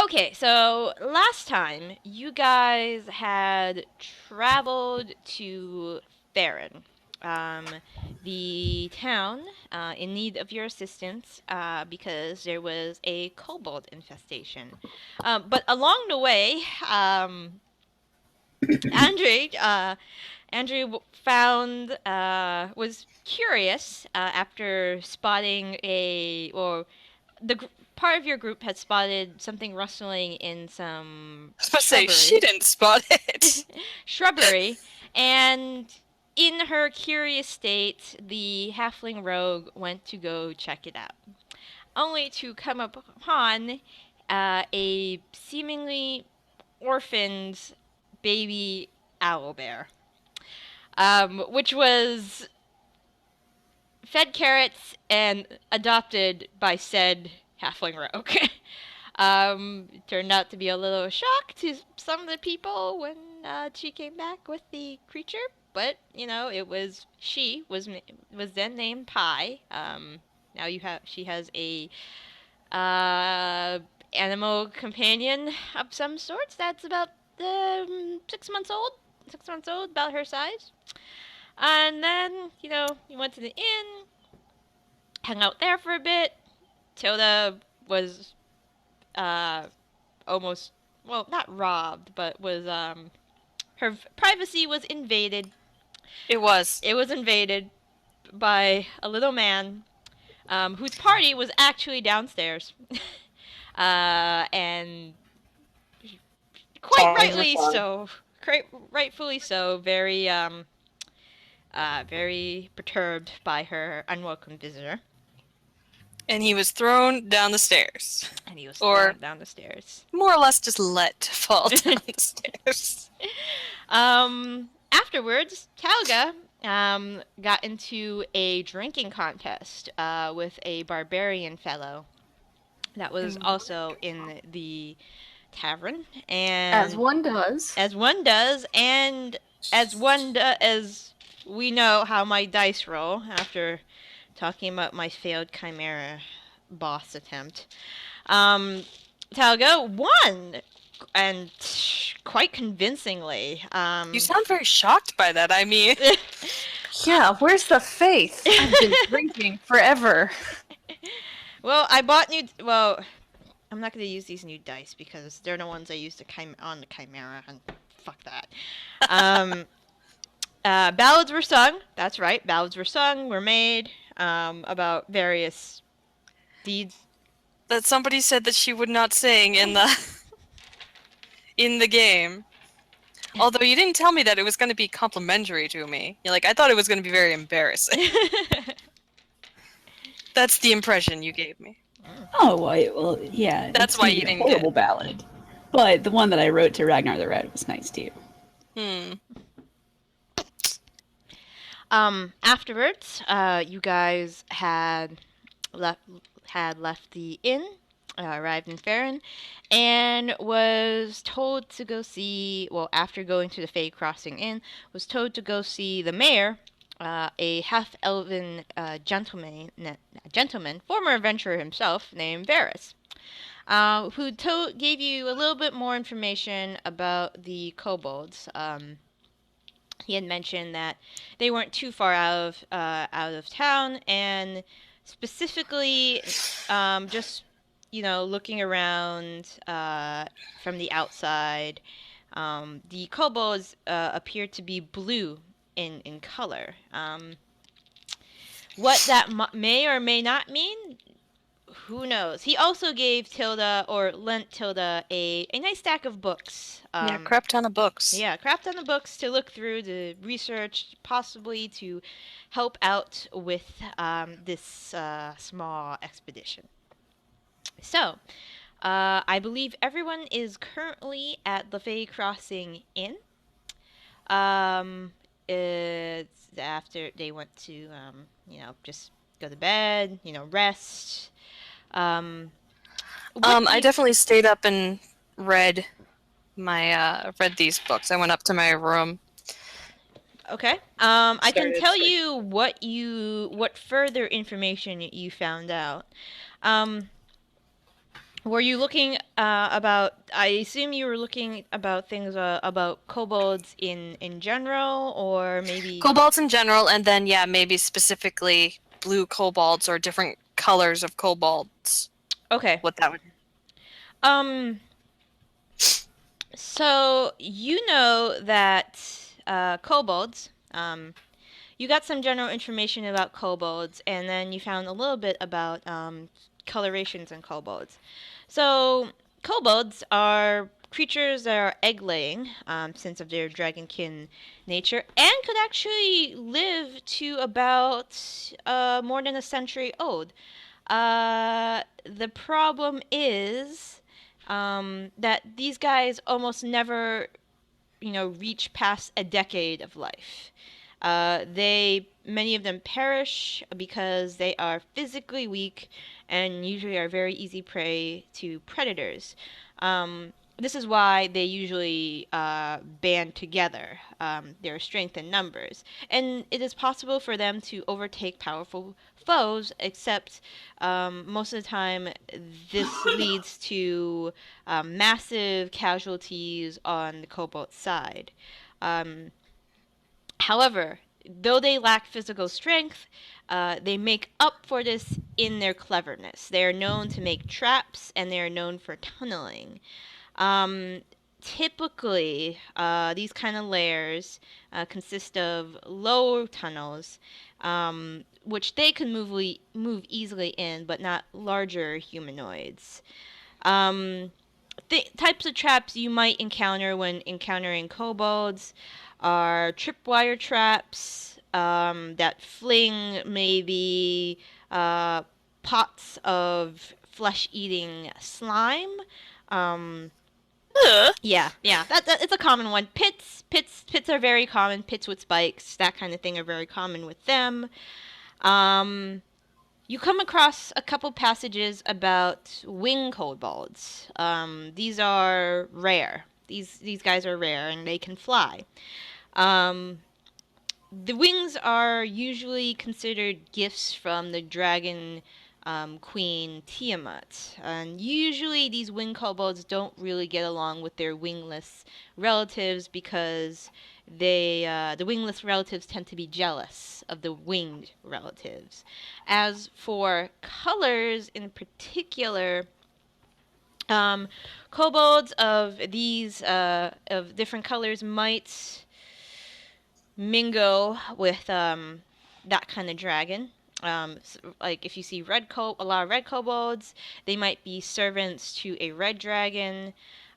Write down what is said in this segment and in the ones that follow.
Okay, so last time you guys had traveled to Farrain, um, the town in need of your assistance because there was a kobold infestation. But along the way, Andry, found was curious after spotting part of your group had spotted something rustling in some I was about to say, she shrubbery. didn't spot it. Shrubbery, and in her curious state, the halfling rogue went to go check it out, only to come upon a seemingly orphaned baby owlbear, which was fed carrots and adopted by said halfling rogue. Turned out to be a little shock to some of the people when she came back with the creature, but she was then named Pie. Now she has a uh, animal companion of some sorts that's about 6 months old. 6 months old, about her size. And then, we went to the inn, hung out there for a bit. Tilda was uh, almost, well, not robbed, but was her privacy was invaded. It was. It was invaded by a little man whose party was actually downstairs, and quite Paws are rightly fun. so. Quite rightfully so. Very perturbed by her unwelcome visitor. And he was thrown down the stairs. And he was Or thrown down the stairs. more or less just let fall down the stairs. Afterwards, Talga got into a drinking contest with a barbarian fellow that was also in the tavern, As and one does. as one does, and as we know how my dice roll after talking about my failed chimera boss attempt. Um, Talga won, and quite convincingly. You sound very shocked by that. I mean, Yeah, where's the faith? I've been drinking forever. well, I bought new. Well, I'm not going to use these new dice because they're the ones I used on the chimera, and fuck that. Ballads were sung. That's right, ballads were sung, were made about various deeds. that somebody said that she would not sing in the in the game. Although you didn't tell me that it was going to be complimentary to me. You're like, I thought it was going to be very embarrassing. That's the impression you gave me. Oh, well, yeah. That's it's why gonna you be a didn't horrible get ballad. But the one that I wrote to Ragnar the Red was nice too. Afterwards, you guys left left the inn, arrived in Farrain, and was told to go see. Well, after going to the Fey Crossing Inn, was told to go see the mayor, a half-elven gentleman, former adventurer himself, named Varys. Who gave you a little bit more information about the kobolds. He had mentioned that they weren't too far out of town, and specifically, just looking around from the outside, the kobolds appear to be blue in color. What that may or may not mean, who knows? He also gave Tilda, or lent Tilda, a nice stack of books. Yeah, crap ton of books. Yeah, crap ton of books to look through, to research, possibly to help out with this small expedition. So, I believe everyone is currently at the Fey Crossing Inn. It's after they went to, just go to bed, rest. I definitely stayed up and read read these books. I went up to my room. Okay. I can Started tell search. you what further information you found out. Um, Were you looking about? I assume you were looking about things about kobolds in general, or maybe. Kobolds in general, and then yeah, maybe specifically blue kobolds or different colors of kobolds. Okay. What that would. Um. So you know that kobolds. You got some general information about kobolds, and then you found a little bit about colorations in kobolds. So, kobolds are creatures that are egg laying, since of their dragonkin nature, and could actually live to about more than a century old. The problem is that these guys almost never, reach past a decade of life. Many of them perish because they are physically weak and usually are very easy prey to predators. This is why they usually band together. Their strength in numbers, and it is possible for them to overtake powerful foes. Except most of the time, this leads to massive casualties on the kobold side. Um, However, though they lack physical strength, they make up for this in their cleverness. They are known to make traps and they are known for tunneling. Um, Typically, these kind of layers consist of low tunnels, which they can move easily in, but not larger humanoids. Um, Types of traps you might encounter when encountering kobolds are tripwire traps that fling maybe uh, pots of flesh-eating slime. Um, Ugh. yeah, that it's a common one. Pits are very common. Pits with spikes, that kind of thing, are very common with them. Um, you come across a couple passages about wing kobolds. These are rare. These guys are rare, and they can fly. Um, the wings are usually considered gifts from the dragon queen Tiamat. And usually these wing kobolds don't really get along with their wingless relatives because the wingless relatives tend to be jealous of the winged relatives. As for colors in particular, um, kobolds of different colors might mingle with that kind of dragon. Like if you see a lot of red kobolds, they might be servants to a red dragon,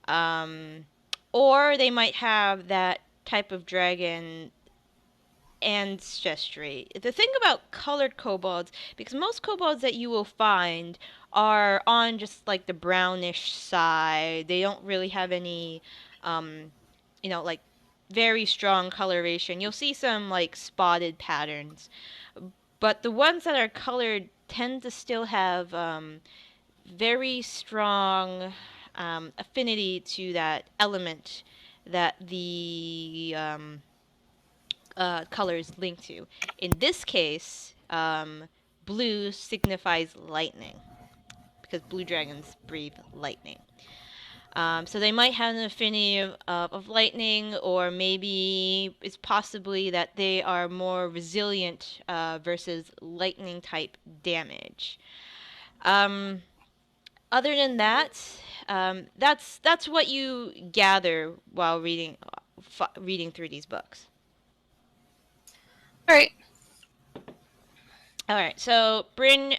um, or they might have that type of dragon ancestry. The thing about colored kobolds, because most kobolds that you will find are on just like the brownish side. They don't really have any, um, like very strong coloration. You'll see some like spotted patterns, but the ones that are colored tend to still have very strong affinity to that element that the colors link to. In this case, blue signifies lightning because blue dragons breathe lightning. So they might have an affinity of lightning, or maybe it's possibly that they are more resilient versus lightning type damage. Um, Other than that, that's what you gather while reading through these books. All right. All right, so Bryn,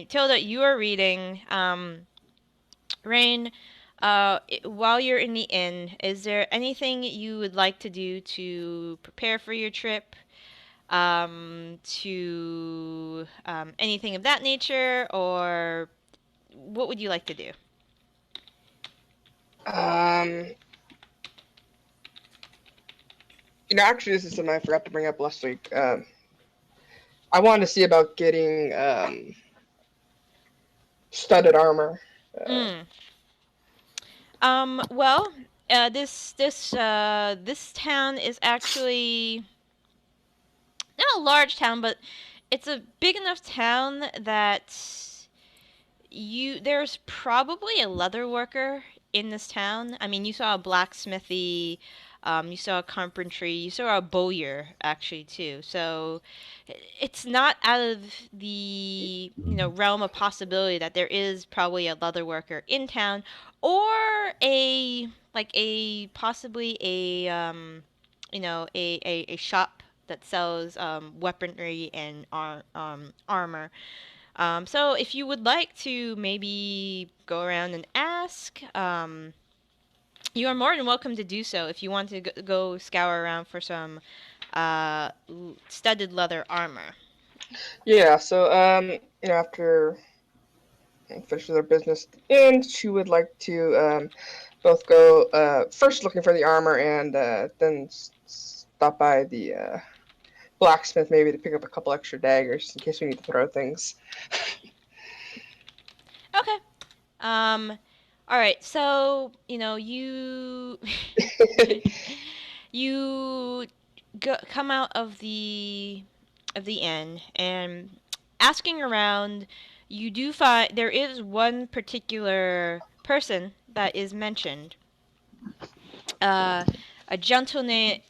Tilda, you are reading. Raine, while you're in the inn, is there anything you would like to do to prepare for your trip? To anything of that nature, or what would you like to do? Um, actually, this is something I forgot to bring up last week. I wanted to see about getting studded armor. Well, this town is actually not a large town, but it's a big enough town that there's probably a leather worker in this town. I mean, you saw a blacksmithy, you saw a carpentry, you saw a bowyer actually too. So it's not out of the realm of possibility that there is probably a leather worker in town, or a like a possibly a a shop that sells weaponry and armor. So if you would like to maybe go around and ask, you are more than welcome to do so. If you want to go scour around for some studded leather armor. Yeah, so after finish their business at the end, she would like to both go first looking for the armor and then stop by the blacksmith maybe to pick up a couple extra daggers in case we need to throw things. Okay. All right. So you you come out of the inn, and asking around, you do find there is one particular person that is mentioned. Uh, a gentleman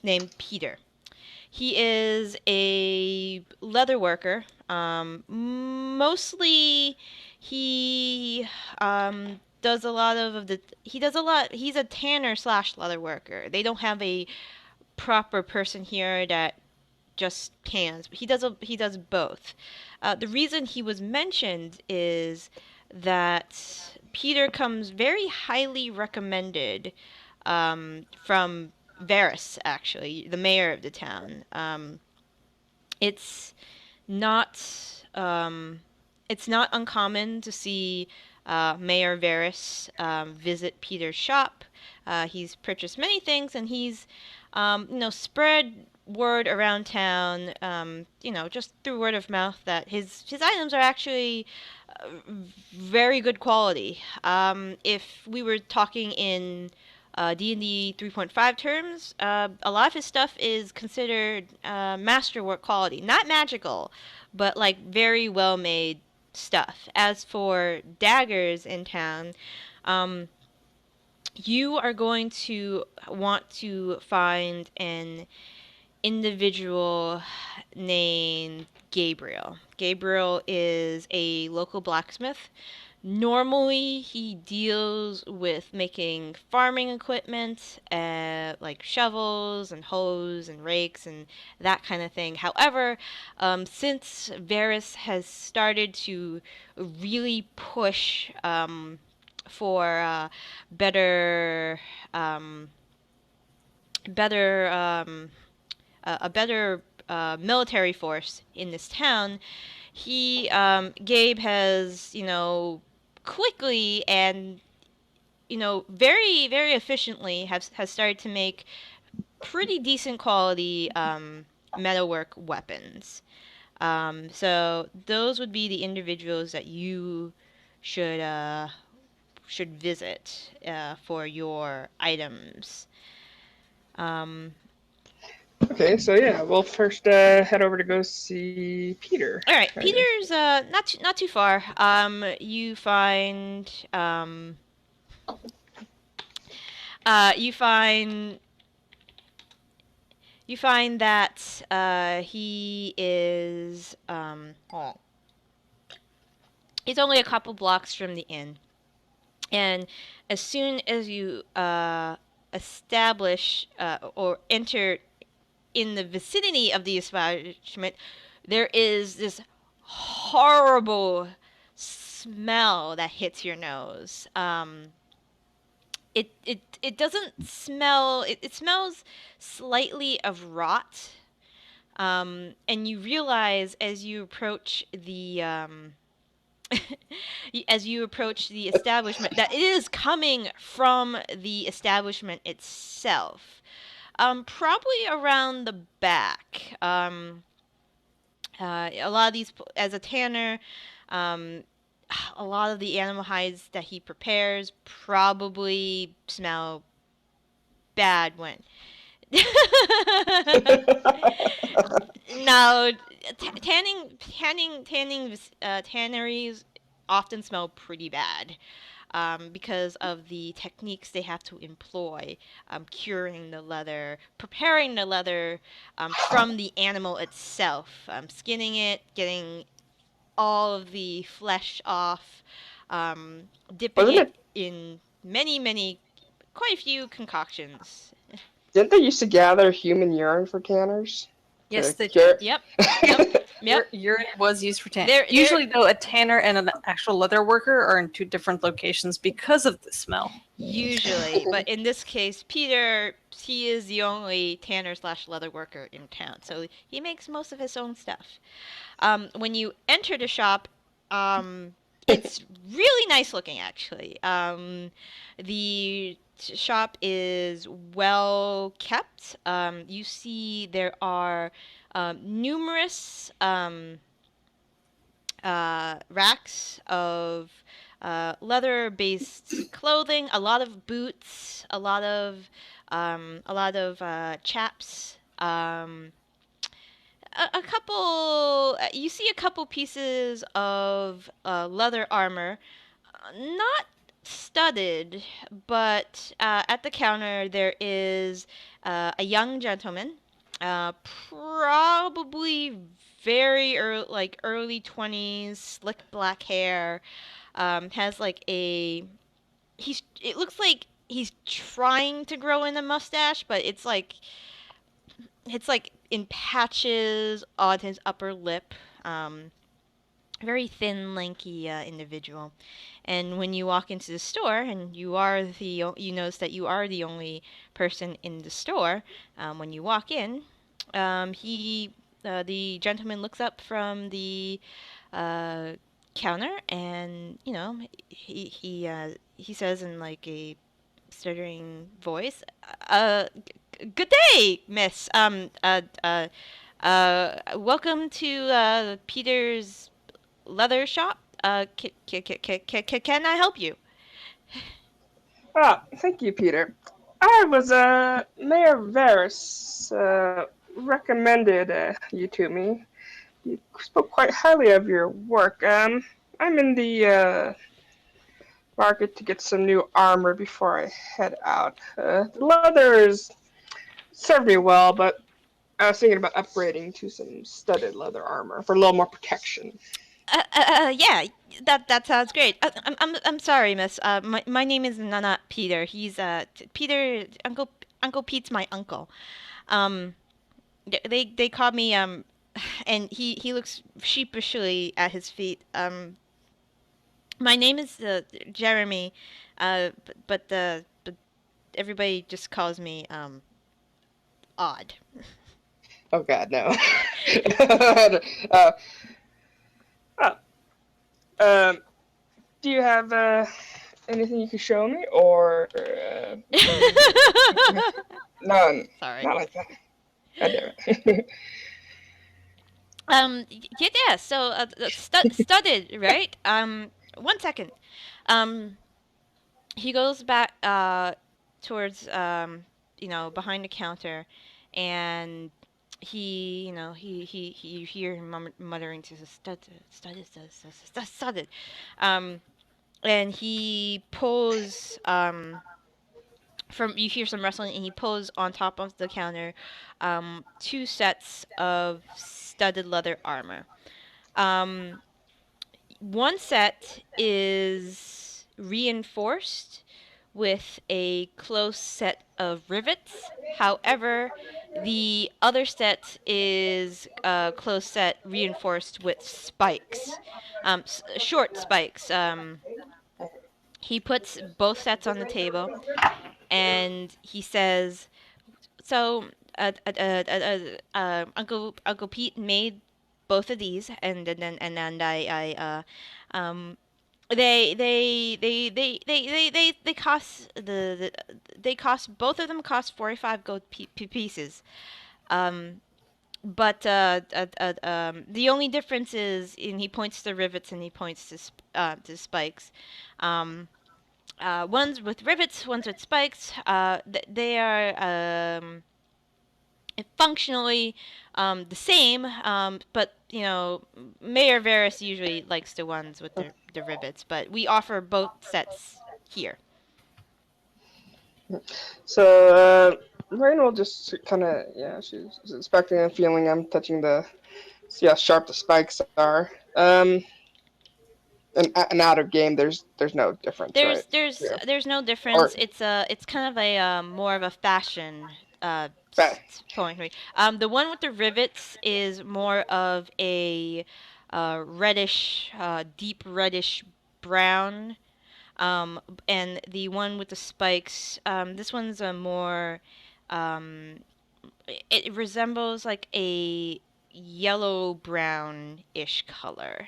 named Peter. He is a leather worker. Mostly, he does a lot of the. He does a lot. He's a tanner slash leather worker. They don't have a proper person here that just tans. But he does both. The reason he was mentioned is that Peter comes very highly recommended from Varys, actually, the mayor of the town. It's not it's not uncommon to see Mayor Varys visit Peter's shop. He's purchased many things, and he's spread word around town, just through word of mouth that his items are actually very good quality. If we were talking in D&D 3.5 terms, a lot of his stuff is considered masterwork quality. Not magical, but like very well made stuff. As for daggers in town, you are going to want to find an individual named Gabriel. Gabriel is a local blacksmith. Normally, he deals with making farming equipment, like shovels and hoes and rakes and that kind of thing. However, since Varys has started to really push for better, better, a better military force in this town, Gabe has quickly and very very efficiently has started to make pretty decent quality metalwork weapons. So those would be the individuals that you should visit for your items. Okay, so yeah, we'll first head over to go see Peter. All right, Peter's not too far. You find you find that he is he's only a couple blocks from the inn, and as soon as you establish or enter in the vicinity of the establishment, there is this horrible smell that hits your nose. It doesn't smell. It smells slightly of rot. And you realize as you approach the establishment that it is coming from the establishment itself. Probably around the back. A lot of these, as a tanner, a lot of the animal hides that he prepares probably smell bad when. Now, tanneries often smell pretty bad. Because of the techniques they have to employ, curing the leather, preparing the leather from the animal itself, skinning it, getting all of the flesh off, dipping Wasn't it it? in many, quite a few concoctions. Didn't they used to gather human urine for tanners Yes, to they cure? did. Yep, yep. Urine was used for tan. There, Usually, though, a tanner and an actual leather worker are in two different locations because of the smell. usually, but in this case, Peter, he is the only tanner slash leather worker in town, so he makes most of his own stuff. When you enter the shop, it's really nice looking actually. The shop is well kept. You see there are numerous racks of leather-based clothing, a lot of boots, a lot of chaps. A couple, you see a couple pieces of leather armor, not studded, but at the counter there is a young gentleman, probably very early, like early 20s, slick black hair, has like it looks like he's trying to grow in a mustache, but it's like in patches on his upper lip. Very thin, lanky individual. And when you walk into the store, and you notice that you are the only person in the store. When you walk in, the gentleman looks up from the uh, counter, and he says in like a stuttering voice, "Good day, Miss. Welcome to Peter's leather shop. Can I help you?" Ah, thank you, Peter. I was Mayor Varys recommended you to me. You spoke quite highly of your work. I'm in the market to get some new armor before I head out. The leathers served me well, but I was thinking about upgrading to some studded leather armor for a little more protection. Yeah, that sounds great. I'm sorry, Miss. My name is not Peter. He's Peter. Uncle Pete's my uncle. Um, they call me and he looks sheepishly at his feet. My name is Jeremy, but everybody just calls me Odd. Oh God, no. uh, oh, um, do you have anything you can show me, or none? Sorry. Not like that. God damn it. Yeah. So studded, right? 1 second. Um, he goes back towards behind the counter, and you hear him muttering to the studded, and he pulls from you hear some rustling, and he pulls on top of the counter two sets of studded leather armor. um One set is reinforced with a close set of rivets. However, the other set is a close set reinforced with spikes, short spikes. He puts both sets on the table, and he says, "So, Uncle Pete made both of these, and um, they cost they cost both of them cost 45 gold pieces. Um, but the only difference is, and he points to rivets and he points to spikes. Um, ones with rivets, ones with spikes. They are functionally the same, but Mayor Varys usually likes the ones with the rivets, but we offer both sets here. So Raine will just kind of she's inspecting and feeling. I'm touching see how sharp the spikes are. And out of game, there's no difference, right? There's no difference. Or It's kind of a more of a fashion that. point. Right? The one with the rivets is more of a reddish, deep reddish brown. And the one with the spikes, this one's a more, um, it resembles like a yellow brown-ish color.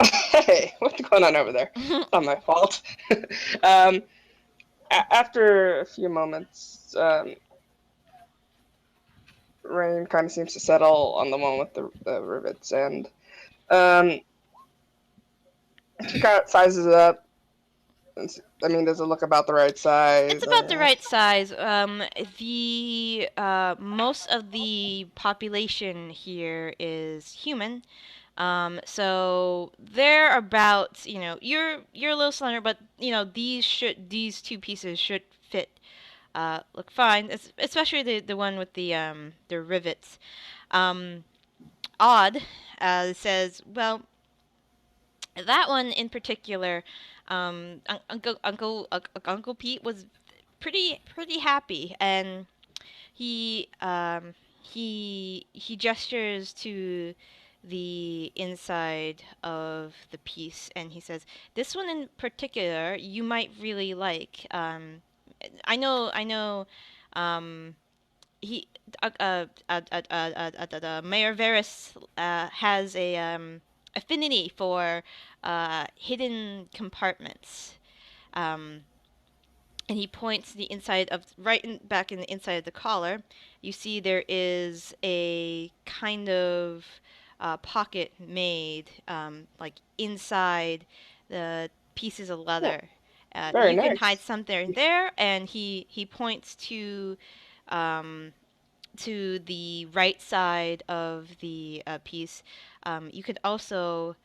Hey, what's going on over there? It's not my fault. um, after a few moments, Raine kind of seems to settle on the one with the rivets, and she kind of sizes it up. I mean, does it look about the right size? It's about the right size. The most of the population here is human. So they're about, you're a little slender, but these two pieces should fit, look fine. Especially the one with the rivets. Odd, says, well, that one in particular, Uncle Pete was pretty happy, and he gestures to the inside of the piece, and he says, "This one in particular, you might really like. I know. Um, he, Mayor Varys has a affinity for hidden compartments." Um, and he points the inside of back in the inside of the collar. You see there is a kind of pocket made like inside the pieces of leather. Very You can nice. hide something there, and he points um, to the right side of the piece. You could also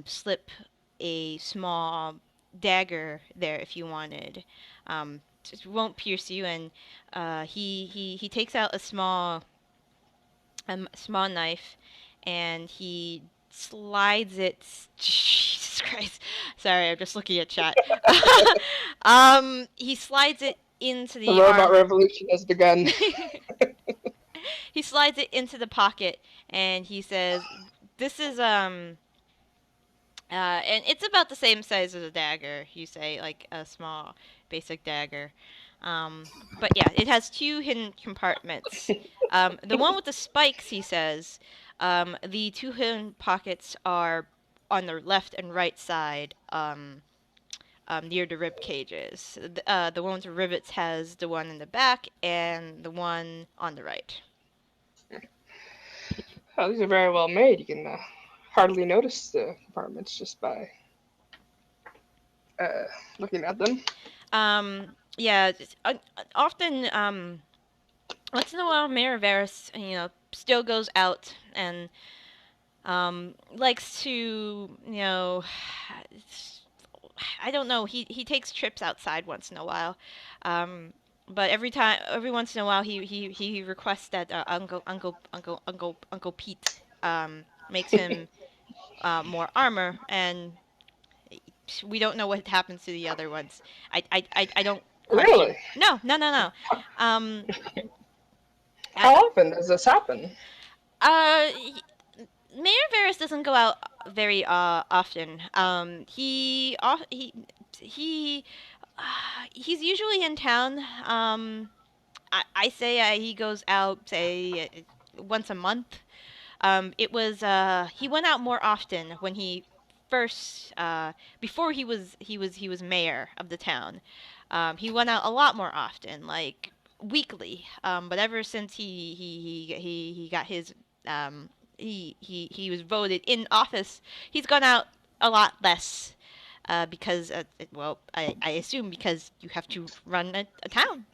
slip a small dagger there if you wanted. It won't pierce you, and he takes out a small knife, and he slides it. Jesus Christ! Sorry, I'm just looking at chat. He slides it into The the robot arm. revolution has begun. He slides it into the pocket, and he says, "This is and it's about the same size as a dagger. You say like a small, basic dagger, but yeah, it has two hidden compartments. The one with the spikes, he says, the two hidden pockets are on the left and right side, near the rib cages. The one with the rivets has the one in the back and the one on the right." Oh, these are very well made. You can hardly notice the compartments just by looking at them. Yeah, often, once in a while, Mayor Varys, still goes out and likes to, I don't know. He takes trips outside once in a while, but every once in a while, he requests that Uncle Pete makes him more armor, and we don't know what happens to the other ones. I don't question. Really? No, no, no, no. Um, How I, often does this happen? he- Mayor Varys doesn't go out very often. He he's usually in town. I say he goes out, say, once a month. He went out more often when he first, before he was mayor of the town. He went out a lot more often, like weekly. But ever since he got his, he was voted in office, he's gone out a lot less. because I assume because you have to run a town.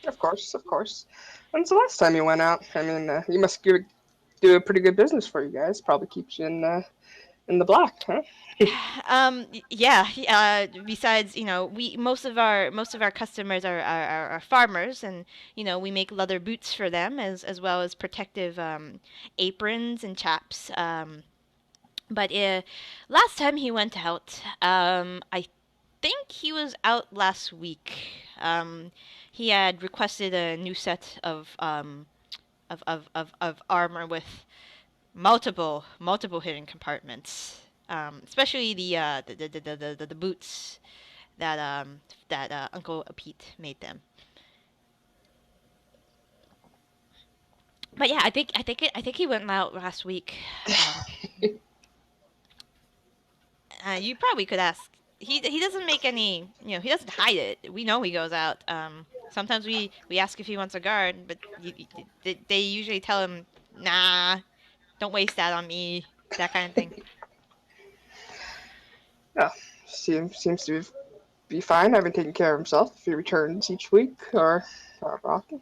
Of course, of course. When's the last time you went out? I mean, you must do a pretty good business for you guys. Probably keeps you in the black, huh? Yeah. Besides, we most of our customers are farmers, and we make leather boots for them as well as protective aprons and chaps. But last time he went out, I think he was out last week. He had requested a new set of armor with multiple hidden compartments. Especially the boots that Uncle Pete made them. But yeah, I think he went out last week. You probably could ask. He doesn't make any. He doesn't hide it. We know he goes out. Sometimes we ask if he wants a guard, but they usually tell him, "Nah, don't waste that on me." That kind of thing. Yeah, seems to be fine. Having taken care of himself if he returns each week or often.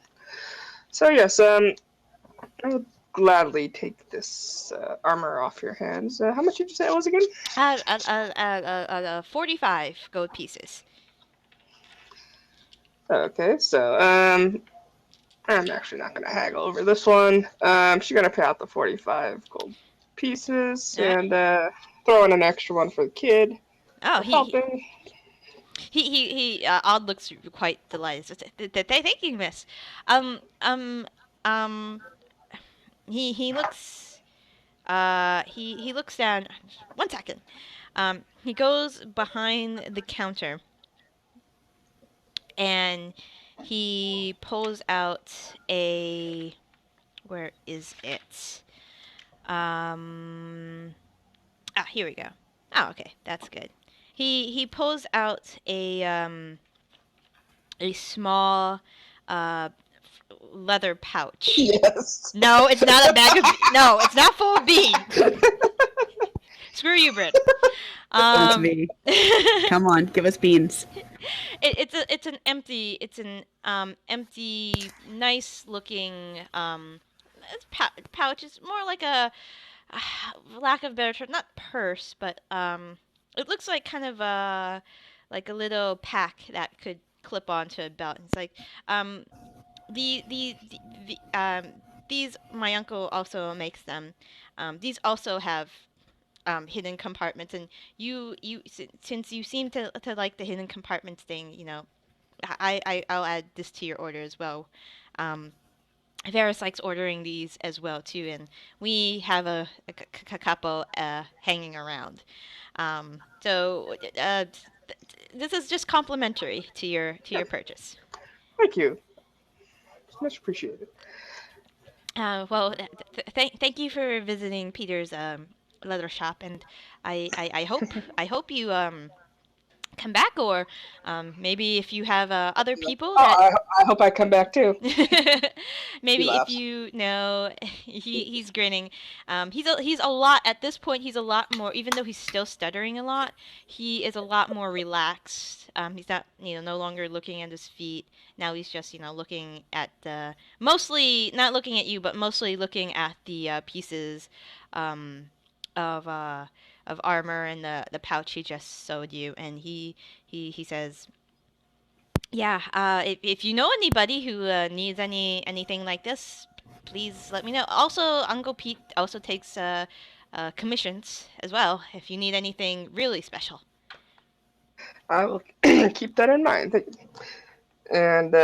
So yes, I would gladly take this armor off your hands. How much did you say it was again? 45 gold pieces. Okay, so I'm actually not gonna haggle over this one. She's gonna pay out the 45 gold pieces Alright. and throw in an extra one for the kid Oh, for helping. Odd looks quite delighted. Thank you, miss. Um, um, um, he looks, he looks down. 1 second. He goes behind the counter and he pulls out where is it? Here we go. Oh, okay, that's good. He pulls out a small uh leather pouch. Yes. No, it's not a bag of. No, it's not full of beans. Screw you, Brit. Let's be. Come on, give us beans. It's an empty, nice looking pouch. It's more like a lack of better term, not purse, but it looks like kind of like a little pack that could clip onto a belt. It's like um the these my uncle also makes them. These also have hidden compartments, and since you seem to like the hidden compartments thing, I'll add this to your order as well. Um, Varys likes ordering these as well too, and we have a couple hanging around. This is just complimentary to your purchase. Thank you. It's much appreciated. Well, thank you for visiting Peter's leather shop, and I hope you come back, or maybe if you have other people that I hope I come back too. maybe He if laughs. you know he's grinning. He's a lot at this point. He's a lot more, even though he's still stuttering a lot. He is a lot more relaxed. He's not no longer looking at his feet. Now he's just looking at the mostly not looking at you, but mostly looking at the pieces um, of armor and the pouch he just sold you, and he says, "Yeah, if you know anybody who needs anything like this, please let me know. Also, Uncle Pete also takes commissions as well if you need anything really special." I will keep that in mind. Thank you. And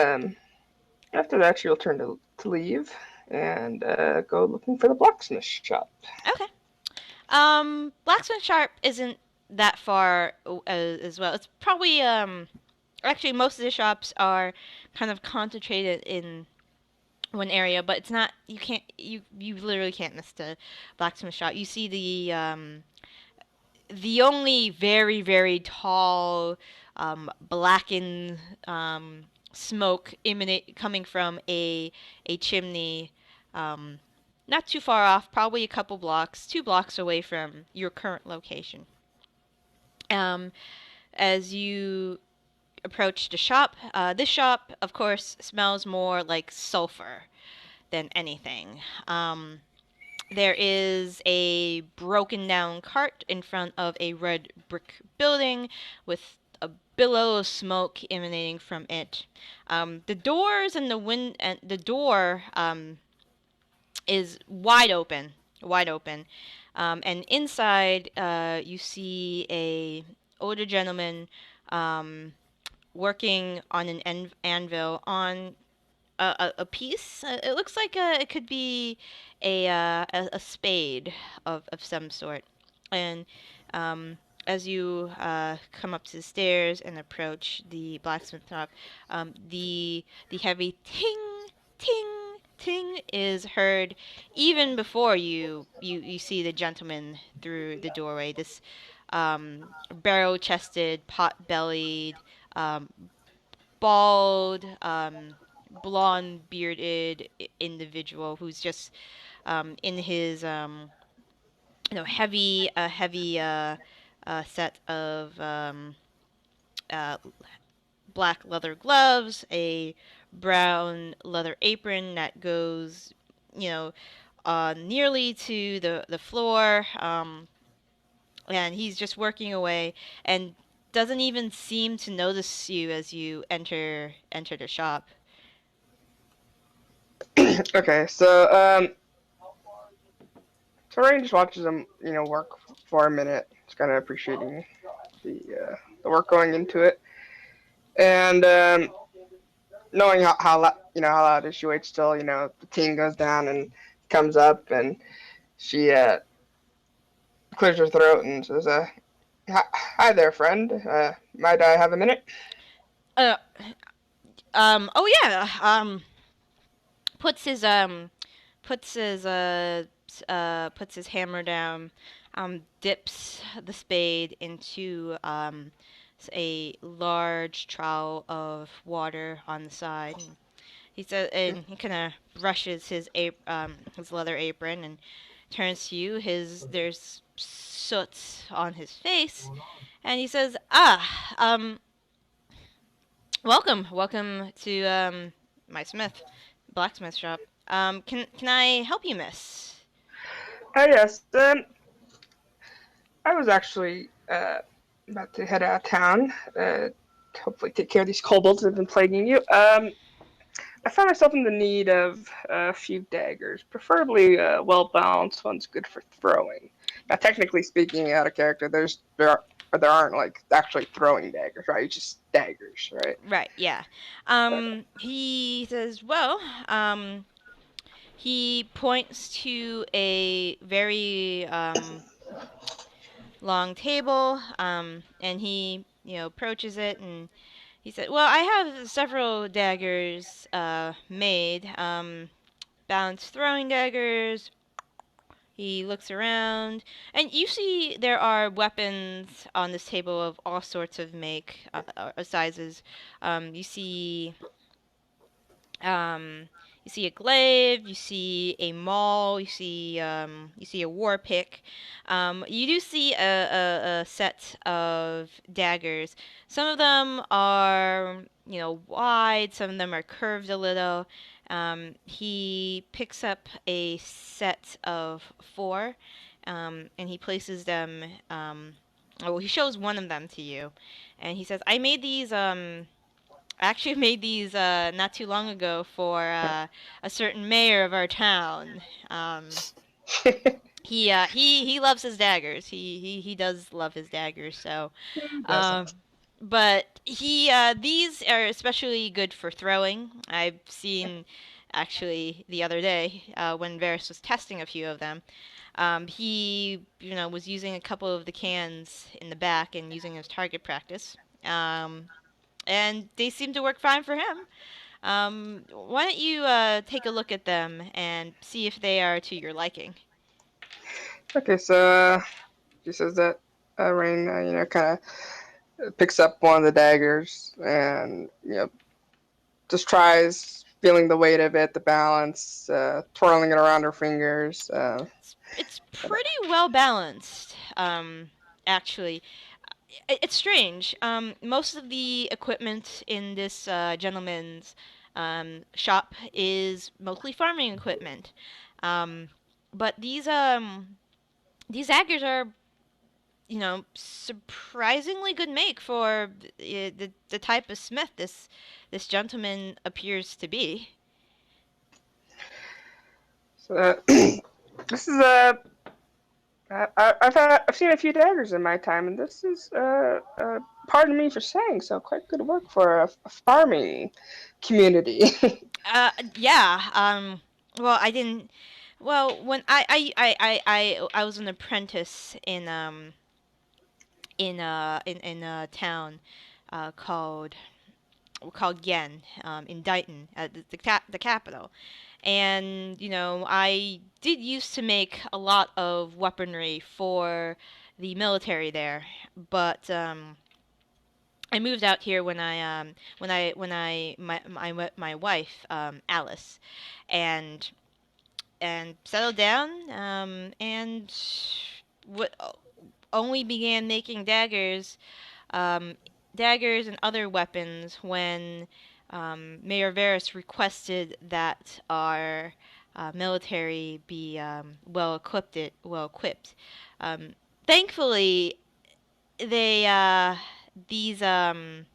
after that, she'll turn to leave and go looking for the blacksmith shop. Okay. Blacksmith Sharp isn't that far as well. It's probably actually most of the shops are kind of concentrated in one area, but it's not. You literally can't miss the blacksmith shop. You see the only very very tall blackened smoke emanate coming from a chimney not too far off, probably a couple blocks, 2 blocks away from your current location. As you approach the shop, this shop, of course, smells more like sulfur than anything. There is a broken down cart in front of a red brick building with a billow of smoke emanating from it. The doors and the door is wide open, and inside you see a older gentleman um, working on an anvil on a piece. It looks like it could be a spade of some sort. And as you come up to the stairs and approach the blacksmith shop, the heavy ting ting ting is heard even before you see the gentleman through the doorway. This barrel-chested, pot-bellied, um, bald, blonde bearded individual who's just in his heavy set of uh, black leather gloves, a brown leather apron that goes nearly to the floor, and he's just working away and doesn't even seem to notice you as you enter the shop. Okay, so Raine just watches him, work for a minute. Just kind of appreciating the work going into it, and knowing how loud is, she waits till the team goes down and comes up, and she clears her throat and says, "Hi there, friend. Might I have a minute?" Uh, oh yeah. Puts his puts his puts his hammer down, dips the spade into a large trowel of water on the side. And he says, and he kind of brushes his leather apron and turns to you. There's soot on his face, and he says, welcome to my blacksmith shop. Can I help you, miss? Yes. I was actually about to head out of town. Hopefully, take care of these kobolds that have been plaguing you. I found myself in the need of a few daggers, preferably well balanced ones, good for throwing. Now, technically speaking, out of character, there aren't like actually throwing daggers, right? It's just daggers, right? Right, yeah. He says, well, he points to a very long table, and he approaches it, and he said, well, I have several daggers made, balanced throwing daggers. He looks around, and you see there are weapons on this table of all sorts of sizes. You see um, you see a glaive, you see a maul, you see a war pick. You do see a set of daggers. Some of them are wide, some of them are curved a little. He picks up a set of four, and he places them. Well, he shows one of them to you, and he says, "I made these. I actually made these not too long ago for a certain mayor of our town. He loves his daggers. He does love his daggers. So, um, but these are especially good for throwing. I've seen actually the other day when Varys was testing a few of them. He was using a couple of the cans in the back and using as target practice. And they seem to work fine for him. Why don't you take a look at them and see if they are to your liking? Okay, so she says that Raine, kind of picks up one of the daggers and just tries feeling the weight of it, the balance, twirling it around her fingers. It's pretty well balanced, actually. it's strange. Most of the equipment in this gentleman's shop is mostly farming equipment. Um, but these daggers are, surprisingly good make for the type of smith this gentleman appears to be. So, this is I've seen a few daggers in my time, and this is pardon me for saying so, quite good work for a farming community. Yeah. Well, I didn't. Well, when I was an apprentice in a town called Gen in Dighton, the capital. And I did used to make a lot of weaponry for the military there, but I moved out here when I my wife Alice, and settled down, and what only began making um, daggers and other weapons when Mayor Varys requested that our military be well equipped. Um, Thankfully, they these the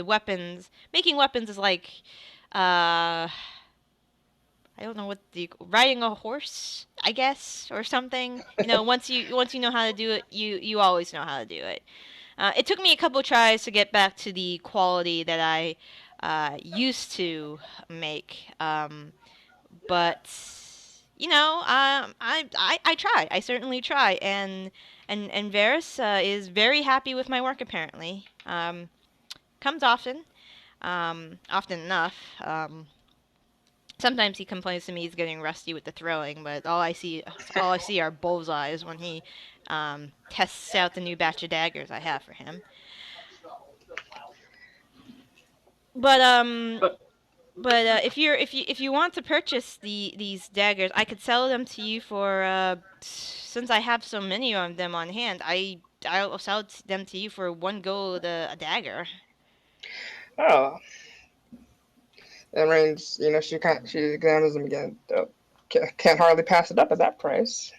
weapons, making weapons is like I don't know what the riding a horse, I guess, or something. Once you know how to do it, you always know how to do it. It took me a couple tries to get back to the quality that I used to make, but I try. I certainly try, and Varys is very happy with my work apparently. Comes often enough. Sometimes he complains to me he's getting rusty with the throwing, but all I see are bullseyes when he tests out the new batch of daggers I have for him. But But if you want to purchase these daggers, I could sell them to you for since I have so many of them on hand, I'll sell them to you for 1 gold a dagger. oh, and Raine's, she examines them again. Can't hardly pass it up at that price.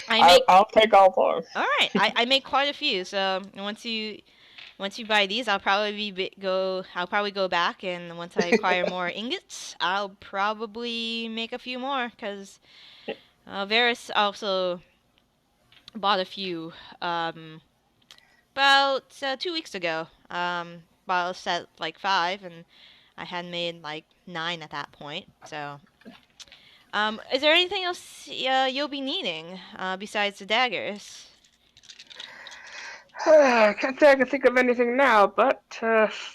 I make I'll take all four. All right. I make quite a few. So once you buy these, I'll probably go back, and once I acquire more ingots, I'll probably make a few more because Varys also bought a few about 2 weeks ago. Bought a set like 5, and I had made like 9 at that point. So, is there anything else you'll be needing besides the daggers? I can't say I can think of anything now, but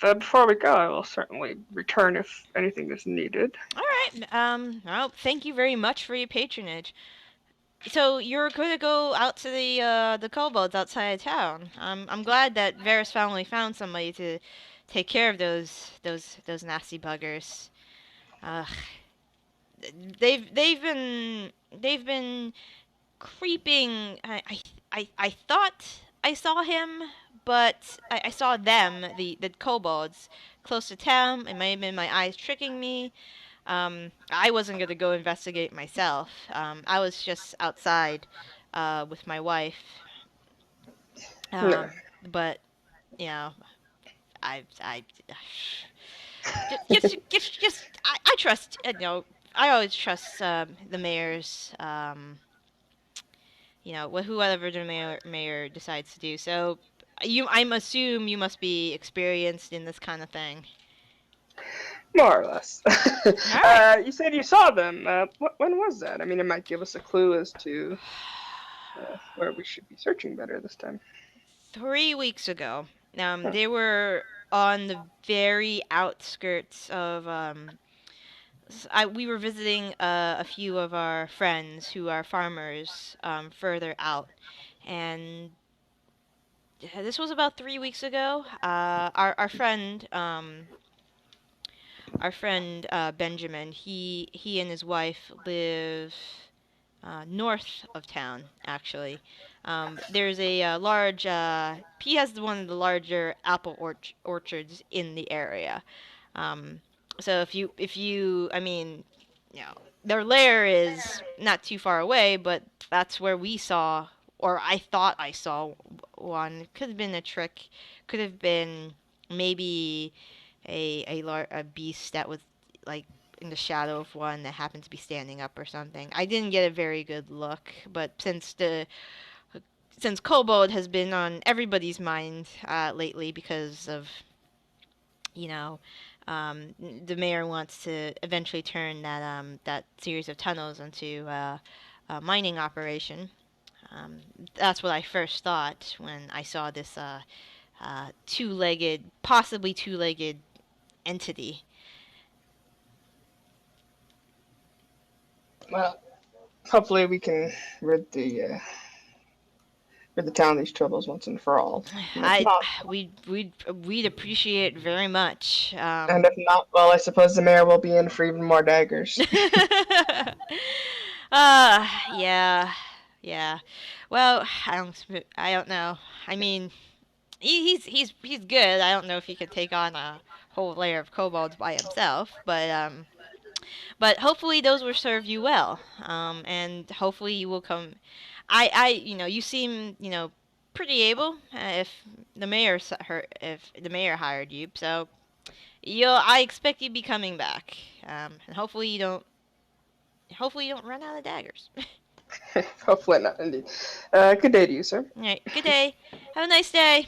before we go, I will certainly return if anything is needed. All right. Well, thank you very much for your patronage. So you're going to go out to the kobolds outside of town. I'm glad that Varys finally found somebody to take care of those nasty buggers. Uh, they've been creeping. I thought I saw him, but I saw them, the kobolds, close to town. It may have been my eyes tricking me. I wasn't gonna go investigate myself. I was just outside with my wife. No. But you know, I I trust. I always trust the mayor's. Whoever the mayor decides to do. So, I'm assume you must be experienced in this kind of thing. More or less. All right. You said you saw them. When was that? I mean, it might give us a clue as to where we should be searching better this time. 3 weeks ago. They were on the very outskirts of. We were visiting a few of our friends who are farmers further out, and this was about 3 weeks ago. Our friend Benjamin, he and his wife live north of town, actually. There's a large. He has one of the larger apple orchards in the area. Um, so I mean, you know, their lair is not too far away, but that's where we saw, or I thought I saw one. Could have been a trick. Could have been maybe a beast that was like in the shadow of one that happened to be standing up or something. I didn't get a very good look, but since kobold has been on everybody's mind lately because of you know the mayor wants to eventually turn that series of tunnels into a mining operation. Um, that's what I first thought when I saw this two-legged, possibly two-legged entity. Well, hopefully we can rid the town of these troubles once and for all. And if I not, we'd appreciate it very much. well, I suppose the mayor will be in for even more daggers. Yeah, yeah. Well, I don't know. I mean, he's good. I don't know if he could take on a whole layer of kobolds by himself, but hopefully those will serve you well. And hopefully you will come. You seem, pretty able. If the mayor hired you, so I expect you to be coming back. And hopefully you don't run out of daggers. Hopefully not, indeed. Good day to you, sir. All right. Good day. Have a nice day.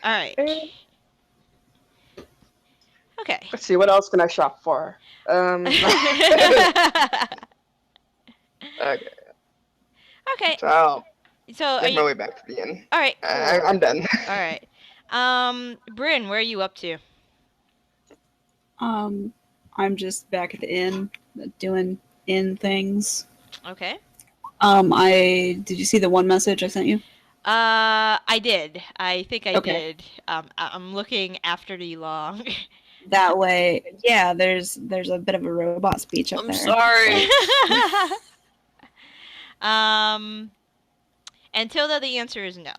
All right. Eh, Okay. Let's see, what else can I shop for? Okay, Okay. so I'll So are make my you? way back to the inn. All right. Cool. I'm done. All right. Bryn, where are you up to? I'm just back at the inn doing inn things. Okay. Did you see the one message I sent you? I did. I think I Okay. did. I'm looking after the long. That way, yeah. There's a bit of a robot speech up I'm there. sorry. And Tilda, the answer is no.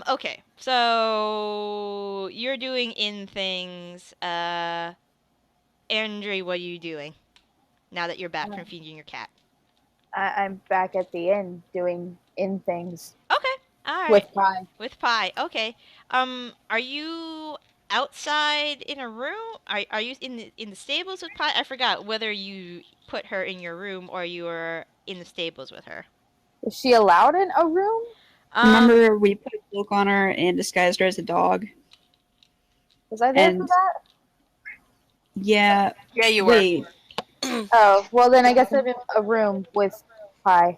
Okay. So you're doing in things. Andry, what are you doing now that you're back from feeding your cat? I'm back at the inn doing inn things Okay. All right. with Pie. With pie. Okay. Are you outside in a room? Are you in the stables with pie? I forgot whether you put her in your room or you were in the stables with her. Is she allowed in a room? Remember, we put a cloak on her and disguised her as a dog. Was I there for And- that? Yeah. Yeah, you were. Wait. Oh, well then I guess I'm in a room with Pie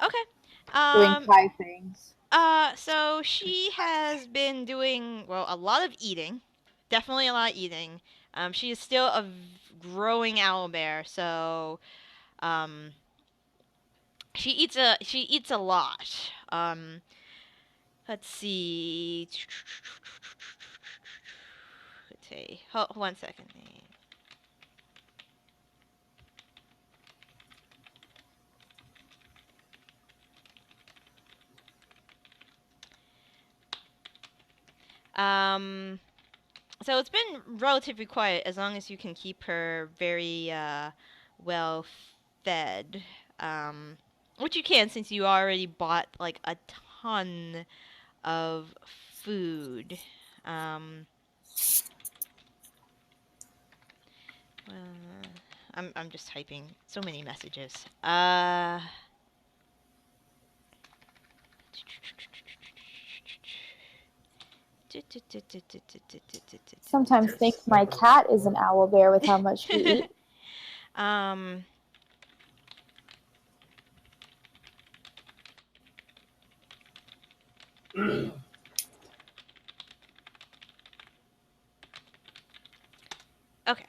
Okay. doing Pie things. So she has been doing, well, a lot of eating. Definitely a lot of eating. She is still a growing owlbear, so she eats a lot. Let's see. Let's see. Hold 1 second. So it's been relatively quiet as long as you can keep her very well fed. Which you can since you already bought like a ton of food. I'm just typing so many messages. Sometimes think my cat is an owlbear with how much we eat. Um. Okay.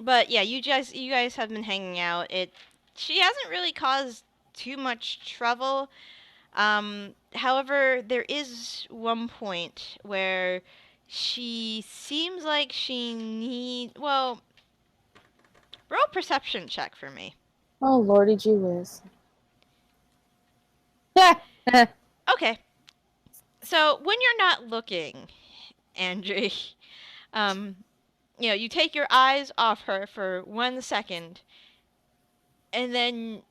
But yeah, you guys have been hanging out. She hasn't really caused too much trouble. However, there is one point where she seems like she well, roll perception check for me. Oh, lordy gee whiz. Yeah. Okay. So when you're not looking, Andry, you take your eyes off her for 1 second, and then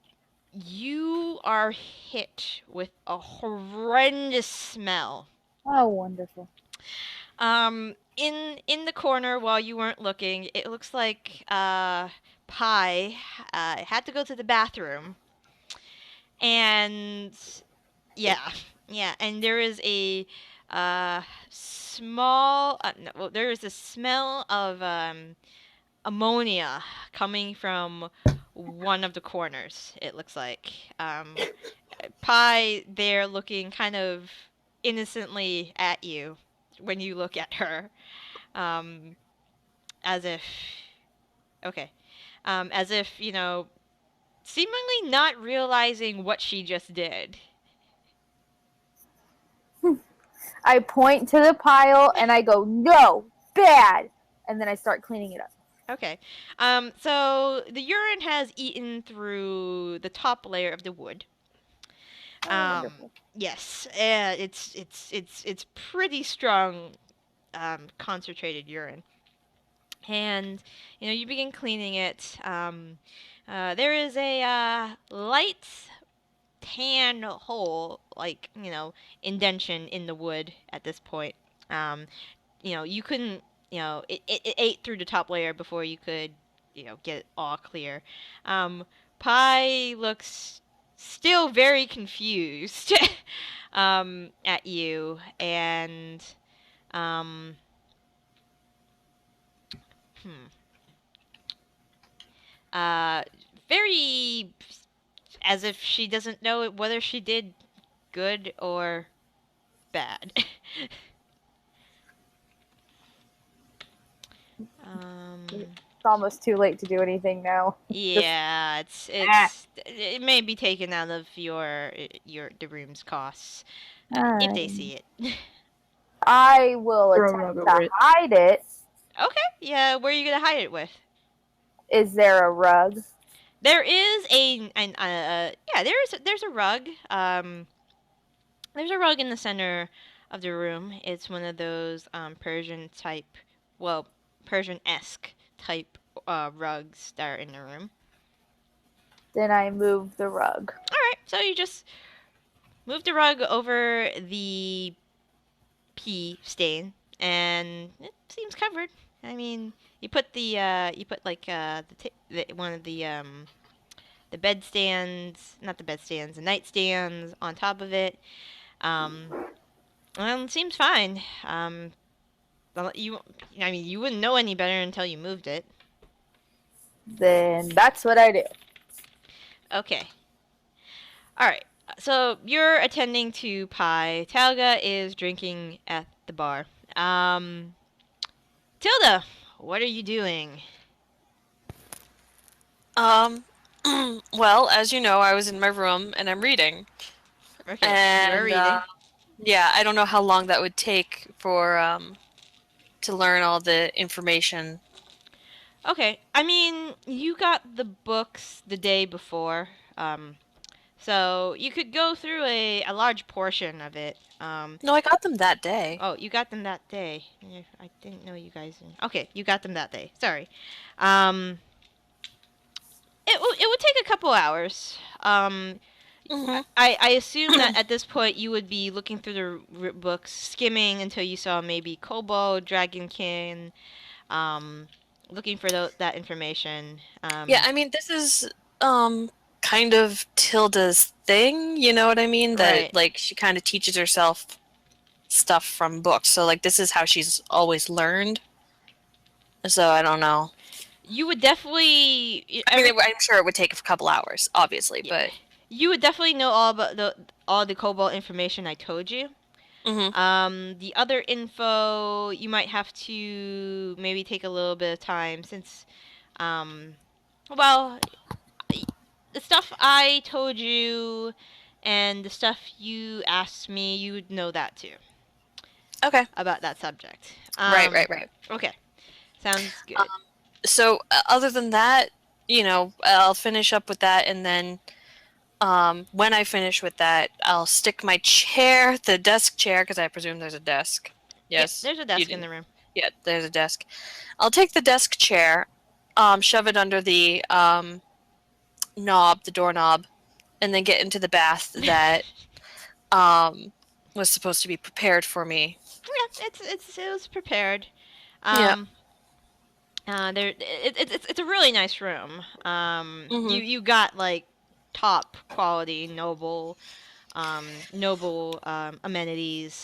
you are hit with a horrendous smell. Oh, wonderful. In the corner while you weren't looking, it looks like Pie had to go to the bathroom, and yeah, and there is a small no, well, there is a smell of ammonia coming from one of the corners. It looks like Pie there looking kind of innocently at you when you look at her, um, as if okay, as if seemingly not realizing what she just did. I point to the pile and I go, no, bad! And then I start cleaning it up. Okay. So the urine has eaten through the top layer of the wood. Oh, wonderful. Yes, it's pretty strong, concentrated urine, and you begin cleaning it. There is a light tan hole, like indention in the wood at this point. You couldn't, it ate through the top layer before you could, get it all clear. Pie looks still very confused at you, and um, hmm, very as if she doesn't know whether she did good or bad. It's almost too late to do anything now. Yeah, it may be taken out of the room's costs if they see it. I will Throw a rug attempt over to it. hide it. Okay, yeah, where are you gonna hide it with? Is there a rug? There is there's a rug. There's a rug in the center of the room. It's one of those Persian-esque type rugs that are in the room. Then I move the rug. All right, so you just move the rug over the pee stain, and it seems covered. I mean, you put one of the bed stands, not the bed stands, the nightstands on top of it. Well, it seems fine. You wouldn't know any better until you moved it. Then that's what I do. Okay. All right. So you're attending to Pie. Talga is drinking at the bar. Tilda, what are you doing? Well, as you know, I was in my room and I'm reading. Okay, And you're reading. yeah, I don't know how long that would take for to learn all the information. Okay, I mean, you got the books the day before, so you could go through a large portion of it. No, I got them that day. Oh, you got them that day. I didn't know you guys. Okay, you got them that day. Sorry. It would take a couple hours. I assume that at this point you would be looking through the books, skimming until you saw maybe Kobold, Dragonkin, looking for that information. Yeah, I mean, this is kind of Tilda's thing, you know what I mean? That Right. like she kind of teaches herself stuff from books. So like this is how she's always learned. So I don't know. You would definitely. I mean, I'm sure it would take a couple hours, obviously, Yeah. but You would definitely know all about all the Kobold information I told you. mhm. The other info you might have to maybe take a little bit of time since, well, the stuff I told you and the stuff you asked me, you would know that too Okay. about that subject. Right. Okay, sounds good. So other than that, I'll finish up with that, and then when I finish with that, I'll stick my chair, the desk chair, because I presume there's a desk. Yes, There's a you desk in didn't- the room. Yeah, there's a desk. I'll take the desk chair, shove it under the knob, the doorknob, and then get into the bath that was supposed to be prepared for me. Yeah, it was prepared. Yeah. It's a really nice room. You got like top quality noble amenities,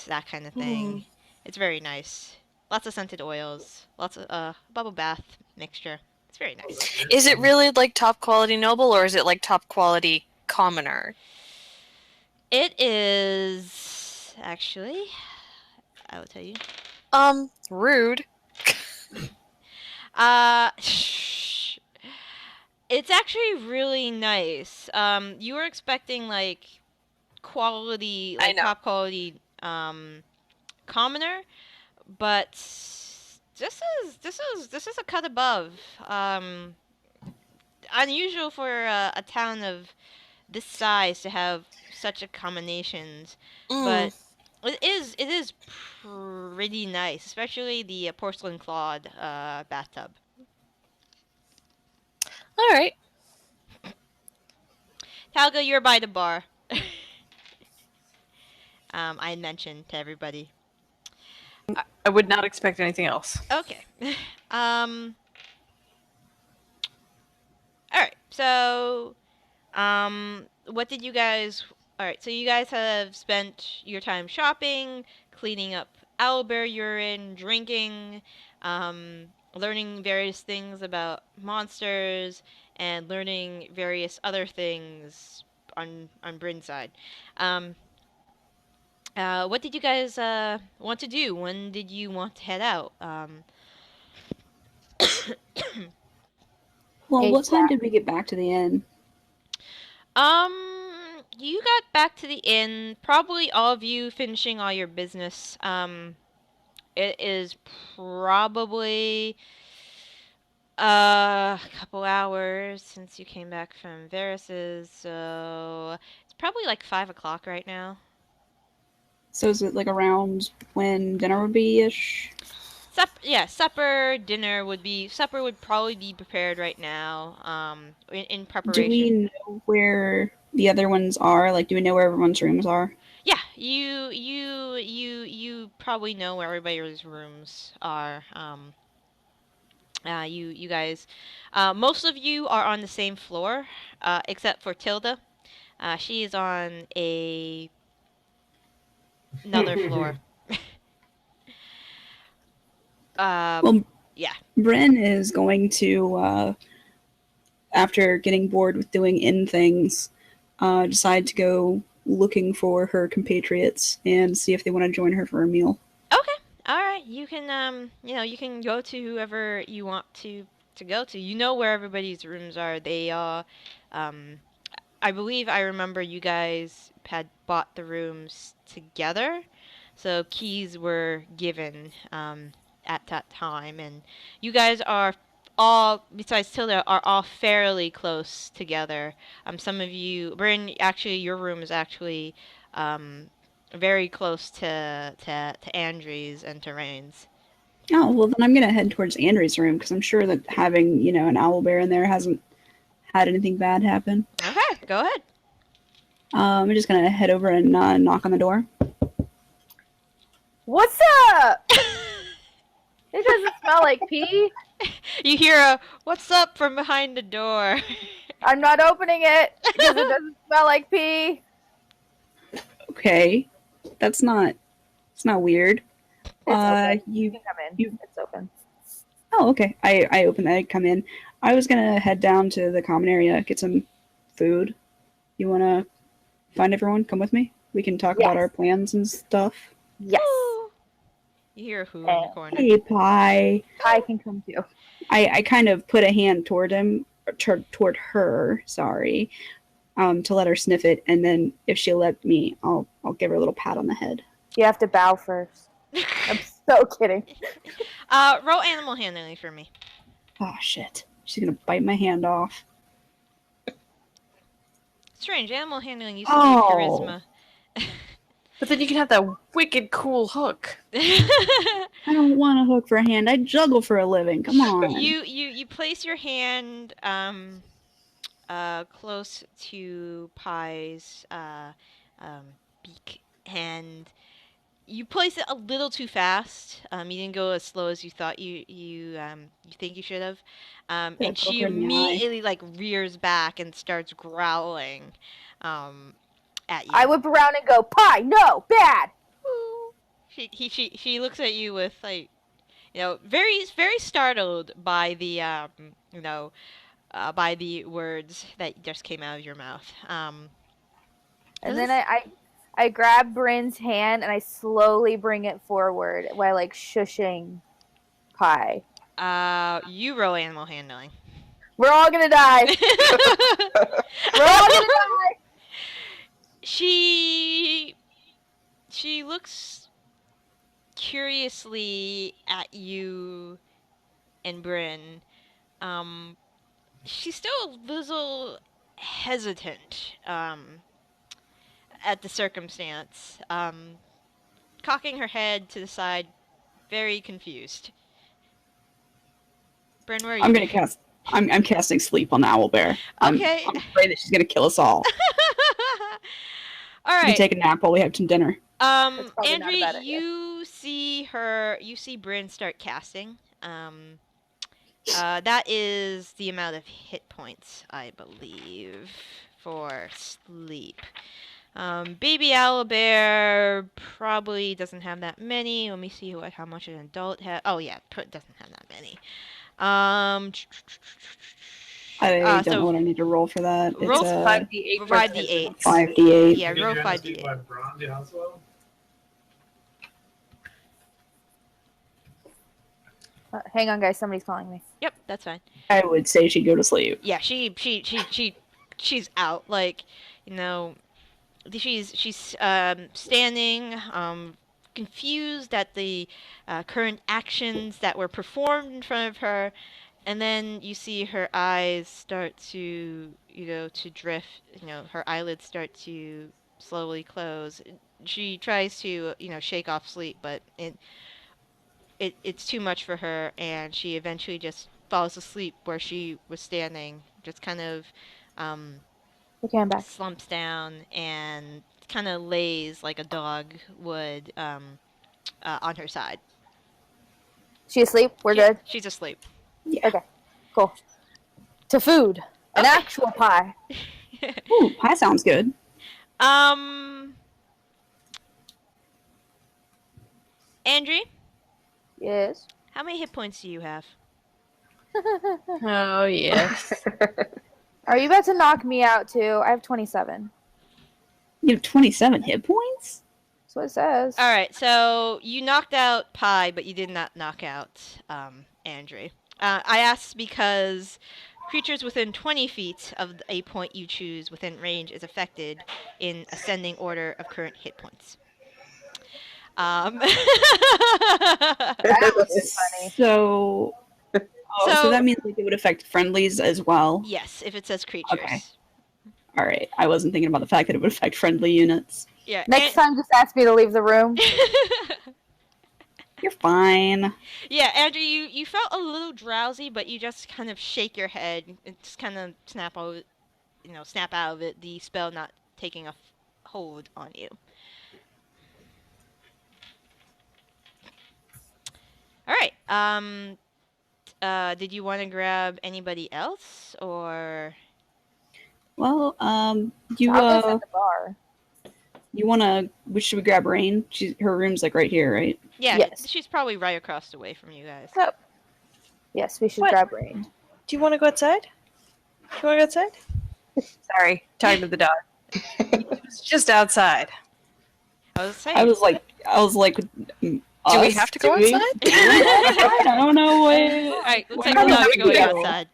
that kind of thing. It's very nice. Lots of scented oils, lots of bubble bath mixture. It's very nice. Is it really like top quality noble, or is it like top quality commoner? It is actually. I will tell you. Rude. It's actually really nice. You were expecting like quality, I like know. top quality, commoner, but this is a cut above. Unusual for a town of this size to have such accommodations, but it is pretty nice, especially the porcelain clawed bathtub. All right. Talga, you're by the bar. I mentioned to everybody. I would not expect anything else. Okay. All right. So, what did you guys? All right. So you guys have spent your time shopping, cleaning up owlbear urine, drinking, learning various things about monsters, and learning various other things on Bryn's side. Um, what did you guys want to do? When did you want to head out? Well, Hey, what time Jack. did we get back to the inn? You got back to the inn, probably all of you finishing all your business. It is probably a couple hours since you came back from Varys's, so it's probably like 5 o'clock right now. So is it like around when dinner would be ish? Supper would probably be prepared right now. In Do we preparation. know where the other ones are? Like, do we know where everyone's rooms are? Yeah, you probably know where everybody's rooms are. You guys, most of you are on the same floor, except for Tilda. She is on another floor. Well, Yeah. Bryn is going to, after getting bored with doing inn things, decide to go looking for her compatriots and see if they want to join her for a meal. Okay. All right. You can you can go to whoever you want to go to. You know where everybody's rooms are. I believe I remember you guys had bought the rooms together, so keys were given at that time, and you guys are all, besides Tilda, are all fairly close together. Some of you, Bryn, actually, your room is actually very close to Andry's and to Raine's. Oh, well, then I'm going to head towards Andry's room because I'm sure that having, an owlbear in there hasn't had anything bad happen. Okay, go ahead. I'm just going to head over and knock on the door. What's up? It doesn't smell like pee. You hear a "What's up?" from behind the door. I'm not opening it because it doesn't smell like pee. Okay, it's not weird. It's open. You You can come in. It's open. Oh, okay. I open that. I come in. I was gonna head down to the common area, get some food. You wanna find everyone? Come with me. We can talk about Yes. our plans and stuff. Yes. Ooh. You hear a who in the corner. Hey, Pie. I can come too. I kind of put a hand toward him, toward her. Sorry, to let her sniff it, and then if she'll let me, I'll give her a little pat on the head. You have to bow first. I'm so kidding. Roll animal handling for me. Oh shit. She's gonna bite my hand off. Strange. Animal handling used to Oh. be charisma. But then you can have that wicked cool hook. I don't want a hook for a hand. I juggle for a living. Come on. You place your hand close to Pie's beak, and you place it a little too fast. You didn't go as slow as you thought you think you should have. Yeah, And she poke her in the eye. immediately like rears back and starts growling at you. I whip around and go, Pie, no, bad. She looks at you with like, very startled by the by the words that just came out of your mouth. And then I grab Bryn's hand and I slowly bring it forward while like shushing Pie. You roll animal handling. We're all gonna die. We're all gonna die. She looks curiously at you and Bryn. She's still a little hesitant at the circumstance, cocking her head to the side, very confused. Bryn, where are you? I'm gonna cast. I'm casting sleep on the owlbear. Okay. I'm afraid that she's gonna kill us all. All We right. take a nap while we have some dinner. That's probably not a Andry, bad idea. you see Bryn start casting. That is the amount of hit points, I believe, for sleep. Baby owlbear probably doesn't have that many. Let me see how much an adult has. Oh yeah, doesn't have that many. I don't know what I need to roll for that. Roll It's 5d8. 5d8. 5d8. Yeah, roll Did you 5d8. by bronze as well? Hang on, guys. Somebody's calling me. Yep, that's fine. I would say she'd go to sleep. Yeah, she's out. Like, she's standing, confused at the current actions that were performed in front of her, and then you see her eyes start to drift. Her eyelids start to slowly close. She tries to shake off sleep, but it's too much for her, and she eventually just falls asleep where she was standing, just kind of Okay, I'm back. slumps down and kind of lays like a dog would on her side. She asleep? We're good? She's asleep. Okay, cool. To food. An Okay. actual pie. Ooh, pie sounds good. Andry, Yes. how many hit points do you have? Oh, yes. Are you about to knock me out too? I have 27. You have 27 hit points? That's what it says. All right, so you knocked out Pie, but you did not knock out Andry. I asked because creatures within 20 feet of a point you choose within range is affected in ascending order of current hit points. That was funny. So, so that means like it would affect friendlies as well. Yes, if it says creatures. Okay. All right, I wasn't thinking about the fact that it would affect friendly units. Yeah. Next time, just ask me to leave the room. You're fine. Yeah, Andrew, you felt a little drowsy, but you just kind of shake your head and just kind of snap out of it, the spell not taking a hold on you. All right. Did you want to grab anybody else, or? Well, you Talga's at the bar. you wanna? Should we grab Raine? Her room's like right here, right? Yeah, Yes. she's probably right across the way from you guys. Yes, we should What? grab Raine. Do you want to go outside? Do you want to go outside? Sorry, talking to the dog. It's just outside. I was saying. I was like, Do we have to go outside? I don't know. All right, looks like Where the do dog's we going go? outside.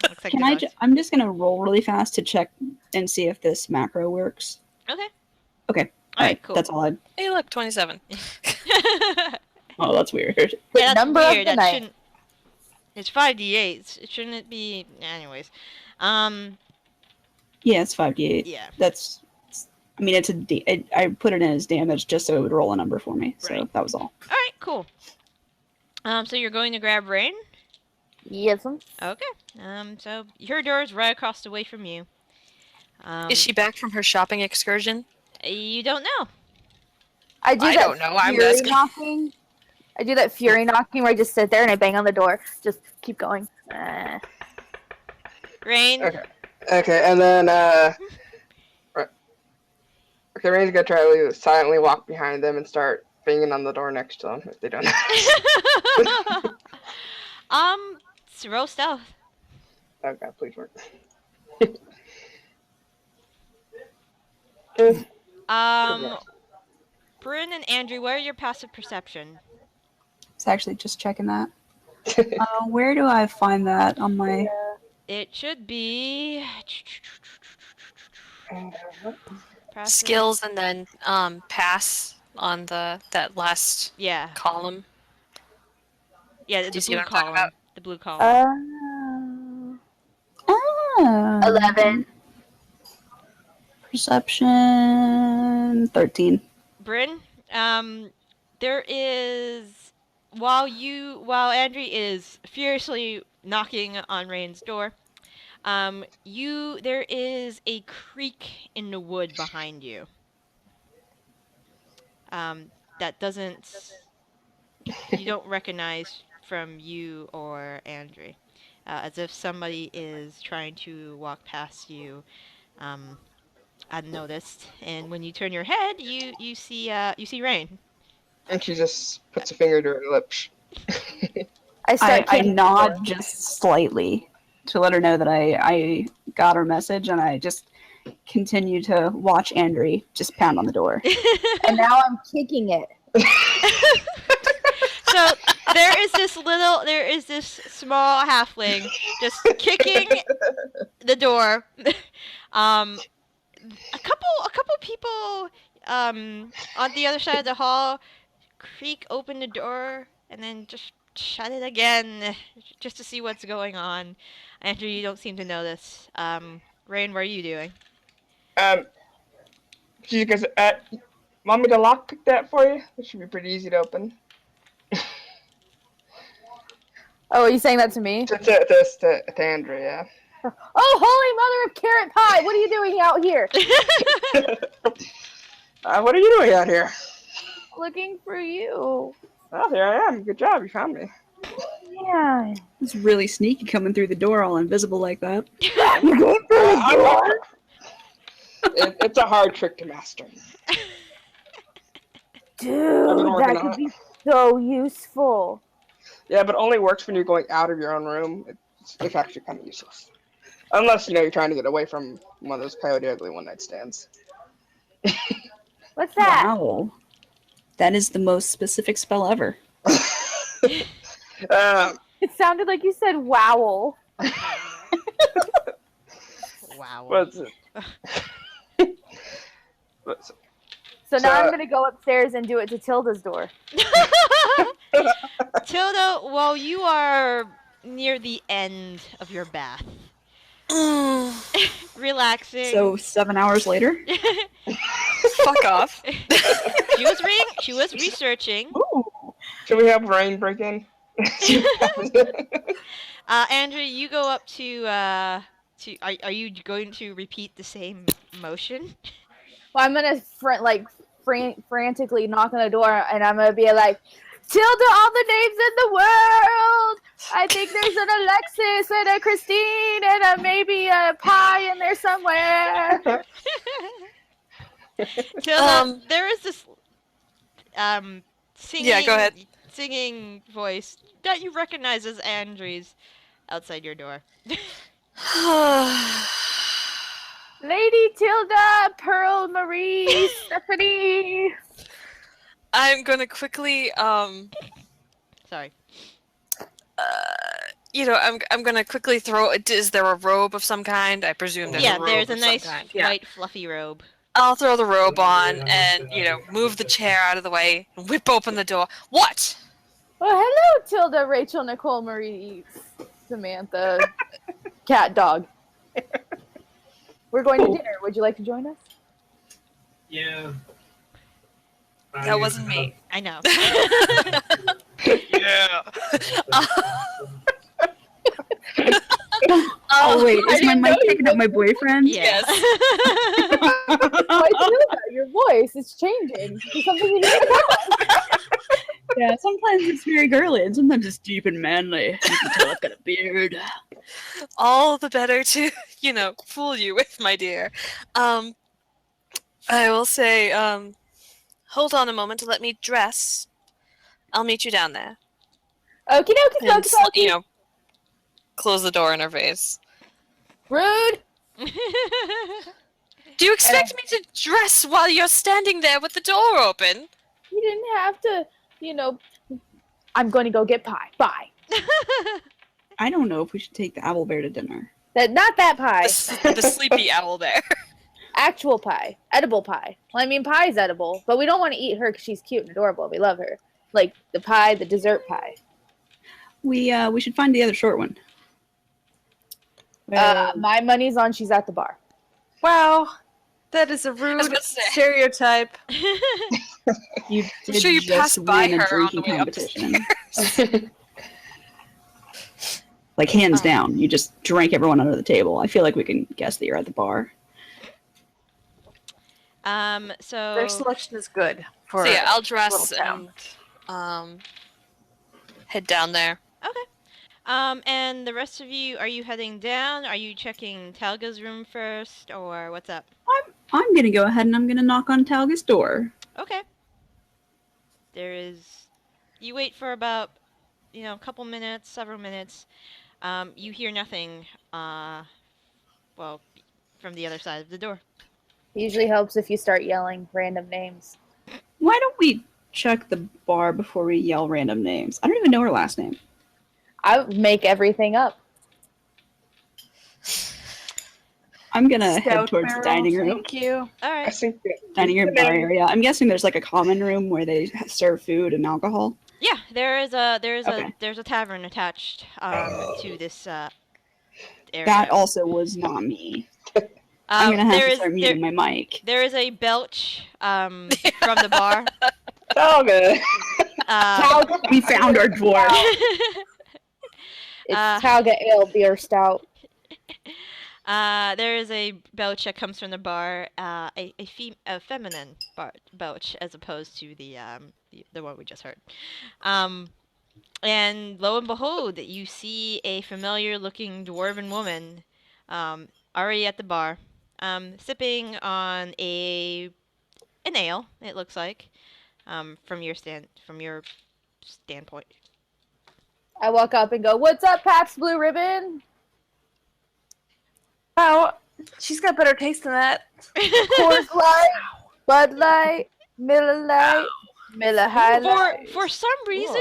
Looks like Can the I? dog's- I'm just gonna roll really fast to check and see if this macro works. Okay. Okay. All right, cool. That's all I. Hey, look, 27. Oh, that's weird. The Yeah, that's number of weird. the That night. shouldn't. It's 5d8. It shouldn't be. Anyways. Yeah, it's 5d8. Yeah. That's. I mean, I put it in as damage just so it would roll a number for me. So Right. that was all. Alright, cool. So you're going to grab Raine? Yes. Okay. So her door is right across the way from you. Is she back from her shopping excursion? You don't know. I do I that don't know, I'm fury asking. knocking. I do that fury knocking where I just sit there and I bang on the door. Just keep going. Raine? Okay, and then right. Okay, Raine's gonna try to silently walk behind them and start banging on the door next to them if they don't. Roll stealth. Okay, please work. Byrn and Andry, what are your passive perception? It's actually just checking that. Where do I find that on my? It should be passive. Skills and then pass on that last Yeah. column. Yeah, Do the you see blue what I'm talking column. about? The blue column. 11. Perception 13. Bryn, there is while Andry is furiously knocking on Raine's door, there is a creak in the wood behind you. That you don't recognize from you or Andry, as if somebody is trying to walk past you, unnoticed. And when you turn your head, you see Raine. And she just puts a finger to her lips. I nod just slightly to let her know that I got her message, and I just continue to watch Andry just pound on the door. And now I'm kicking it. So there is this small halfling just kicking the door. A couple people on the other side of the hall creak open the door and then just shut it again just to see what's going on. Andrew, you don't seem to notice. Raine, what are you doing? She goes, want me to lock that for you? It should be pretty easy to open. Oh, are you saying that to me? To Andrew, yeah. Oh, holy mother of carrot pie! What are you doing out here? What are you doing out here? Looking for you. Oh, here I am. Good job, you found me. Yeah. It's really sneaky coming through the door all invisible like that. You're going through the door? It's a hard trick to master. Dude, that could be so useful. Yeah, but only works when you're going out of your own room. It's actually kind of useless. Unless, you're trying to get away from one of those Coyote Ugly one-night stands. What's that? Wow. That is the most specific spell ever. It sounded like you said wow. Wow. What's it? So now I'm going to go upstairs and do it to Tilda's door. Tilda, while you are near the end of your bath, relaxing. So 7 hours later? Fuck off. She was researching. Ooh. Should we have Raine break in? Andrew, you go up to are you going to repeat the same motion? Well, I'm going to frantically knock on the door, and I'm going to be like, Tilda, all the names in the world! I think there's an Alexis and a Christine and maybe a Pie in there somewhere. Tilda, there is this singing, Yeah, go ahead. singing voice that you recognize as Andry's outside your door. Lady Tilda, Pearl Marie, Stephanie. I'm gonna quickly Sorry. I'm gonna quickly throw. Is there a robe of some kind? I presume there's a robe There's a of some nice kind. Yeah. white fluffy robe. I'll throw the robe on and move the chair out of the way and whip open the door. What? Well, hello, Tilda, Rachel, Nicole, Marie, Samantha, cat, dog. We're going to dinner. Would you like to join us? Yeah. That wasn't me. I know. Yeah. Oh wait, I is my didn't mic know you picking up my boyfriend? Yes. Oh, Tilda, your voice is changing to something you didn't know. Yeah, sometimes it's very girly and sometimes it's deep and manly. You can tell I've got a beard. All the better to, fool you with, my dear. I will say, hold on a moment to let me dress. I'll meet you down there. Okie dokie, And, dokie, dokie. close the door in her face. Rude. Do you expect me to dress while you're standing there with the door open? You didn't have to, I'm going to go get pie. Bye. I don't know if we should take the owlbear to dinner. Not that pie. The sleepy owl there. Actual pie. Edible pie. Well, I mean, pie is edible, but we don't want to eat her because she's cute and adorable. We love her. Like the pie, the dessert pie. We should find the other short one. My money's on she's at the bar. Wow, that is a was rude about to say. stereotype. You I'm sure you just passed by win a her on the drinking way competition. Like hands down, you just drank everyone under the table. I feel like we can guess that you're at the bar. So Their selection is good. For So yeah, I'll a dress little town. and head down there. okay. And the rest of you, are you heading down? Are you checking Talga's room first, or what's up? I'm gonna go ahead and I'm gonna knock on Talga's door. Okay. You wait for about, a couple minutes, several minutes. You hear nothing, from the other side of the door. Usually helps if you start yelling random names. Why don't we check the bar before we yell random names? I don't even know her last name. I would make everything up. I'm gonna head towards the Stoutbarrel, dining room. Thank you. All I right. think that Dining room bar area. I'm guessing there's like a common room where they serve food and alcohol. Yeah, there's Okay. a tavern attached to this area. That also was not me. I'm gonna have to start muting my mic. There is a belch from the bar. Talga. We found our dwarf. It's Talga Ale Beer Stout. There is a belch that comes from the bar, a feminine belch as opposed to the one we just heard. And lo and behold, you see a familiar-looking dwarven woman, already at the bar, sipping on an ale. It looks like, from your standpoint. I walk up and go, "What's up, Pabst Blue Ribbon?" Wow, she's got better taste than that. Coors Light, Bud Light, Miller Light, Miller High Light. For some reason,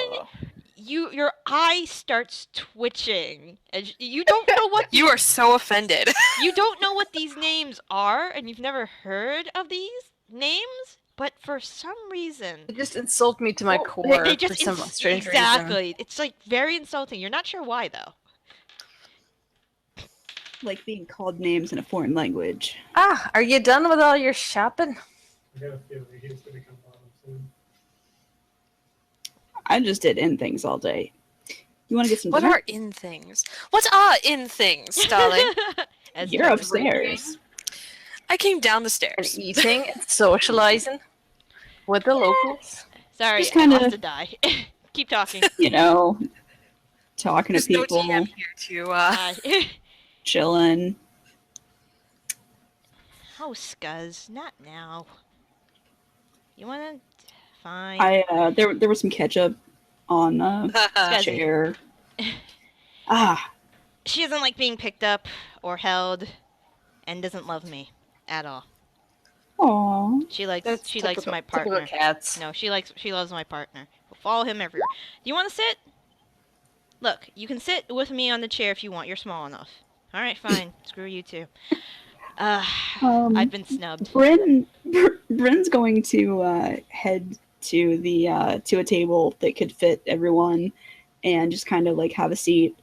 Whoa. your eye starts twitching. And you don't know what You are so offended. you don't know what these names are, and you've never heard of these names. But for some reason, It just insulted me to my Oh, core they for just some strange reason. exactly. It's like very insulting. You're not sure why though. Like being called names in a foreign language. Ah, are you done with all your shopping? I got a feeling he's going to come bottom soon. I just did in things all day. You want to get some What dinner? are in things? What are in things, darling? As You're you- upstairs. I came down the And stairs. eating and socializing with the locals. Sorry, Just I kinda- have to die. Keep talking. You know, talking There's to no people, TM here to, chilling. Oh, Scuzz, not now. You wanna? Fine. There was some ketchup on the Scuzzy. chair. Ah, She doesn't like being picked up or held, and doesn't love me at all. aw. She likes That's she likes my typical partner. cats. No, she loves my partner. We'll follow him everywhere. Do you want to sit? Look, you can sit with me on the chair if you want. You're small enough. All right, fine. Screw you too. I've been snubbed. Bryn's going to head to the to a table that could fit everyone, and just kind of like have a seat.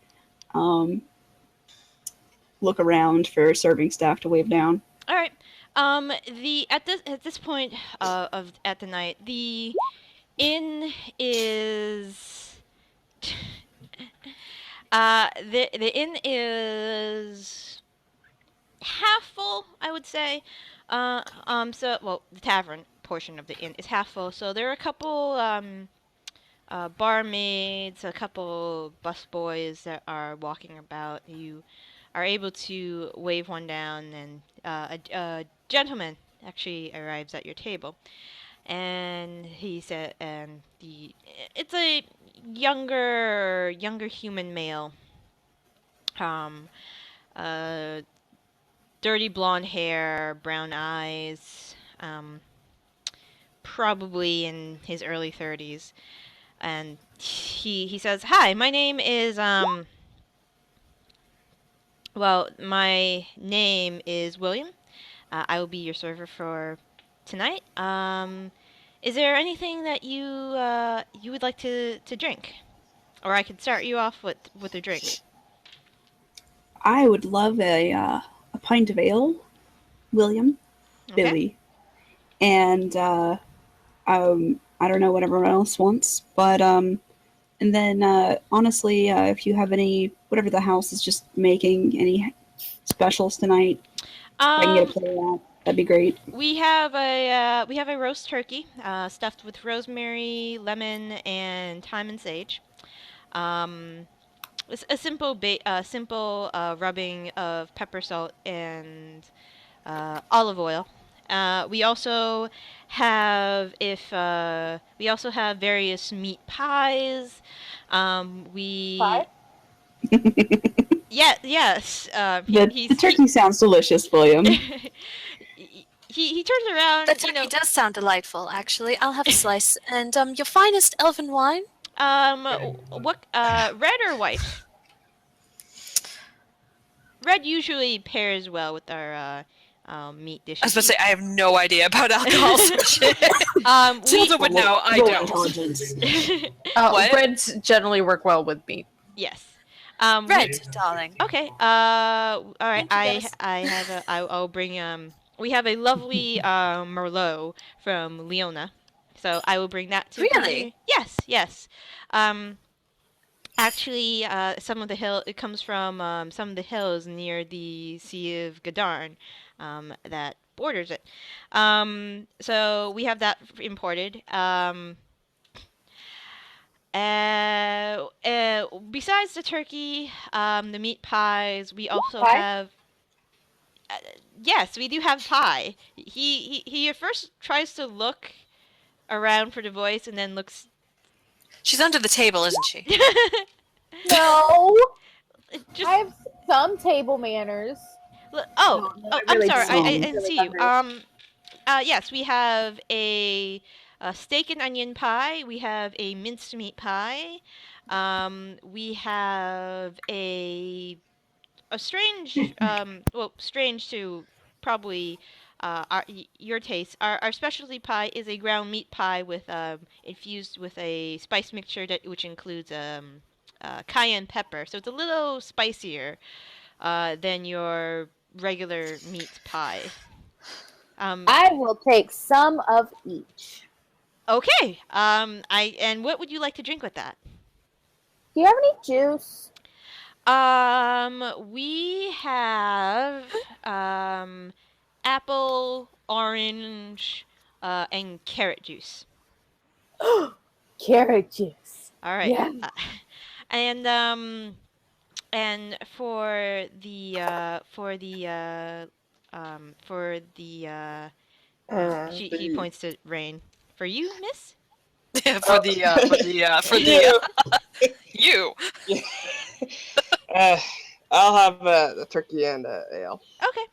Look around for serving staff to wave down. All right. The at this point of at the night, the inn is the inn is half full, I would say. So well, the tavern portion of the inn is half full. So there are a couple barmaids, a couple busboys that are walking about. You are able to wave one down, and a gentleman actually arrives at your table, and he said, and it's a younger human male, um, uh, dirty blonde hair, brown eyes, probably in his early 30s, and he says, "Hi, my name is my name is William. I will be your server for tonight. Is there anything that you would like to drink, or I could start you off with a drink?" I would love a pint of ale, William, Okay. Billy, and I don't know what everyone else wants, but and then honestly, if you have any, whatever the house is just making, any specials tonight, if I can get a plate of that, that'd be great. We have a roast turkey, stuffed with rosemary, lemon, and thyme and sage. It's a simple rubbing of pepper, salt, and olive oil. We also have various meat pies. Pie? Yes. The turkey sounds delicious, William. He turns around. That turkey does sound delightful, actually. I'll have a slice. And your finest elven wine? What red or white? Red usually pairs well with our meat dishes. I was about to say, I have no idea about alcohol. Tilda would know, I Roll don't. intelligence. What? Reds generally work well with meat. Yes. Red, darling. Okay. All right. Thank you, I'll bring we have a lovely Merlot from Leona, so I will bring that to Really? you. Yes. Actually, it comes from some of the hills near the Sea of Gadarn, that borders it. So we have that imported. Besides the turkey, the meat pies, we also Pie? have. Yes, we do have pie. He at first tries to look around for the voice, and then looks. She's under the table, isn't she? No, Just I have some table manners. oh, No, I I'm really sorry. don't. I I'm didn't really see you. hungry. Yes, we have a steak and onion pie. We have a minced meat pie. We have a strange, strange to probably your taste. Our specialty pie is a ground meat pie with infused with a spice mixture which includes cayenne pepper. So it's a little spicier than your regular meat pie. I will take some of each. Okay. And what would you like to drink with that? Do you have any juice? We have apple, orange, and carrot juice. Carrot juice. All right. Yeah. And for the he points to Raine. For you, miss? for the you. I'll have the turkey and ale. Okay.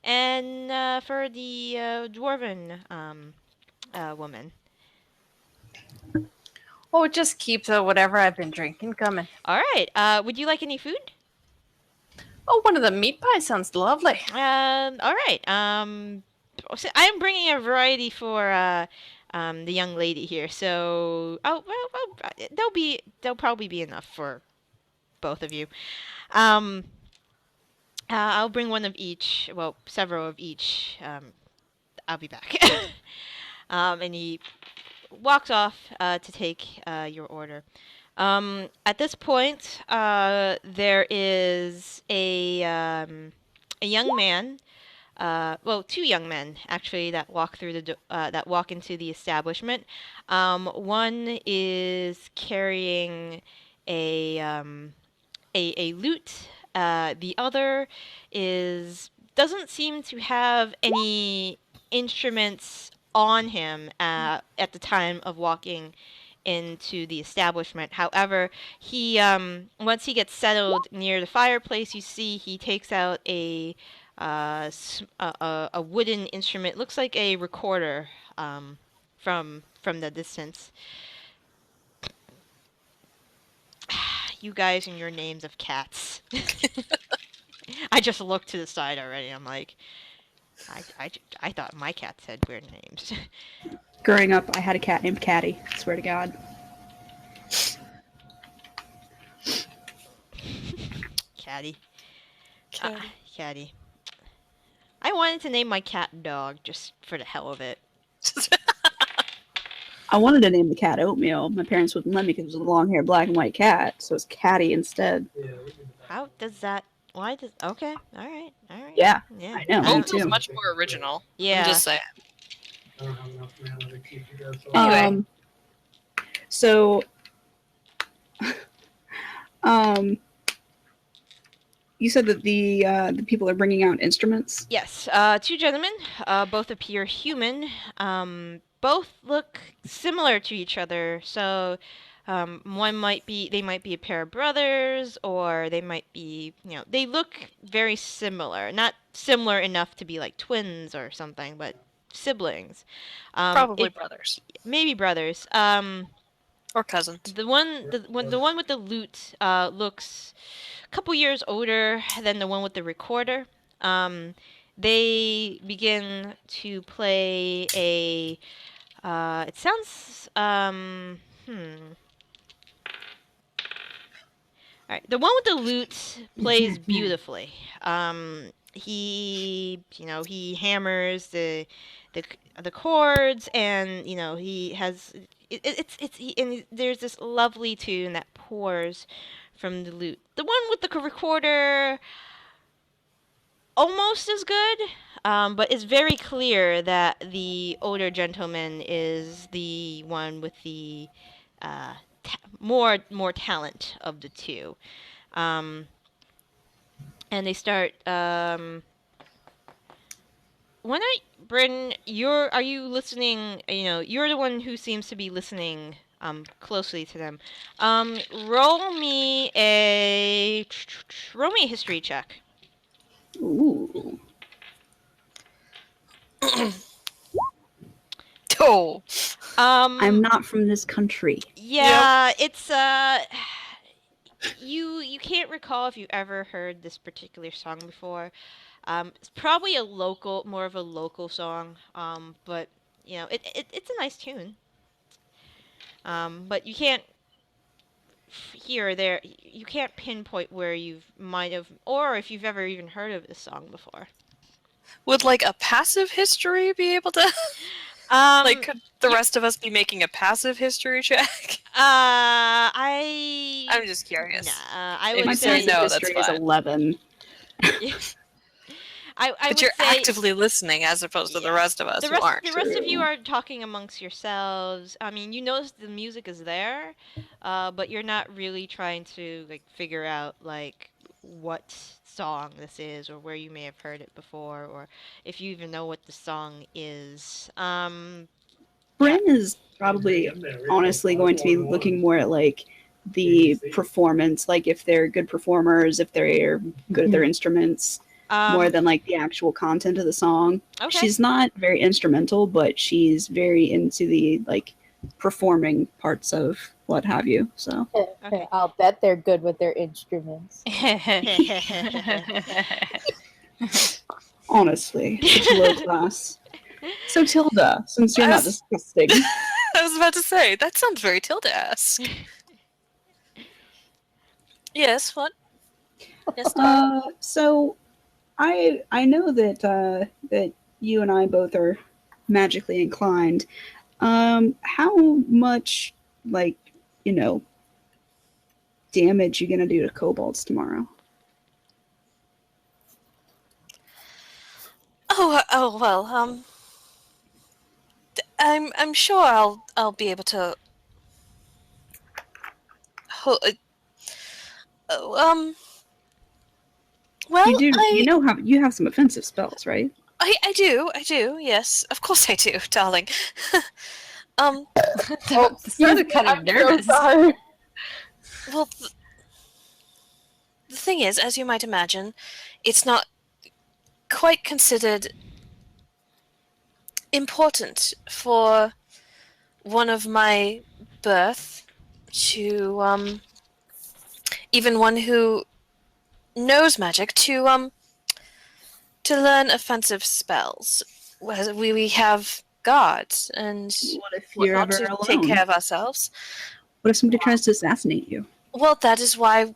And for the dwarven woman. Oh, just keep whatever I've been drinking coming. All right. Would you like any food? Oh, one of the meat pies sounds lovely. All right. So I'm bringing a variety for the young lady here. So, they'll probably be enough for both of you. I'll bring one of each. Well, several of each. I'll be back. And he walks off to take your order. At this point, there is a young man. Well, two young men actually that walk through that walk into the establishment. One is carrying a a lute. The other is doesn't seem to have any instruments on him at the time of walking into the establishment. However, he once he gets settled near the fireplace, you see he takes out a wooden instrument. Looks like a recorder from the distance. You guys and your names of cats. I just looked to the side already. I'm like, I thought my cats had weird names. Growing up, I had a cat named Caddy. Swear to God. Caddy. Caddy. I wanted to name my cat Dog just for the hell of it. I wanted to name the cat Oatmeal. My parents wouldn't let me because it was a long-haired black and white cat, so it's Caddy instead. Yeah, we can do that. How does that? Why does? Okay. All right. Yeah, Yeah. I know. Me Oatmeal's too. much more original. Yeah. I'm just saying. I don't have enough mana to keep you guys Anyway. So, you said that the people are bringing out instruments. Yes. Two gentlemen. Both appear human. Both look similar to each other. So, one might be a pair of brothers, or they might be, they look very similar. Not similar enough to be like twins or something, but siblings. Probably brothers. Maybe brothers. Or cousins. The one with the lute looks a couple years older than the one with the recorder. They begin to play a. It sounds. All right, the one with the lute plays beautifully. He hammers the chords, and he has and there's this lovely tune that pours from the lute. The one with the recorder almost as good, but it's very clear that the older gentleman is the one with the more talent of the two. And they start. When Byrn, are you listening? You're the one who seems to be listening closely to them. Roll me a history check. Ooh. Oh. I'm not from this country. Yeah, it's you can't recall if you ever heard this particular song before. It's probably more of a local song. But it's a nice tune. But you can't here or there. You can't pinpoint where might have, or if you've ever even heard of this song before. Would a passive history be able to? Could the rest of us be making a passive history check? I'm just curious. Nah, I If would you My say say no, passive that's history is fine. 11. I But would you're say actively listening as opposed to the rest of us the who rest, aren't. the rest of you True. are talking amongst yourselves. I mean, you notice the music is there, but you're not really trying to figure out what song this is, or where you may have heard it before, or if you even know what the song is. Bryn is probably honestly going to be looking more at the performance, if they're good performers, if they're good at their instruments, more than the actual content of the song. Okay. She's not very instrumental, but she's very into the performing parts of what have you. So Okay. I'll bet they're good with their instruments. honestly, it's low class. So Tilda, since you're not disgusting, I was about to say, that sounds very Tilda-esque. Yes, what? Yes, so I know that that you and I both are magically inclined. How much, like, damage you gonna do to kobolds tomorrow? Oh well, I'm sure I'll be able to. Oh, well, You have some offensive spells, right? I do, yes, of course I do, darling. Sounded kind of nervous. So sorry. Well, the thing is, as you might imagine, it's not quite considered important for one of my birth to even one who knows magic to learn offensive spells. We have guards, and What if you're whatnot ever to alone? take care of ourselves. What if somebody tries to assassinate you? Well, that is why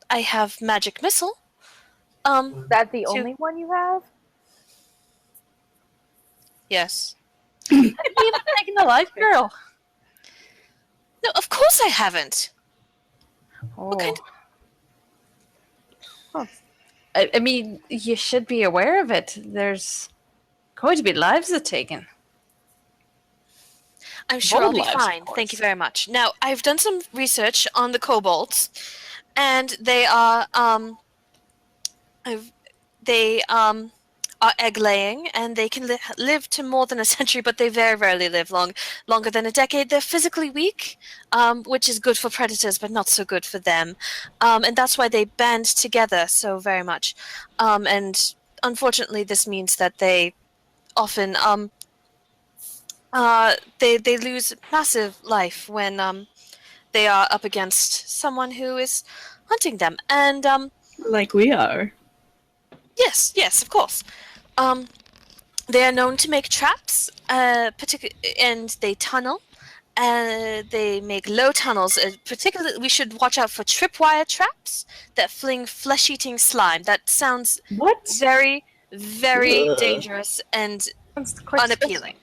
I have magic missile. Is that the To- only one you have? Yes. Have you even taken a life girl? No, of course I haven't. Oh. kind I mean, you should be aware of it. There's going to be lives are taken. I'm sure I'll be Bold lives, of fine. Thank you course. very much. Now, I've done some research on the kobolds, and they are are egg laying, and they can live to more than a century, but they very rarely live longer than a decade. They're physically weak, which is good for predators, but not so good for them, and that's why they band together so very much. And unfortunately, this means that they often they lose massive life when they are up against someone who is hunting them. And Like we are. yes, of course. They are known to make traps, and they tunnel. They make low tunnels. Particularly, we should watch out for tripwire traps that fling flesh-eating slime. That sounds What? very, very Ugh. dangerous and Sounds quite unappealing.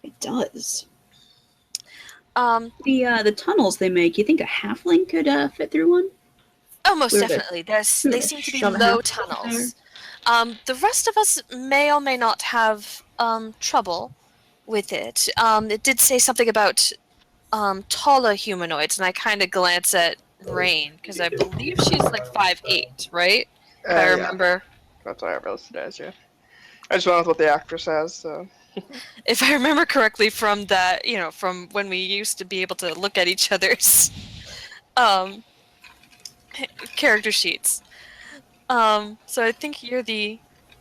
It does. Um, The tunnels they make. You think a halfling could fit through one? Oh, most We're the- definitely. They seem to be shove a low half tunnels. The rest of us may or may not have trouble with it. It did say something about taller humanoids, and I kind of glance at Raine because I believe she's like 5'8", right? If I Yeah. remember, That's what I have listed as, yeah. I just went with what the actress has, so. if I remember correctly from that, from when we used to be able to look at each other's character sheets. So I think you're the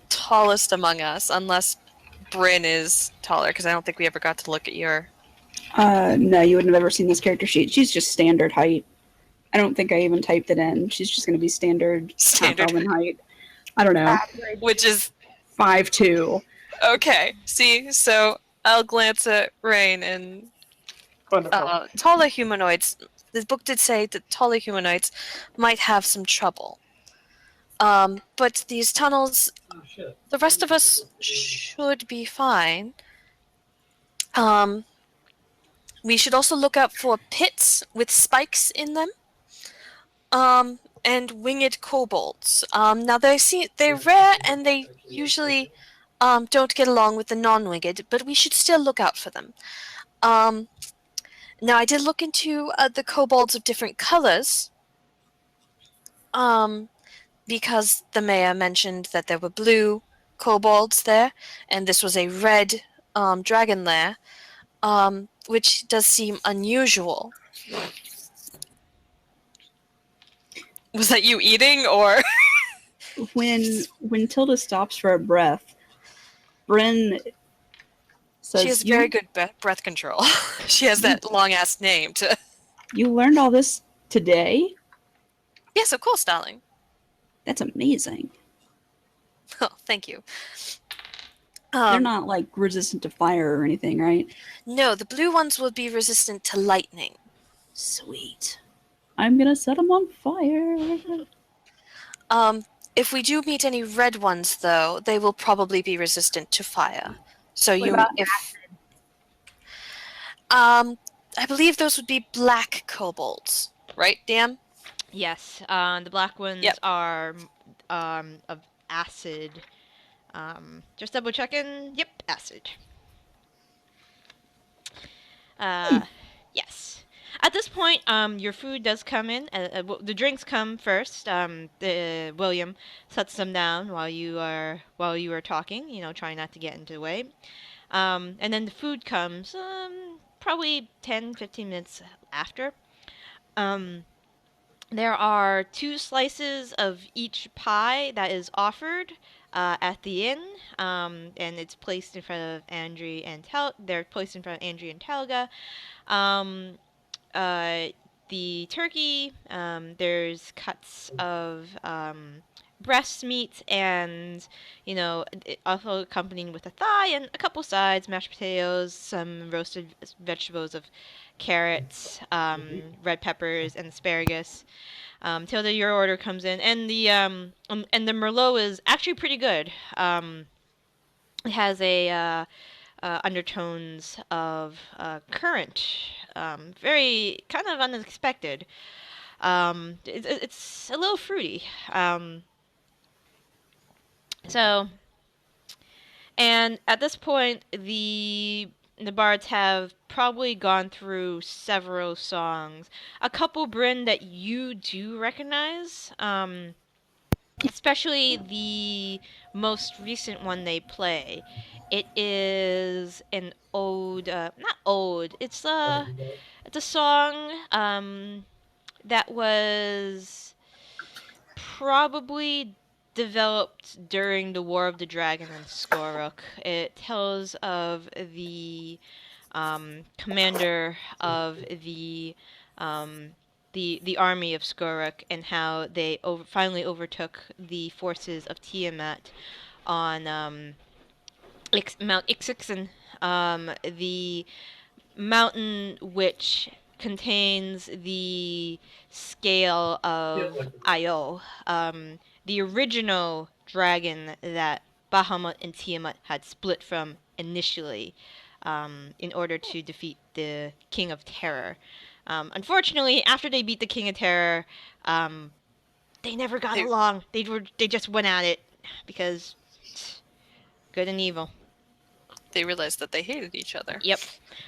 tallest among us, unless Byrn is taller, because I don't think we ever got to look at your. No, you wouldn't have ever seen this character sheet. She's just standard height. I don't think I even typed it in. She's just going to be standard half-elven height. I don't know. Which is 5'2". okay. See, so I'll glance at Raine and Wonderful. taller humanoids. This book did say that taller humanoids might have some trouble. But these tunnels, Oh, shit. the rest of us should be fine. We should also look out for pits with spikes in them. And winged kobolds. Now they're rare, and they usually don't get along with the non-winged, but we should still look out for them. Now I did look into the kobolds of different colors. Because the mayor mentioned that there were blue kobolds there, and this was a red dragon lair, which does seem unusual. Was that you eating, or? When Tilda stops for a breath, Byrn says, She has very good breath control. She has that long-ass name to... You learned all this today? Yes, of course, darling. That's amazing. Oh, thank you. They're not like resistant to fire or anything, right? No, the blue ones will be resistant to lightning. Sweet. I'm gonna set them on fire. If we do meet any red ones, though, they will probably be resistant to fire. So What about I believe those would be black kobolds, right, Dan? Yes, the black ones Yep. are of acid. Just double checking. Yep, acid. Yes. At this point, your food does come in. The drinks come first. William sets them down while you are talking. You know, trying not to get into the way. And then the food comes probably 10-15 minutes after. There are 2 slices of each pie that is offered at the inn, and it's placed in front of Andry and They're placed in front of Andry and Talga. Um, the turkey, there's cuts of breast meat, and also accompanied with a thigh and a couple sides, mashed potatoes, some roasted vegetables of carrots, red peppers, and asparagus. Tilda, your order comes in, and the Merlot is actually pretty good. It has a undertones of currant, very kind of unexpected. It's a little fruity. So, and at this point, the bards have probably gone through several songs. A couple, Byrn, that you do recognize, especially the most recent one they play. It is an ode, not ode. It's a song that was probably developed during the War of the Dragon and Skoruk. It tells of the commander of the army of Skoruk, and how they finally overtook the forces of Tiamat on Mount Ixixen, the mountain which contains the scale of Io, the original dragon that Bahamut and Tiamat had split from initially, in order to defeat the King of Terror. Unfortunately, after they beat the King of Terror, they never got along. They just went at it because good and evil. They realized that they hated each other. Yep,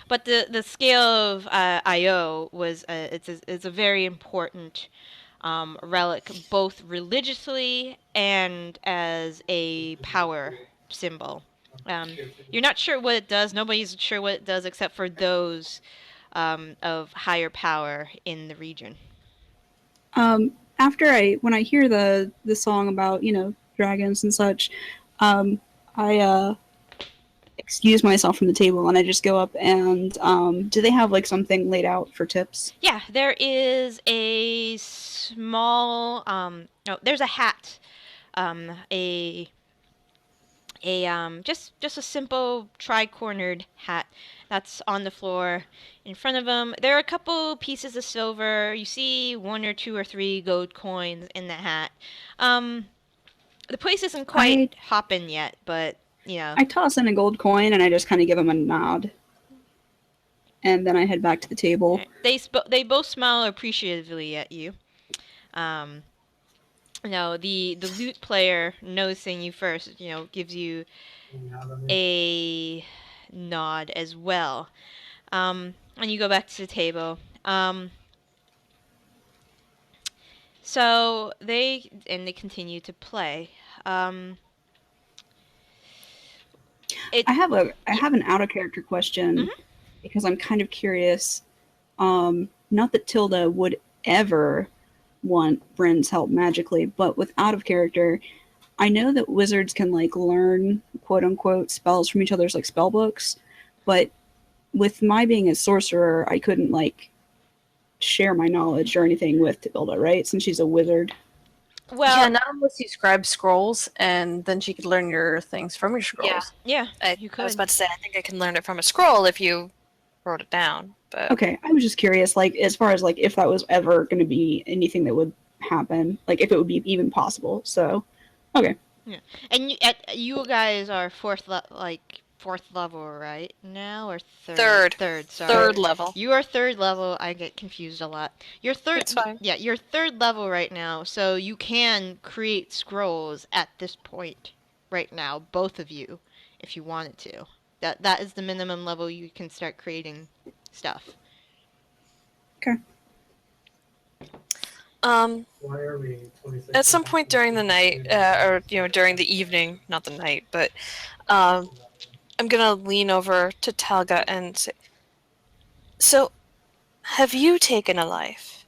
but the scale of Io was it's a very important relic, both religiously and as a power symbol. You're not sure what it does. Nobody's sure what it does except for those of higher power in the region. When I hear the song about dragons and such, I excuse myself from the table and I just go up and do they have like something laid out for tips? Yeah, there is a small there's a hat, just a simple tri-cornered hat that's on the floor in front of him. There are a couple pieces of silver. You see 1 or 2 or 3 gold coins in the hat. The place isn't quite hopping yet, but I toss in a gold coin and I just kind of give him a nod, and then I head back to the table. They both smile appreciatively at you. The lute player, noticing you first, gives you a nod as well. And you go back to the table. So they continue to play. I have an out of character question, because I'm kind of curious. Not that Tilda would ever want Bryn's help magically, but with out of character, I know that wizards can like learn quote unquote spells from each other's like spell books, but with my being a sorcerer, I couldn't like share my knowledge or anything with Tilda, right? Since she's a wizard. Well, yeah, not unless you scribe scrolls, and then she could learn your things from your scrolls. yeah, I you was could. about to say, I think I can learn it from a scroll if you wrote it down. But Okay, I was just curious, like, as far as, like, if that was ever going to be anything that would happen, like, if it would be even possible. So, okay. Yeah, and you guys are fourth level right now, or third, Third, sorry. third level. You are third level. I get confused a lot. You're third. It's fine. Yeah, you're third level right now, so you can create scrolls at this point right now, both of you, if you wanted to. That is the minimum level you can start creating stuff. Why are we 26? At some point during the night, or during the evening, not the night, but I'm gonna lean over to Talga and say, "So, have you taken a life?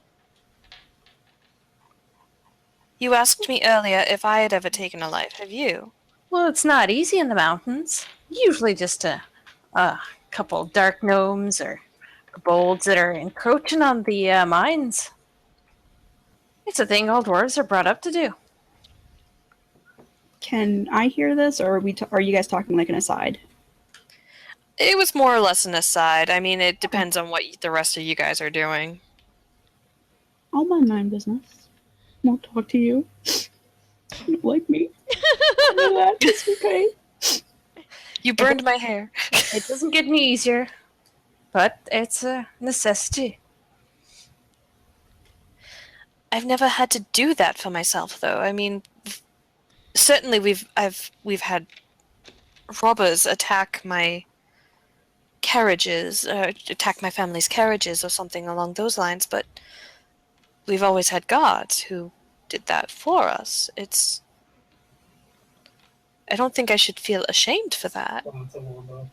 You asked me earlier if I had ever taken a life. Have you?" Well, it's not easy in the mountains. Usually just a couple dark gnomes or bolds that are encroaching on the mines. It's a thing all dwarves are brought up to do. Can I hear this, or are you guys talking like an aside? It was more or less an aside. I mean, it depends on what the rest of you guys are doing. I'll mind my own business. Won't talk to you. You don't like me. I know that. It's okay. You burned my hair. It doesn't get any easier, but it's a necessity. I've never had to do that for myself, though. I mean, certainly we've had robbers attack my carriages, attack my family's carriages, or something along those lines. But we've always had guards who did that for us. I don't think I should feel ashamed for that. Lots of wombo.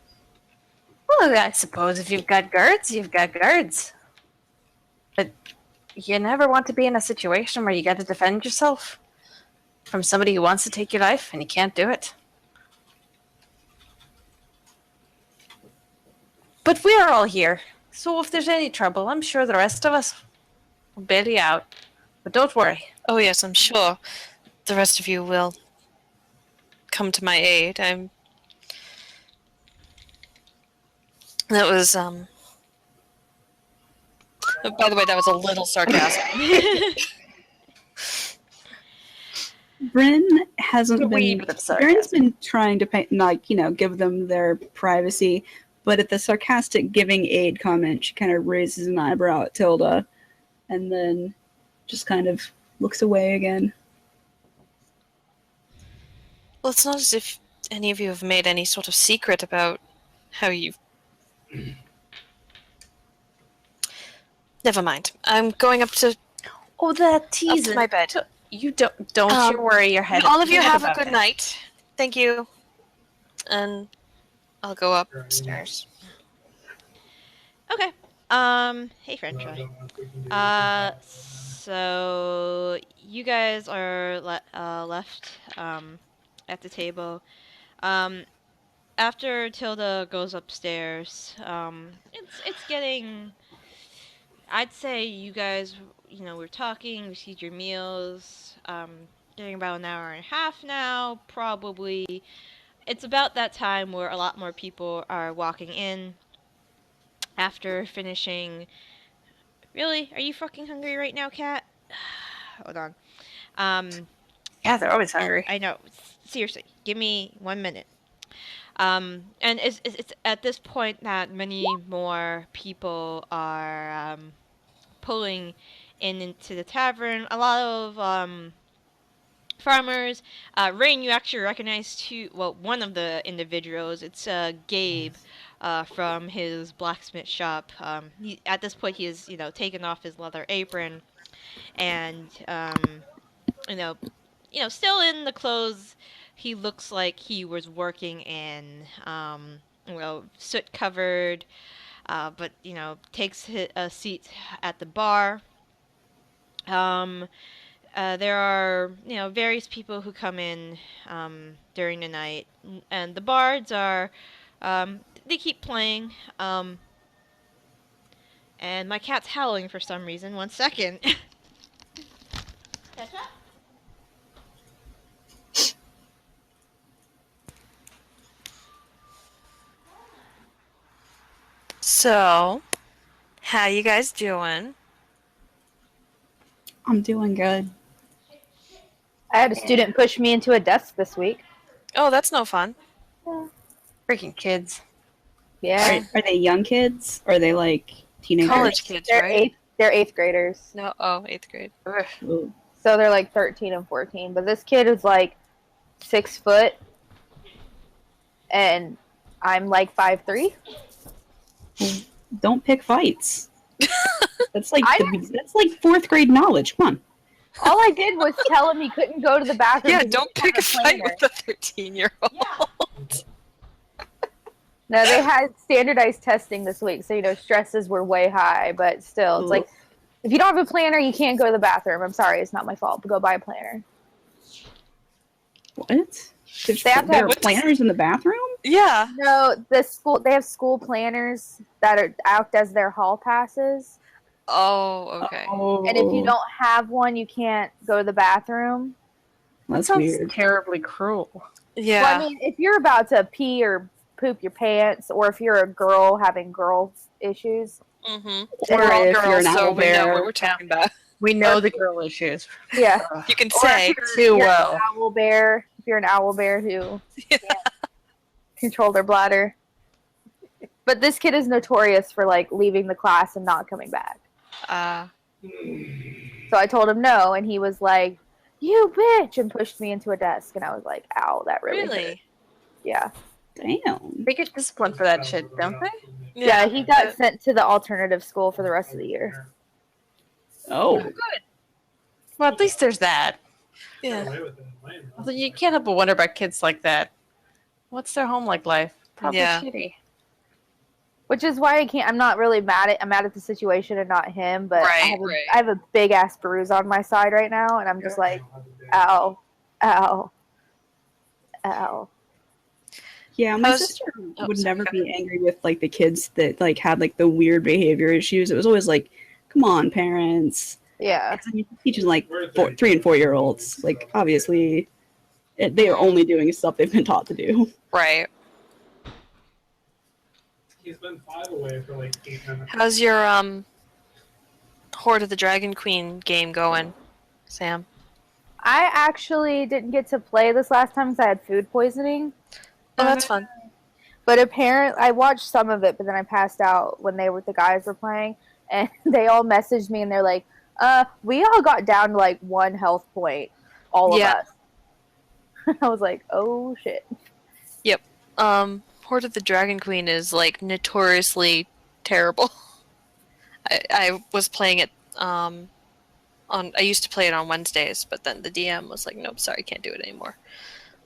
Well, I suppose if you've got guards, you've got guards. But you never want to be in a situation where you got to defend yourself from somebody who wants to take your life and you can't do it. But we are all here, so if there's any trouble, I'm sure the rest of us will bail you out. But don't worry. Oh yes, I'm sure the rest of you will come to my aid. That was by the way, that was a little sarcastic. Bryn hasn't A wee been. bit of Bryn's sarcasm. been trying to, give them their privacy, but at the sarcastic giving aid comment, she kind of raises an eyebrow at Tilda, and then just kind of looks away again. Well, it's not as if any of you have made any sort of secret about how you've... Never mind. I'm going up to Oh, that teasing. my bed. You don't you worry your head. All of you your head have a about good it. night. Thank you. And I'll go upstairs. Okay. Hey, French No, I fry. don't know if we can do this. So you guys are left at the table. After Tilda goes upstairs, it's getting. I'd say you guys, we're talking, received your meals. Getting about an hour and a half now, probably. It's about that time where a lot more people are walking in after finishing. Really? Are you fucking hungry right now, Cat? Hold on. Yeah, they're always hungry. I know. Seriously, give me 1 minute. And it's at this point that many more people are pulling into the tavern. A lot of farmers. Raine, you actually recognize one of the individuals. It's Gabe from his blacksmith shop. At this point, he has taken off his leather apron and you know, still in the clothes he looks like he was working in. Soot covered, but takes a seat at the bar. There are various people who come in during the night, and the bards are they keep playing. And my cat's howling for some reason. 1 second. Catch up. So, how you guys doing? I'm doing good. I had a student push me into a desk this week. Oh, that's no fun. Freaking kids. Yeah, Are they young kids? Or are they like teenagers? College kids, they're right? they're eighth graders, No, oh, 8th grade. Ugh. Ooh. so they're like 13 and 14. But this kid is like 6 foot, and I'm like 5'3". Don't pick fights. That's like I- that's like 4th grade knowledge. Come on. All I did was tell him he couldn't go to the bathroom. Yeah, 'cause he don't didn't pick a have fight planner. with a 13-year-old. No, they had standardized testing this week, so stresses were way high. But still, it's like if you don't have a planner, you can't go to the bathroom. I'm sorry, it's not my fault. But go buy a planner. What? There's, They have to there have- are planners in the bathroom? Yeah. No, they have school planners that act as their hall passes. Oh, okay. And if you don't have one, you can't go to the bathroom. That's Sounds weird. terribly cruel. Yeah. Well, I mean, if you're about to pee or poop your pants, or if you're a girl having girl issues, Mm-hmm. Or We're all if you're girls, an so we know owlbear. what we're talking about. We know the girl issues. yeah. You can Or say. if you're, Too you're well. an owl bear, if you're an owl bear who Yeah. can't control their bladder. But this kid is notorious for like leaving the class and not coming back. So I told him no, and he was like, "You bitch," and pushed me into a desk, and I was like, "Ow, that really hurt." Really? Yeah. Damn. They get disciplined for that shit, don't they? Yeah, he got sent to the alternative school for the rest of the year. Oh. Well, at least there's that. Yeah. Although you can't help but wonder about kids like that. What's their home life? Probably Yeah. shitty. Which is why I'm not really I'm mad at the situation and not him, but Right, I have a big ass bruise on my side right now, and I'm just like, ow, ow, ow. Yeah, my How's- sister Oh, would sorry, never go be angry with like the kids that like had like the weird behavior issues. It was always like, come on, parents. Yeah. I mean, teaching like 3 and 4-year-olds, like obviously they are only doing stuff they've been taught to do. Right. He's been 5 away for like 8 minutes. How's your Horde of the Dragon Queen game going, Sam? I actually didn't get to play this last time because I had food poisoning. Oh, that's fun. But apparently, I watched some of it, but then I passed out when the guys were playing, and they all messaged me, and they're like, we all got down to like 1 health point, all of Yeah. us. I was like, oh shit. Horde of the Dragon Queen is like notoriously terrible. I was playing it I used to play it on Wednesdays, but then the DM was like, nope, sorry, can't do it anymore.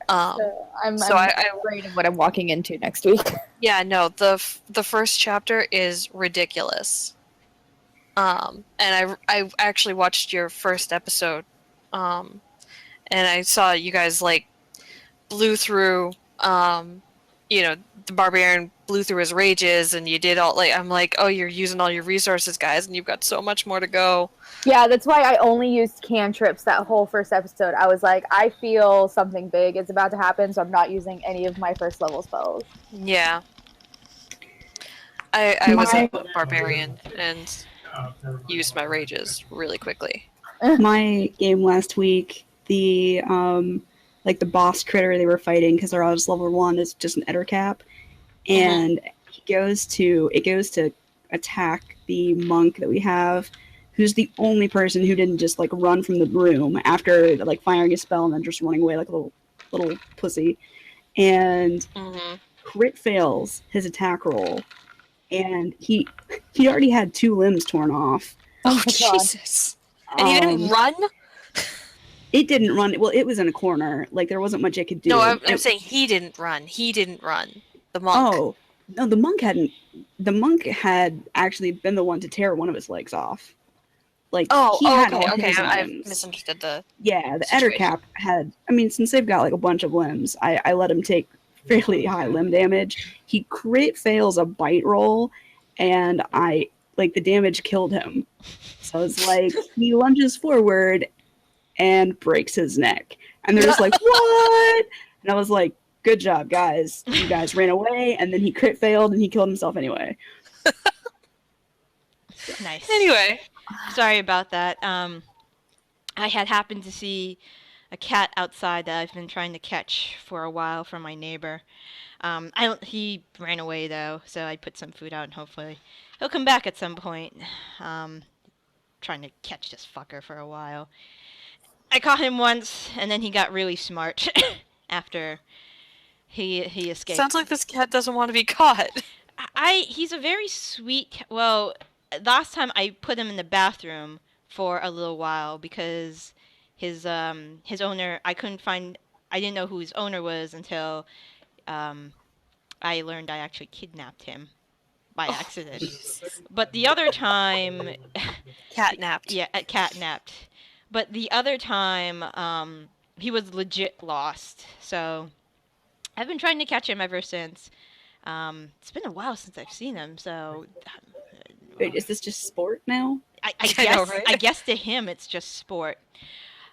So I'm I afraid of what I'm walking into next week. yeah, no, the first chapter is ridiculous. And I actually watched your first episode, and I saw you guys like blew through the barbarian blew through his rages, and you did all like I'm like, oh, you're using all your resources, guys, and you've got so much more to go. Yeah, that's why I only used cantrips that whole first episode. I was like, I feel something big is about to happen, so I'm not using any of my first level spells. Yeah. I was a barbarian and used my rages really quickly. My game last week, the like the boss critter they were fighting because they're all just level 1 is just an ettercap, and it goes to attack the monk that we have, who's the only person who didn't just like run from the room after like firing a spell and then just running away like a little pussy, and crit fails his attack roll, and he already had 2 limbs torn off. Oh, my God. Jesus. And he didn't run? It didn't run. Well, it was in a corner. Like there wasn't much it could do. No, I'm saying he didn't run. He didn't run. The monk. Oh no, the monk hadn't. The monk had actually been the one to tear one of his legs off. Like he had all okay. his I limbs. misunderstood the. Yeah, the situation. Ettercap had. I mean, since they've got like a bunch of limbs, I let him take fairly high limb damage. He crit fails a bite roll, and the damage killed him. So it's like he lunges forward and breaks his neck, and they're just like, what? And I was like, good job, guys. You guys ran away, and then he crit failed and he killed himself anyway. Nice. Anyway, Sorry about that. I had happened to see a cat outside that I've been trying to catch for a while from my neighbor. He ran away though, so I put some food out and hopefully he'll come back at some point. Um, Trying to catch this fucker for a while. I caught him once, and then he got really smart after he escaped. sounds like this cat doesn't want to be caught. He's a very sweet. Well, last time I put him in the bathroom for a little while because his owner, I didn't know who his owner was until I learned I actually kidnapped him by accident. But the other time, Catnapped. yeah, catnapped. But the other time, he was legit lost. So I've been trying to catch him ever since. It's been a while since I've seen him, so Wait, is this just sport now? I I guess know, right? I guess to him it's just sport.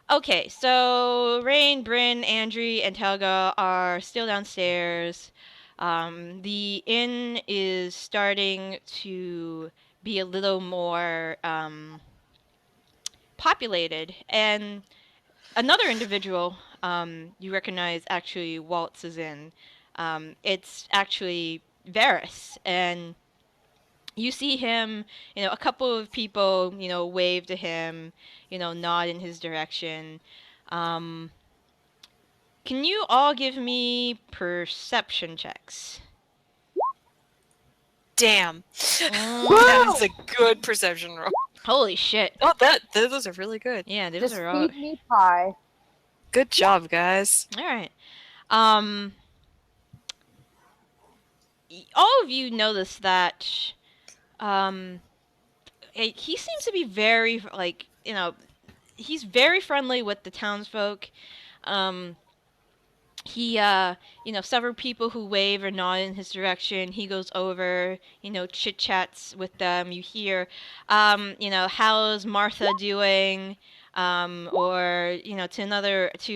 Okay, so Raine, Byrn, Andry, and Talga are still downstairs. The inn is starting to be a little more populated, and another individual you recognize actually waltzes in. It's actually Varys, and you see him, a couple of people, wave to him, nod in his direction. Um, can you all give me perception checks? Damn. Mm, That is a good perception roll. holy shit. Oh, those are really good. Yeah, those Just are all. feed me pie. Good job, guys. All right. Um, all of you notice that he seems to be very he's very friendly with the townsfolk. He several people who wave or nod in his direction. He goes over, chit chats with them. You hear, how's Martha doing? Or to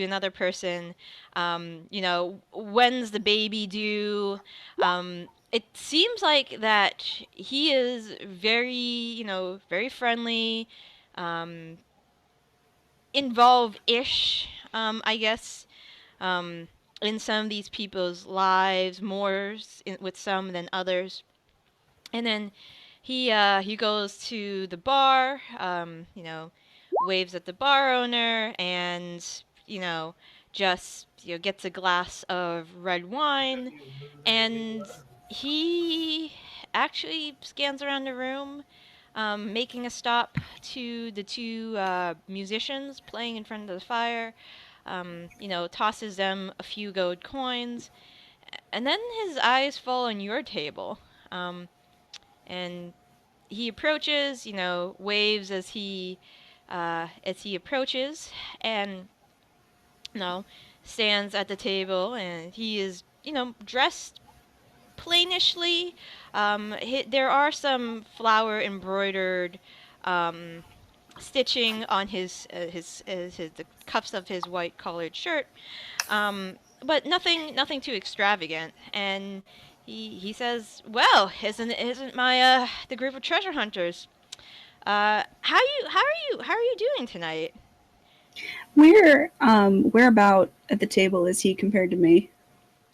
another person, when's the baby due? It seems like that he is very friendly, involved-ish, I guess, in some of these people's lives, with some than others. And then he goes to the bar, waves at the bar owner, and just gets a glass of red wine, and he actually scans around the room, making a stop to the two musicians playing in front of the fire. Tosses them a few gold coins, and then his eyes fall on your table, and he approaches, waves as he approaches, and stands at the table, and he is dressed plainishly. There are some flower embroidered stitching on the cuffs of his white collared shirt, but nothing too extravagant. And he says, "Well, isn't my the group of treasure hunters? How are you doing tonight?" Where about at the table is he compared to me?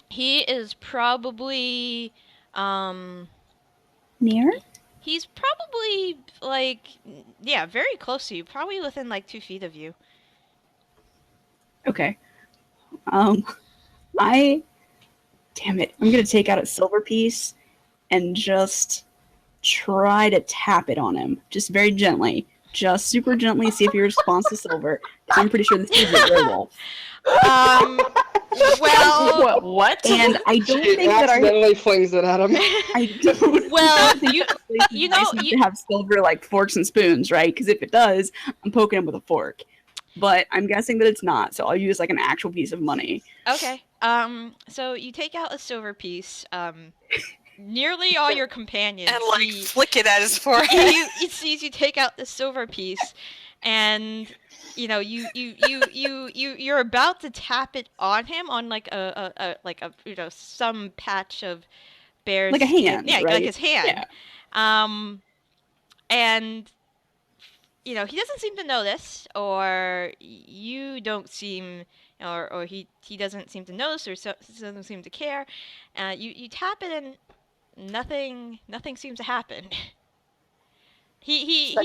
He is probably Near? he's probably very close to you, probably within 2 feet of you. Okay. Damn it, I'm gonna take out a silver piece and just try to tap it on him. Just very gently. Just super gently, see if he responds to silver. Because I'm pretty sure this is a werewolf. Well, What? And I don't She think that accidentally flings it at him. I don't Well, think you- that place is you know, nice enough you- to have silver forks and spoons, right? Because if it does, I'm poking him with a fork. But I'm guessing that it's not, so I'll use an actual piece of money. okay. So you take out a silver piece. Nearly all your companions And flick it at his forehead. he sees you take out the silver piece, and you're about to tap it on him on some patch of bear's Like a skin. hand, Yeah, right? like his hand. Yeah. And he doesn't seem to notice, or you don't seem, or he doesn't seem to notice, or doesn't seem to care. You tap it and nothing seems to happen. He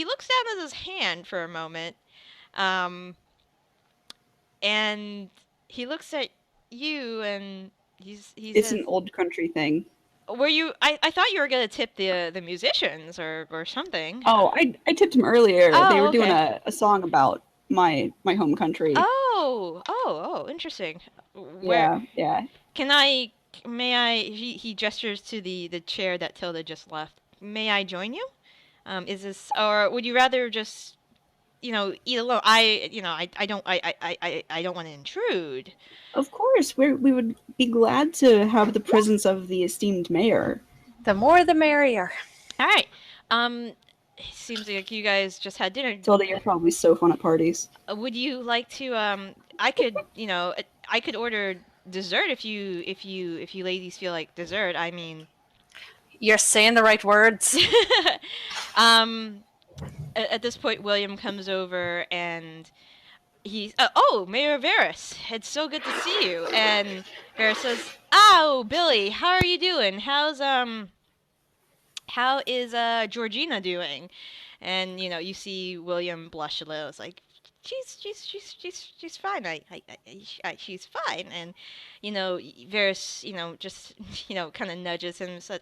looks down at his hand for a moment, and he looks at you, and he It's says, an old country thing. "Were you? I thought you were gonna tip the musicians or something." Oh, I tipped him earlier. They Oh, were doing okay. a song about my home country. Oh, interesting. Where Yeah. can I? May I? He gestures to the chair that Tilda just left. May I join you? Is this, or would you rather just eat alone? I don't want to intrude. Of course, we would be glad to have the presence of the esteemed mayor. The more the merrier. All right. It seems like you guys just had dinner. Tilda, you're probably so fun at parties. Would you like to? I could, I could order dessert if you ladies feel like dessert. I mean, You're saying the right words. um, at this point, William comes over and he's, oh, Mayor Varys, it's so good to see you. And Varys says, "Oh, Billy, how are you doing? How is Georgina doing?" And you see William blush a little. It's like, she's fine. She's fine. And Varys, just kind of nudges him and says,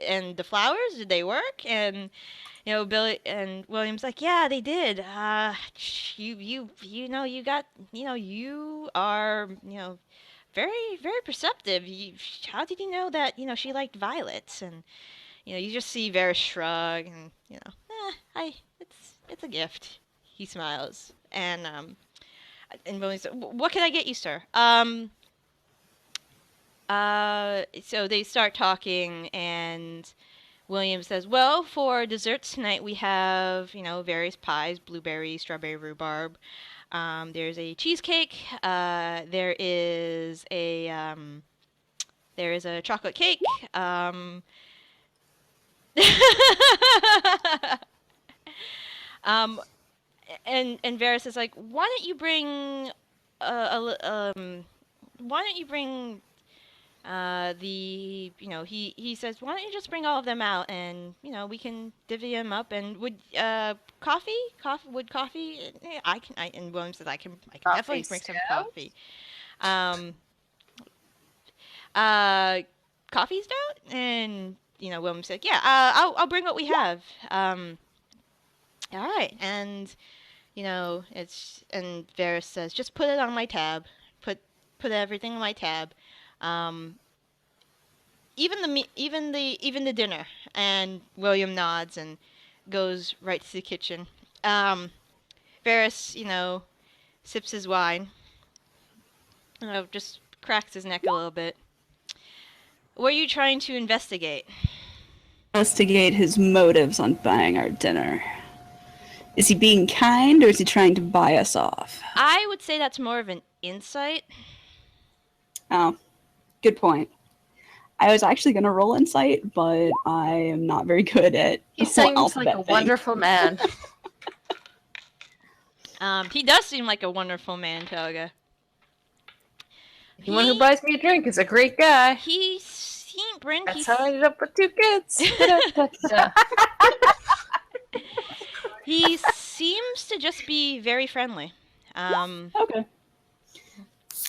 and the flowers, did they work? And Billy and William's like, yeah, they did. You got, you are, very, very perceptive. How did you know that, she liked violets? And, you just see Varys shrug and, it's a gift. He smiles. And William says, what can I get you, sir? So they start talking, and William says, well, for desserts tonight we have, various pies, blueberry, strawberry, rhubarb. There's a cheesecake. There is a chocolate cake. And Varys is like, why don't you bring he says, why don't you just bring all of them out, and we can divvy them up. And would coffee and William says, I can definitely bring some coffee. Coffee stout? And William said, yeah, I'll bring what we have. All right. And and Varys says, just put it on my tab. Put everything on my tab. Even the dinner. And William nods and goes right to the kitchen. Varys, sips his wine. Just cracks his neck a little bit. What are you trying to investigate? Investigate his motives on buying our dinner. Is he being kind, or is he trying to buy us off? I would say that's more of an insight. Oh, good point. I was actually going to roll insight, but I am not very good at He the whole seems like alphabet a thing. wonderful man. He does seem like a wonderful man, Talga. Anyone who buys me a drink is a great guy. Bryn, That's how I ended up with 2 kids. he seems to just be very friendly. Okay.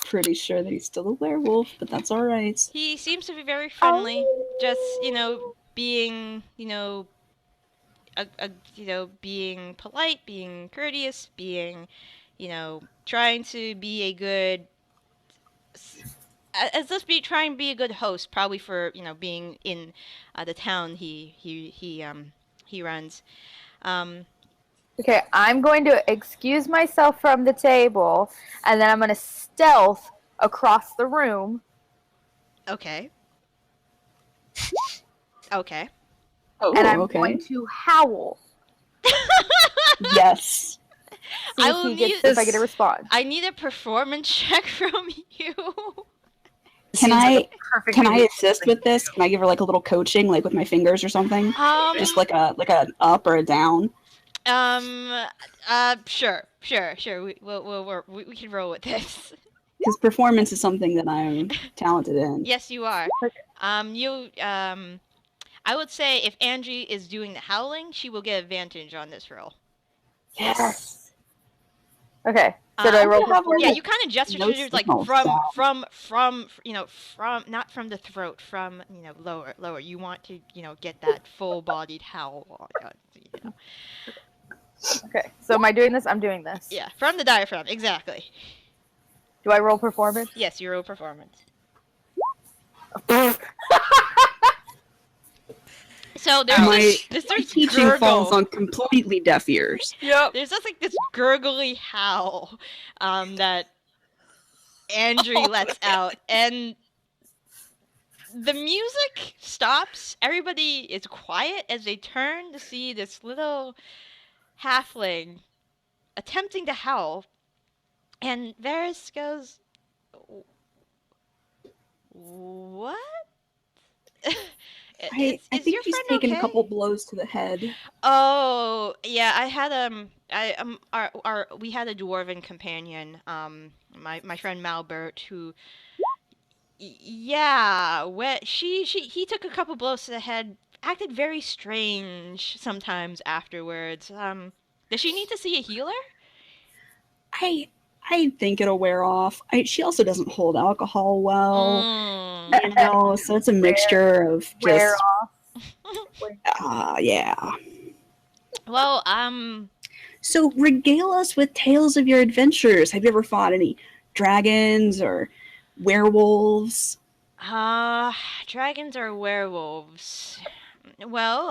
Pretty sure that he's still a werewolf, but that's all right. He seems to be very friendly. Just being being polite, being courteous, being trying to be a good. Trying to be a good host, probably for being in the town he runs. Okay, I'm going to excuse myself from the table, and then I'm going to stealth across the room. Okay. Okay. Oh, And I'm okay. going to howl. Yes. See if I get a response. I need a performance check from you. Can I Perfectly can I assist with this? Can I give her like a little coaching, like with my fingers or something? Just like a up or a down. Sure. We can roll with this. Because performance is something that I'm talented in. Yes, you are. I would say if Andry is doing the howling, she will get advantage on this roll. Yes. Okay. So do I roll have a performance? Yeah, you kind of gesture No to like signal from not from the throat, from lower. You want to get that full-bodied howl. Okay. So am I doing this? I'm doing this. Yeah, from the diaphragm, exactly. Do I roll performance? Yes, you roll performance. So there's My this teaching gurgle. falls on completely deaf ears. Yep. There's just like this gurgly howl that Andry lets out, and the music stops. Everybody is quiet as they turn to see this little halfling attempting to howl, and Varys goes, "What?" I Is think your he's friend taken okay? a couple blows to the head. Oh, yeah, I had we had a dwarven companion, my friend Malbert, who, yeah, he took a couple blows to the head, acted very strange sometimes afterwards. Does she need to see a healer? I think it'll wear off. She also doesn't hold alcohol well, so it's a mixture of Wear just yeah. Well, So regale us with tales of your adventures. Have you ever fought any dragons or werewolves? dragons or werewolves? Well,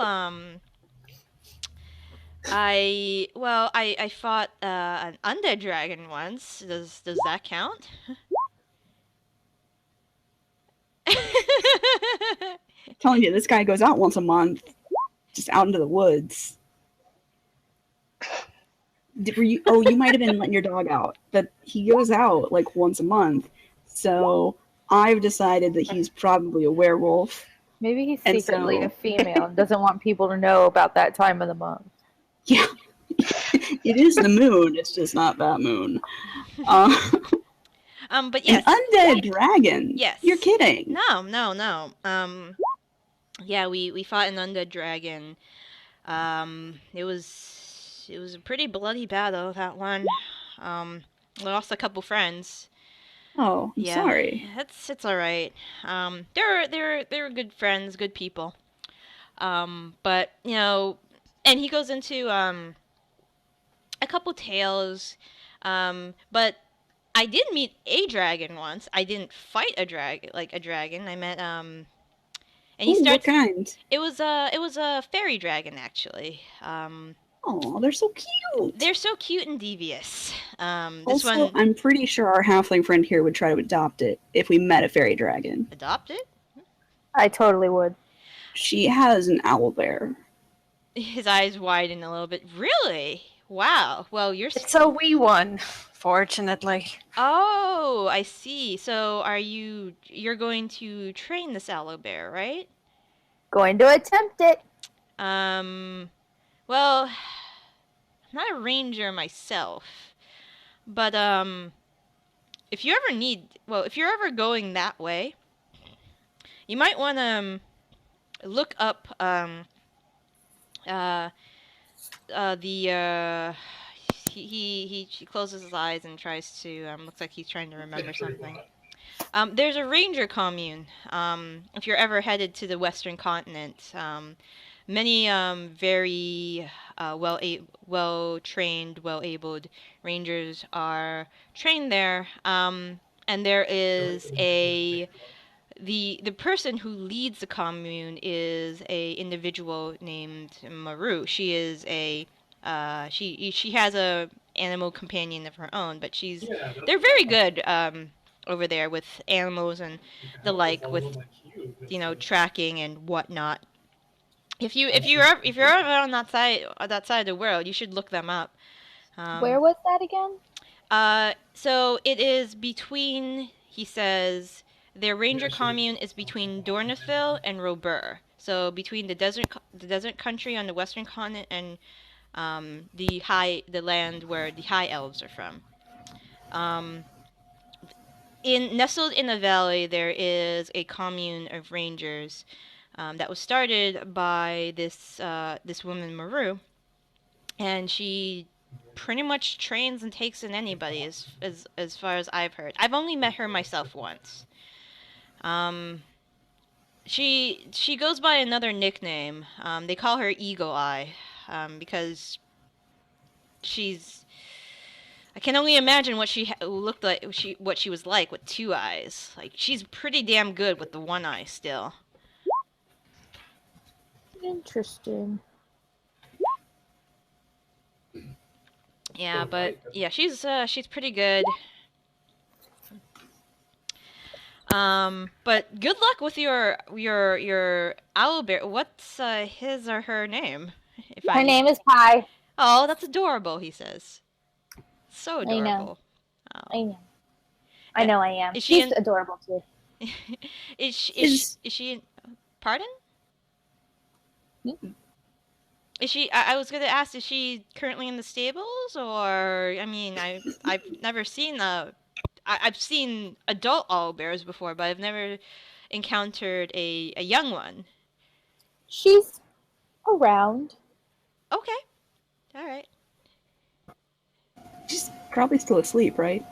I fought an undead dragon once. Does that count? Telling you, this guy goes out once a month, just out into the woods. You might have been letting your dog out, but he goes out like once a month. So I've decided that he's probably a werewolf. Maybe he's And secretly so- a female and doesn't want people to know about that time of the month. Yeah, it is the moon. It's just not that moon. But yes. An undead dragon. Yes. You're kidding. No. Yeah, we fought an undead dragon. It was a pretty bloody battle, that one. Lost a couple friends. Oh, I'm sorry. It's all right. They were good friends, good people. But and he goes into a couple tales. But I did meet a dragon once. I didn't fight a dragon. I met and he What starts. kind? It was a fairy dragon, actually. Oh, they're so cute. They're so cute and devious. This Also, one I'm pretty sure our halfling friend here would try to adopt it if we met a fairy dragon. adopted. I totally would. She has an owlbear. His eyes widen a little bit. Really? Wow. Well, It's a wee one, fortunately. Oh, I see. So you're going to train this owlbear, right? Going to attempt it. Well, I'm not a ranger myself, but if you're ever going that way, you might want to look up he closes his eyes and tries to looks like he's trying to remember something. There's a ranger commune. If you're ever headed to the western continent, many very well trained, well abled rangers are trained there. And there is the person who leads the commune is a individual named Maru. She is she has a animal companion of her own, but they're very good over there with animals and the like, with tracking and whatnot. If you're ever on that side of the world, you should look them up. Where was that again? So it is between, he says, Their ranger Yeah, she- commune is between Dornithil and Robur. So between the desert country on the western continent and the land where the high elves are from. Um, nestled in a valley, there is a commune of rangers that was started by this woman Maru, and she pretty much trains and takes in anybody as far as I've heard. I've only met her myself once. Um, she goes by another nickname. They call her Eagle Eye, because she's. I can only imagine what she looked like. What she was like with two eyes. Like she's pretty damn good with the one eye still. Interesting. Yeah, but yeah, she's pretty good. But good luck with your owlbear. What's his or her name? If Her I name is Pie. Oh, that's adorable. He says, so I know. adorable. I Oh. know. I know I am. Is she She's in? adorable too. Is she? Pardon? Is she? I was gonna ask. Is she currently in the stables, or I mean, I've never seen I've seen adult owlbears before, but I've never encountered a young one. She's around. Okay. All right. She's probably still asleep, right?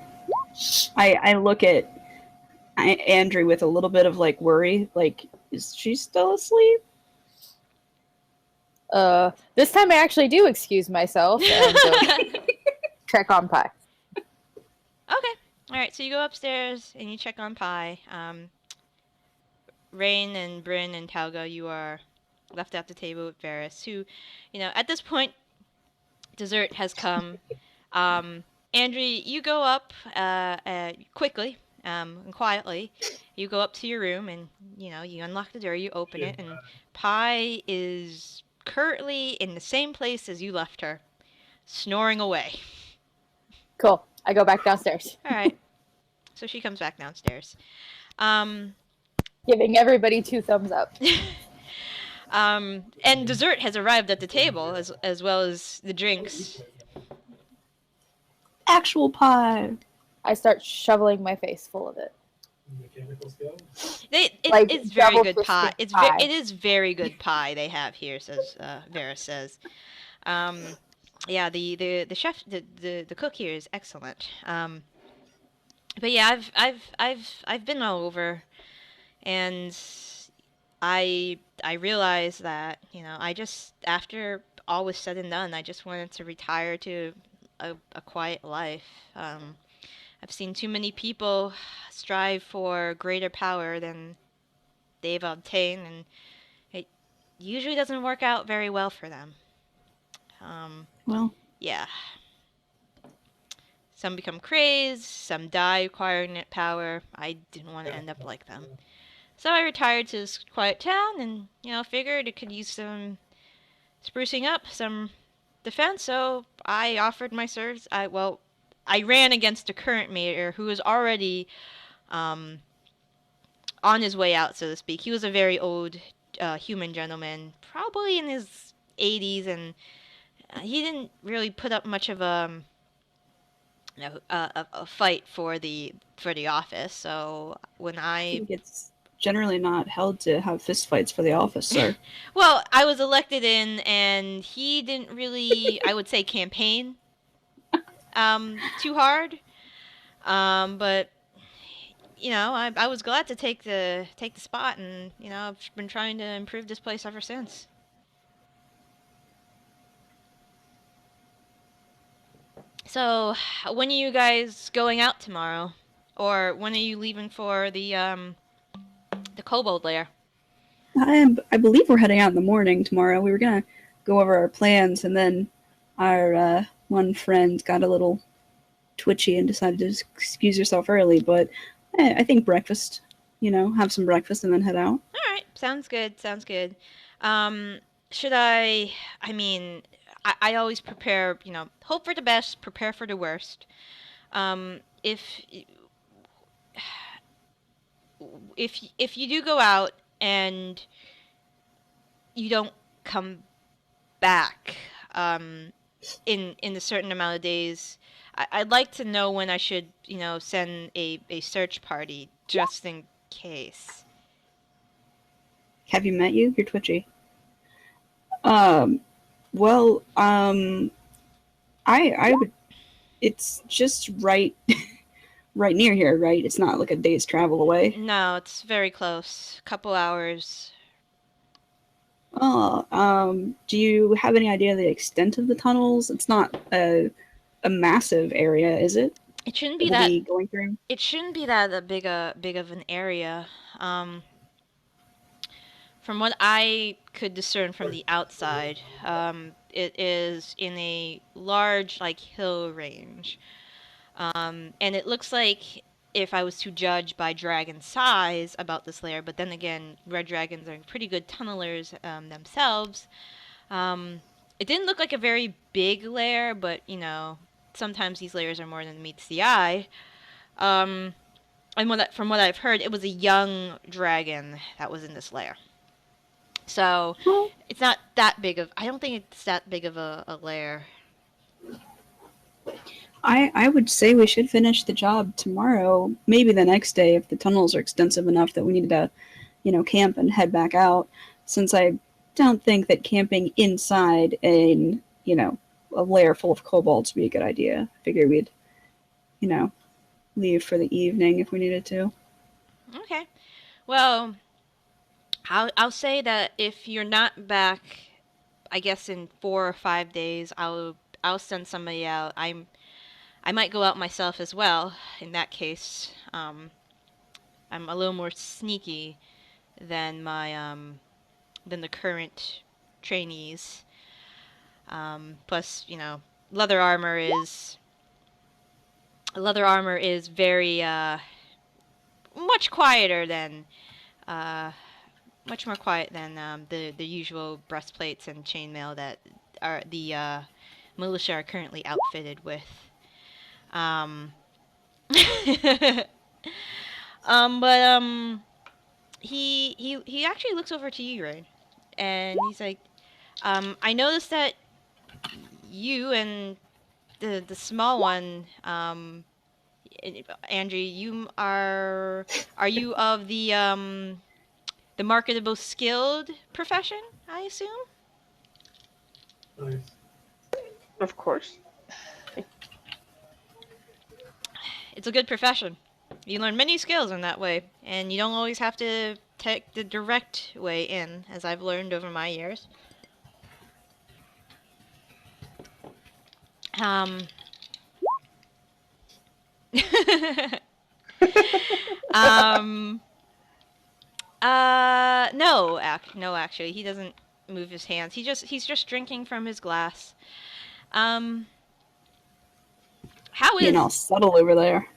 I look at Andrew with a little bit of like worry. Like, is she still asleep? This time I actually do excuse myself and go check on Pie. Okay. All right. So you go upstairs and you check on Pie. Raine and Byrn and Talga, you are left at the table with Varys, who, at this point, dessert has come. Andry, you go up quickly and quietly. You go up to your room and, you unlock the door, you open it, and Pie is currently in the same place as you left her, snoring away. Cool. I go back downstairs. All right. So she comes back downstairs. Giving everybody 2 thumbs up. And dessert has arrived at the table as well as the drinks. Actual pie. I start shoveling my face full of it. Mechanical skills. It's very good double-fisted pie. pie. It is very good pie they have here, says Vera says. Yeah, the chef, the cook here is excellent. But yeah, I've been all over, and I realized that I just, after all was said and done, I just wanted to retire to a quiet life. I've seen too many people strive for greater power than they've obtained, and it usually doesn't work out very well for them. Well, Yeah. Some become crazed, some die acquiring that power. I didn't want to end up like them. So I retired to this quiet town and, figured it could use some sprucing up, some defense, so I offered my service. I ran against the current mayor, who was already on his way out, so to speak. He was a very old human gentleman, probably in his 80s, and he didn't really put up much of a fight for the office. So when I I think it's generally not held to have fistfights for the office, sir. well, I was elected in, and he didn't really, I would say, campaign too hard. But I was glad to take the spot, and I've been trying to improve this place ever since. So, when are you guys going out tomorrow, or when are you leaving for the kobold lair? I believe we're heading out in the morning tomorrow. We were gonna go over our plans, and then our one friend got a little twitchy and decided to just excuse herself early. But I think breakfast, have some breakfast and then head out. All right, sounds good. Sounds good. Should I? I mean, I always prepare. Hope for the best, prepare for the worst. If if you do go out and you don't come back in a certain amount of days, I'd like to know when I should, send a search party just in case. Have you met you? You're twitchy. Well, I would. It's just right, right near here, right? It's not like a day's travel away. No, it's very close. Couple hours. Oh, do you have any idea the extent of the tunnels? It's not a massive area, is it? It shouldn't That be we'll that. be going through. It shouldn't be that big of an area. From what I could discern from the outside, it is in a large, like, hill range. And it looks like, if I was to judge by dragon size about this lair, but then again, red dragons are pretty good tunnelers themselves. It didn't look like a very big lair, but, sometimes these lairs are more than meets the eye. And from what I've heard, it was a young dragon that was in this lair. So, it's not that big of... I don't think it's that big of a lair. I would say we should finish the job tomorrow, maybe the next day if the tunnels are extensive enough that we need to, camp and head back out. Since I don't think that camping inside a lair full of kobolds would be a good idea. I figure we'd, leave for the evening if we needed to. Okay. Well, I'll say that if you're not back, I guess in 4 or 5 days, I'll send somebody out. I might go out myself as well. In that case, I'm a little more sneaky than than the current trainees. Plus, leather armor is very much quieter than much more quiet than the usual breastplates and chainmail that are the militia are currently outfitted with. But he actually looks over to you, Raine, and he's like, I noticed that you and the small one, Andry, are you of the marketable skilled profession, I assume? Nice. Of course. It's a good profession. You learn many skills in that way, and you don't always have to take the direct way in, as I've learned over my years. No, actually, he doesn't move his hands. He's just drinking from his glass. How Being all is subtle over there.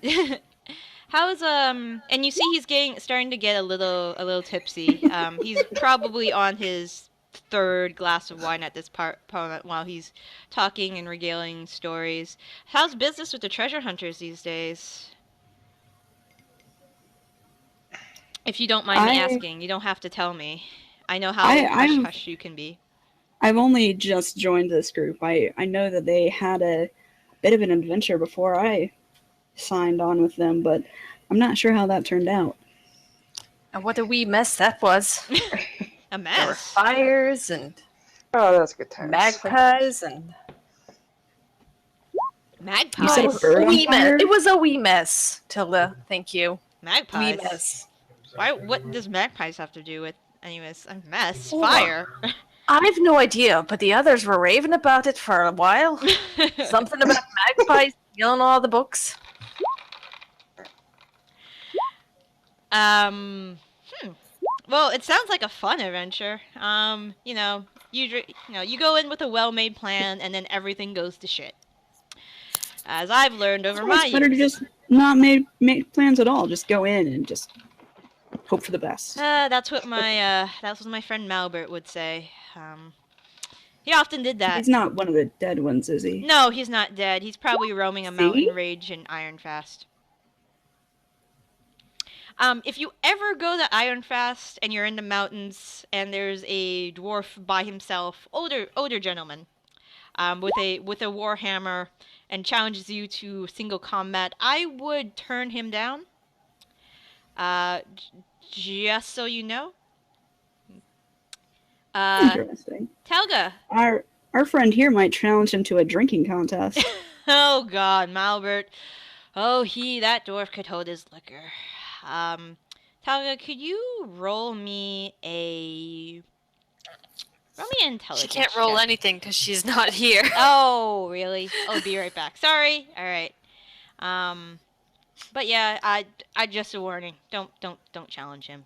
how is and you see he's starting to get a little tipsy. He's probably on his third glass of wine at this moment while he's talking and regaling stories. How's business with the treasure hunters these days? If you don't mind me asking, you don't have to tell me. I know how hush-hush you can be. I've only just joined this group. I know that they had a bit of an adventure before I signed on with them, but I'm not sure how that turned out. And what a wee mess that was. A There were mess. fires and Oh, that's good times. magpies and Magpies. You said Oh, a bird a on wee fire? mess. It was a wee mess, Tilda. Thank you. Magpies. Wee mess. Why? What does magpies have to do with? Anyways, a mess. Oh. Fire. I've no idea, but the others were raving about it for a while. Something about magpies stealing all the books. Well, it sounds like a fun adventure. You go in with a well-made plan, and then everything goes to shit. As I've learned over my It's better to years. just not make plans at all. Just go in and just hope for the best. That's what my friend Malbert would say. He often did that. He's not one of the dead ones, is he? No, he's not dead. He's probably roaming a See? mountain rage in Ironfast. If you ever go to Ironfast and you're in the mountains and there's a dwarf by himself, older gentleman, with a warhammer, and challenges you to single combat, I would turn him down. Just so you know. Interesting. Talga. Our friend here might challenge him to a drinking contest. Oh God, Malbert. Oh, that dwarf could hold his liquor. Talga, could you roll me an She intelligence can't roll check? anything because she's not here. Oh, really? I'll be right back. Sorry. All right. But yeah, I just a warning. Don't challenge him.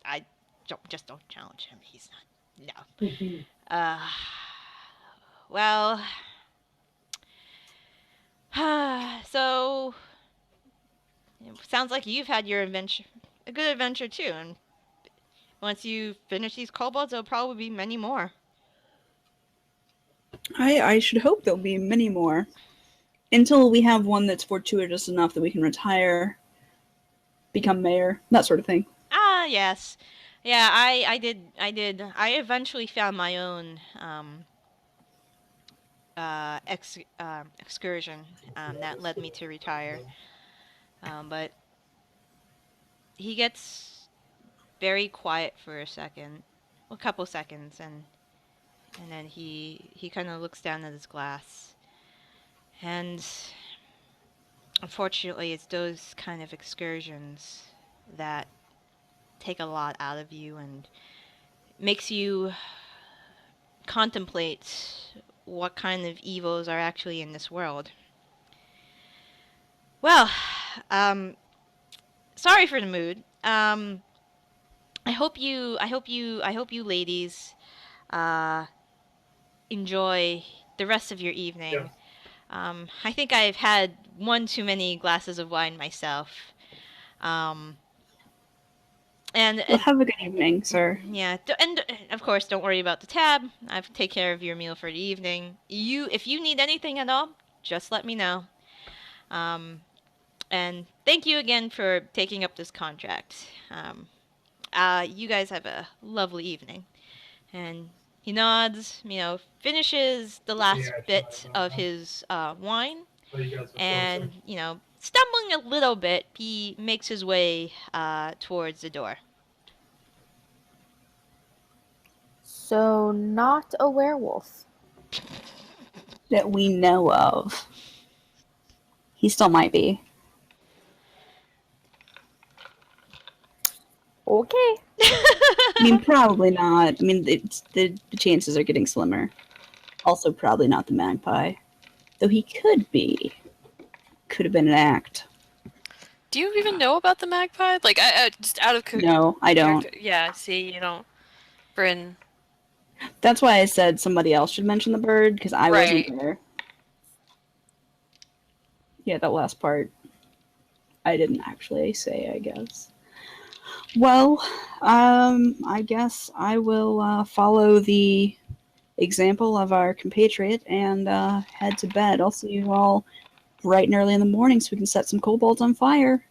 I don't challenge him. He's not. No. Well. So it sounds like you've had your adventure, a good adventure too, and once you finish these kobolds, there'll probably be many more. I should hope there'll be many more. Until we have one that's fortuitous enough that we can retire, become mayor, that sort of thing. Ah, yes. Yeah, I did. I eventually found my own excursion that led me to retire. But he gets very quiet for a couple seconds, and then he kind of looks down at his glass. And unfortunately, it's those kind of excursions that take a lot out of you and makes you contemplate what kind of evils are actually in this world. Well, sorry for the mood. I hope you ladies enjoy the rest of your evening. Yeah. I think I've had one too many glasses of wine myself. And Well, have a good evening, sir. yeah, and of course, don't worry about the tab. I take care of your meal for the evening. If you need anything at all, just let me know. And thank you again for taking up this contract. You guys have a lovely evening. And he nods, finishes the last bit of his wine, Oh, you guys are and, closer. stumbling a little bit, he makes his way towards the door. So, not a werewolf. That we know of. He still might be. Okay. I mean, probably not. I mean, the chances are getting slimmer. Also, probably not the magpie. Though he could be. Could have been an act. Do you even know about the magpie? Like, I just out of No, I don't. Yeah, see, you don't. Bryn. That's why I said somebody else should mention the bird, because I Right. wasn't there. Yeah, that last part I didn't actually say, I guess. Well, I guess I will follow the example of our compatriot and head to bed. I'll see you all bright and early in the morning so we can set some kobolds on fire.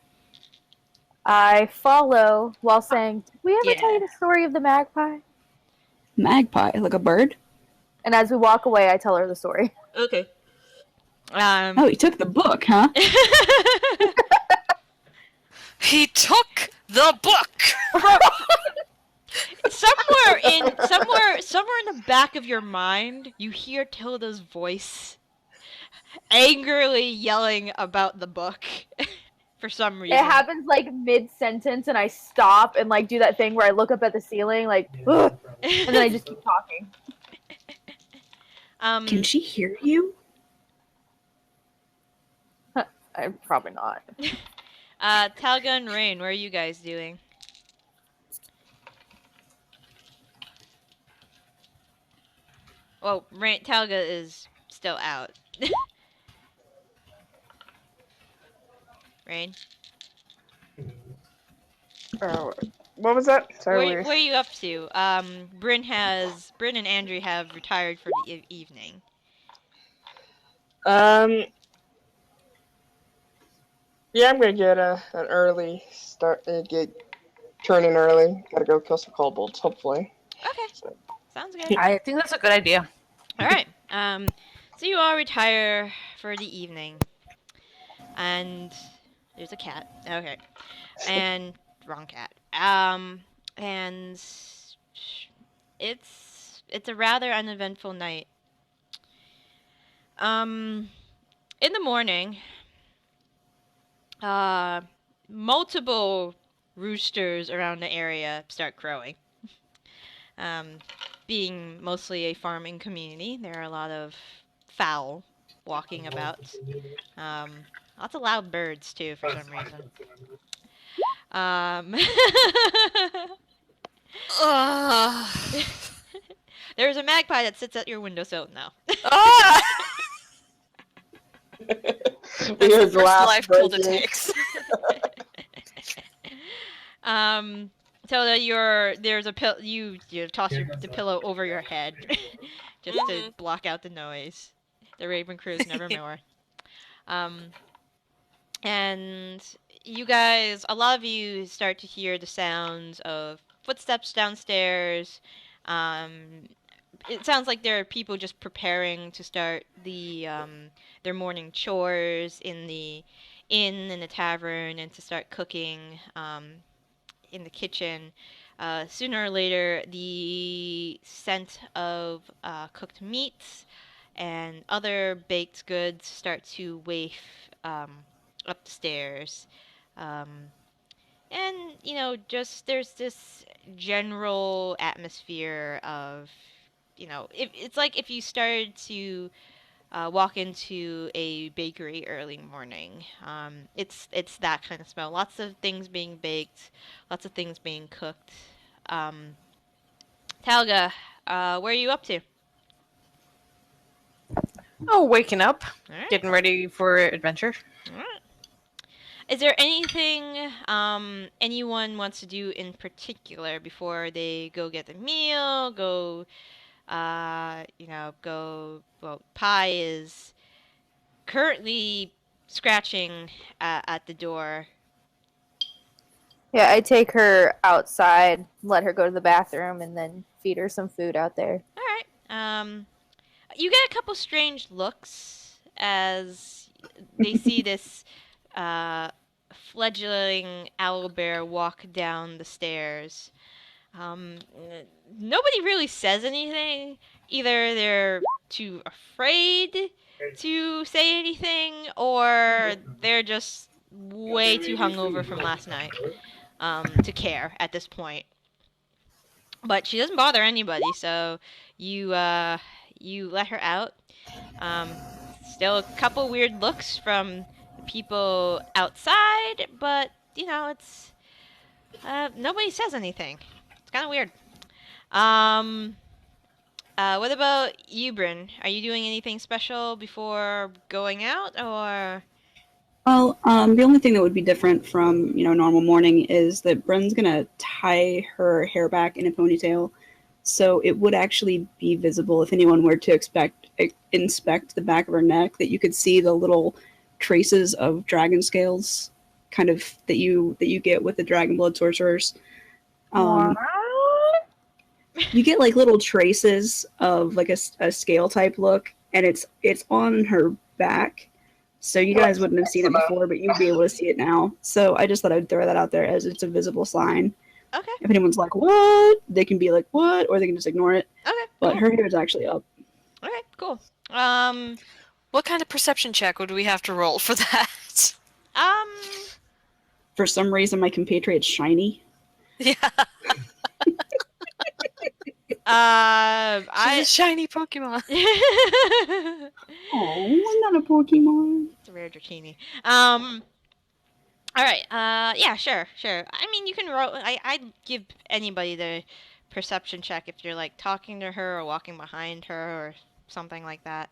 I follow while saying, did we ever tell Yeah. you the story of the magpie? Magpie, like a bird? And as we walk away, I tell her the story. Okay. Oh, he took the book, huh? He took the book! somewhere in the back of your mind, you hear Tilda's voice angrily yelling about the book for some reason. It happens like mid-sentence, and I stop and like do that thing where I look up at the ceiling, like, ugh, and then I just keep talking. Can she hear you? Probably not. Talga and Raine, what are you guys doing? Well, Talga is still out. Raine? What was that? Sorry. What are you up to? Byrn and Andry have retired for the evening. Yeah, I'm gonna get an early start. Get turn in early. Gotta go kill some kobolds, hopefully. Okay, So, sounds good. I think that's a good idea. All right. So you all retire for the evening, and there's a cat. Okay, and wrong cat. And it's a rather uneventful night. Um, in the morning, uh, multiple roosters around the area start crowing. Um, being mostly a farming community, there are a lot of fowl walking about. Lots of loud birds too, for some reason. Um, Ugh. there's a magpie that sits at your windowsill now. Ah! we That's hear the first glass life Tilda breaking. takes. Tilda, there's a you toss the pillow over your head just to Mhm. block out the noise. The raven crows never more. Um, and you guys, a lot of you start to hear the sounds of footsteps downstairs. Um, it sounds like there are people just preparing to start their morning chores in the inn and the tavern and to start cooking in the kitchen. Sooner or later, the scent of cooked meats and other baked goods start to waft up the stairs. Um, and, just there's this general atmosphere of, it's like if you started to walk into a bakery early morning. It's that kind of smell. Lots of things being baked, lots of things being cooked. Um, Talga, where are you up to? Oh, waking up, All right. getting ready for adventure. All right. Is there anything anyone wants to do in particular before they go get the meal? Well, Pi is currently scratching at the door. Yeah, I take her outside, let her go to the bathroom, and then feed her some food out there. All right. You get a couple strange looks as they see this uh, fledgling owlbear walk down the stairs. Nobody really says anything. Either they're too afraid to say anything, or they're just way too hungover from last night to care at this point. But she doesn't bother anybody, so you let her out. Still a couple weird looks from people outside, but it's nobody says anything. It's kind of weird. Um, what about you, Bryn? Are you doing anything special before going out, or? Well, the only thing that would be different from normal morning is that Bren's gonna tie her hair back in a ponytail, so it would actually be visible if anyone were to inspect the back of her neck, that you could see the little traces of dragon scales, kind of that you get with the dragon blood sorcerers. Um, you get like little traces of like a scale type look, and it's on her back. So you guys wouldn't have seen it before, but you'd be able to see it now. So I just thought I'd throw that out there as it's a visible sign. Okay. If anyone's like, what? They can be like, what? Or they can just ignore it. Okay. But Cool. her hair is actually up. Okay. Cool. What kind of perception check would we have to roll for that? For some reason, my compatriot's shiny. Yeah. She's I a shiny Pokemon. Oh, I'm not a Pokemon. It's a rare Dratini. All right. Yeah. Sure. I mean, you can roll. I'd give anybody the perception check if you're like talking to her or walking behind her or something like that.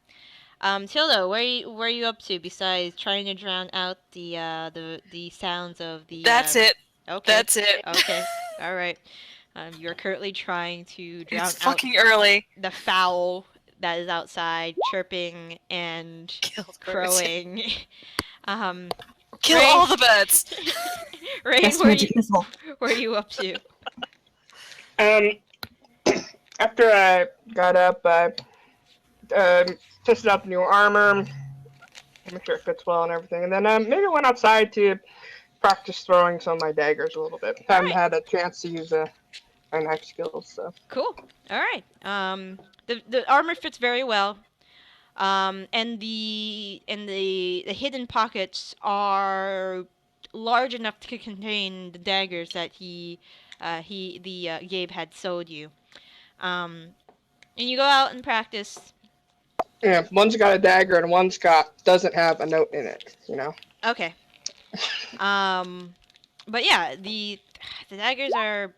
Tilda, where are you up to besides trying to drown out the sounds of the? That's it. Okay. That's it. Okay. All right. You're currently trying to drown It's out fucking early. the fowl that is outside chirping and Killed crowing. Kill Raine. all the beds. Raine, Best where magic you, missile. where are you up to? After I got up, I tested out the new armor, make sure it fits well and everything, and then maybe went outside to practice throwing some of my daggers a little bit. Haven't Alright. had a chance to use my knife skills, so. Cool. All right. The armor fits very well. And the hidden pockets are large enough to contain the daggers that Gabe had sold you. And you go out and practice. Yeah, one's got a dagger and one's doesn't have a note in it, Okay. But yeah, the daggers are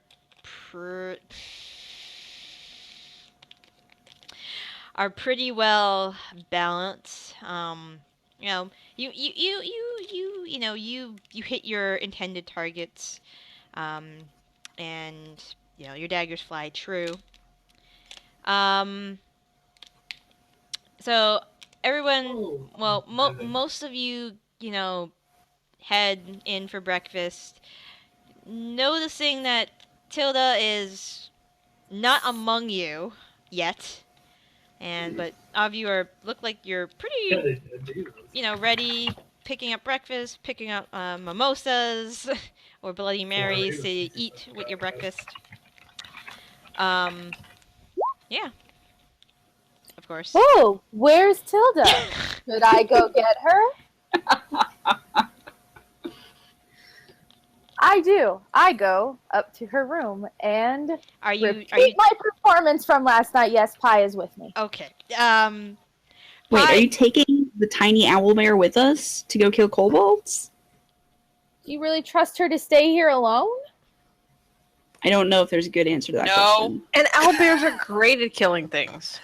pretty well balanced. You know, you hit your intended targets, and your daggers fly true. Um, so everyone, well, most of you, head in for breakfast, noticing that Tilda is not among you yet. But all of you look like you're pretty, ready, picking up breakfast, picking up mimosas or Bloody Marys to eat with your breakfast. Yeah, of course. Oh, where's Tilda? Should I go get her? I do. I go up to her room and repeat my performance from last night. Yes, Pi is with me. Okay. Wait, are you taking the tiny owlbear with us to go kill kobolds? Do you really trust her to stay here alone? I don't know if there's a good answer to that question. And owlbears are great at killing things.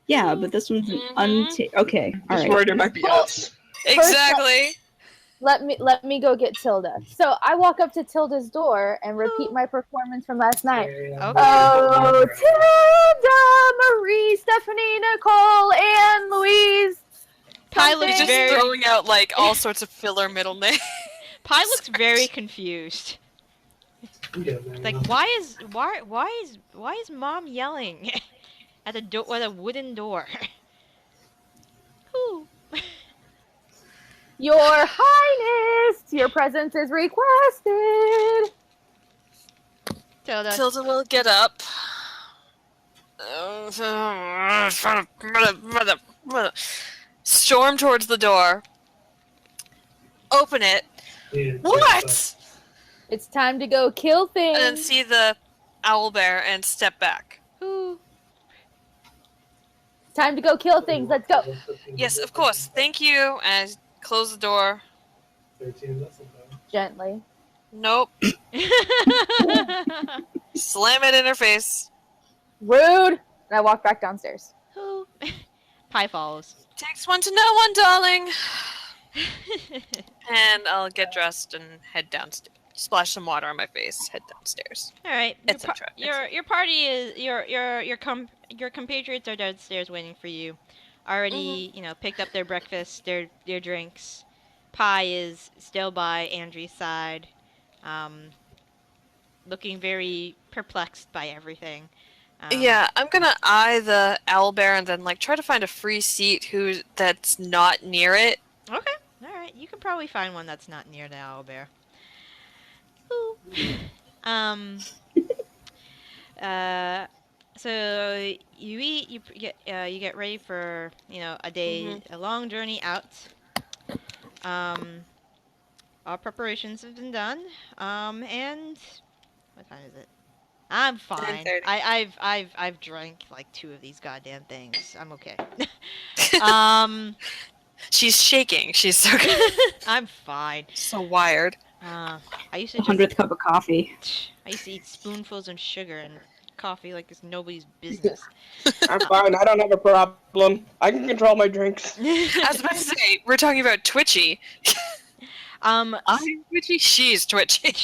Yeah, but this one's an okay, all Just right. worried it might be us. Exactly. Let me go get Tilda. So I walk up to Tilda's door and repeat my performance from last night. Okay. Oh, Tilda, Marie, Stephanie, Nicole, and Louise. Pi looks Just very throwing out like all sorts of filler middle names. Pi looks very confused. Like, why is Mom yelling at a wooden door? Ooh. Your Highness, your presence is requested. Tilda will get up. Storm towards the door. Open it. What? It's time to go kill things. And then see the owlbear and step back. Ooh. Time to go kill things. Let's go. Yes, of course. Thank you. And close the door. Gently. Nope. Slam it in her face. Rude. And I walk back downstairs. Ooh. Pi follows. Takes one to know one, darling. And I'll get dressed and head downstairs. Splash some water on my face. Head downstairs. All right. Etc. Your party is your compatriots are downstairs waiting for you. Already, picked up their breakfast, their drinks. Pi is still by Andry's side, looking very perplexed by everything. Yeah, I'm gonna eye the owlbear and then try to find a free seat that's not near it. Okay. All right. You can probably find one that's not near the owlbear. Ooh. So you eat, you get ready for a day, a long journey out. All preparations have been done. And what time is it? I'm fine. 10:30. I've drank like 2 of these goddamn things. I'm okay. She's shaking. She's so I'm fine. so wired. I used to 100th cup of coffee. I used to eat spoonfuls of sugar and coffee like it's nobody's business. I'm fine. I don't have a problem. I can control my drinks. I was about to say, we're talking about Twitchy. I'm Twitchy. She's Twitchy.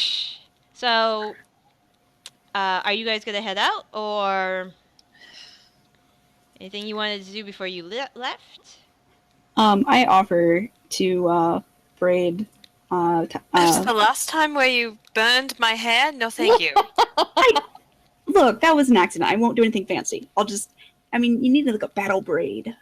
So, are you guys gonna head out, or anything you wanted to do before you left? I offer to braid That's the last time where you burned my hair? No, thank you. Look, that was an accident. I won't do anything fancy. You need like a battle braid.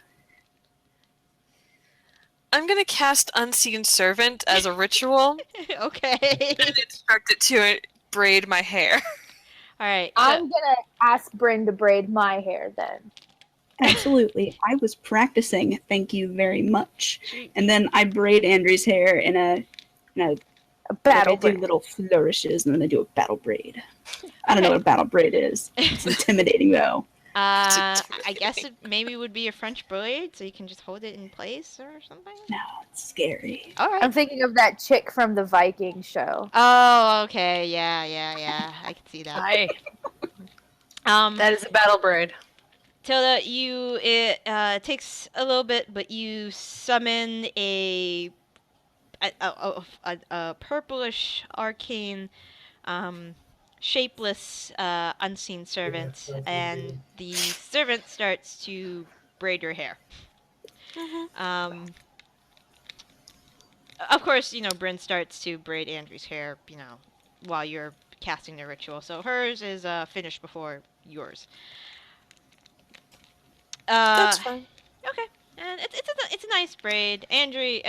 I'm gonna cast Unseen Servant as a ritual Okay. and instruct it to braid my hair. All right. I'm gonna ask Bryn to braid my hair then. Absolutely. I was practicing, thank you very much. She- And then I braid Andry's hair in a A battle I do braid. little flourishes, and then I do a battle braid. I don't know what a battle braid is. It's intimidating, though. I guess it maybe would be a French braid, so you can just hold it in place or something. No, it's scary. All right. I'm thinking of that chick from the Viking show. Oh, okay. Yeah. I can see that. Aye. Um, That is a battle braid. Tilda, it takes a little bit, but you summon a purplish arcane, shapeless, unseen servant, and the servant starts to braid your hair. Of course, Bryn starts to braid Andrew's hair, while you're casting the ritual. So hers is finished before yours. That's fine. Okay, and it's a nice braid. Andry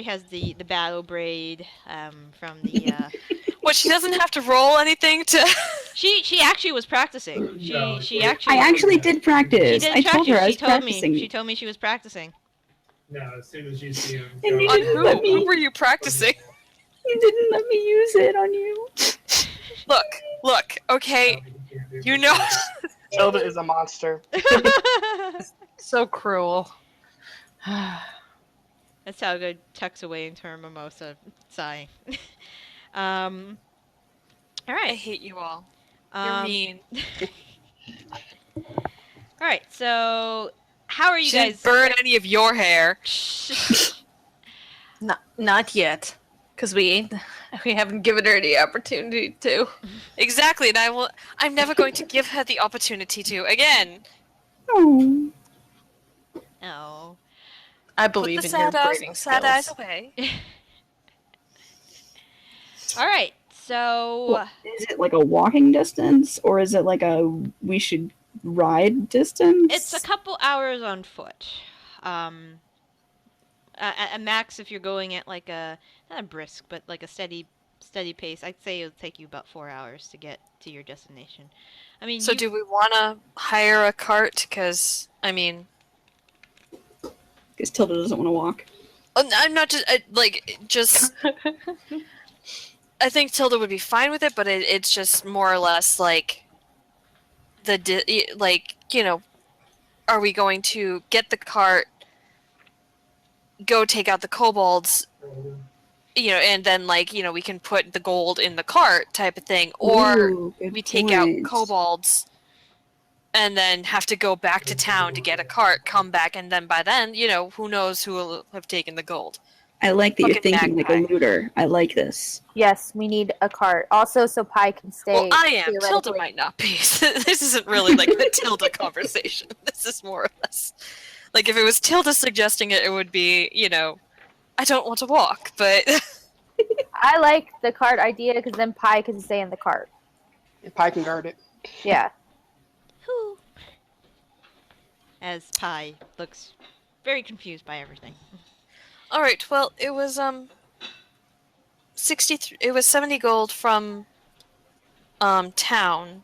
has the battle braid from the. What, she doesn't have to roll anything to... She actually was practicing. She actually. I actually did practice. She did I told her I was She told practicing. me. She told me she was practicing. No, as soon as you see him. And you go- didn't let me- Who were you practicing? You didn't let me use it on you. Look, okay, you know... Tilda is a monster. So cruel. That's how good tucks away into her mimosa, sighing. All I right. hate you all. You're mean. All right. So, how are you She guys? didn't burn any of your hair. Not yet, because we haven't given her the opportunity to. Exactly, and I'm never going to give her the opportunity to again. Oh. Oh. I Put believe the in your sad braiding eyes skills. away. All right. So. Well, is it like a walking distance, or is it like we should ride distance? It's a couple hours on foot. At max, if you're going at like not a brisk, but like a steady pace, I'd say it'll take you about 4 hours to get to your destination. I mean, So do we want to hire a cart? Because, Because Tilda doesn't want to walk. I'm not just, I think Tilda would be fine with it, but it's just more or less like, are we going to get the cart, go take out the kobolds, and then we can put the gold in the cart type of thing, or Ooh, good we take out point. kobolds and then have to go back to town to get a cart, come back, and then by then, who knows who will have taken the gold. I like that you're Fucking thinking like a magpie. looter. I like this. Yes, we need a cart. Also, so Pi can stay. Well, I am. Tilda theoretically. might not be. This isn't really like the Tilda conversation. This is more or less like if it was Tilda suggesting it, it would be, I don't want to walk, but I like the cart idea because then Pi can stay in the cart. Pie can guard it. Yeah. whew. As Pi looks very confused by everything. all right. Well, it was 63. It was 70 gold from town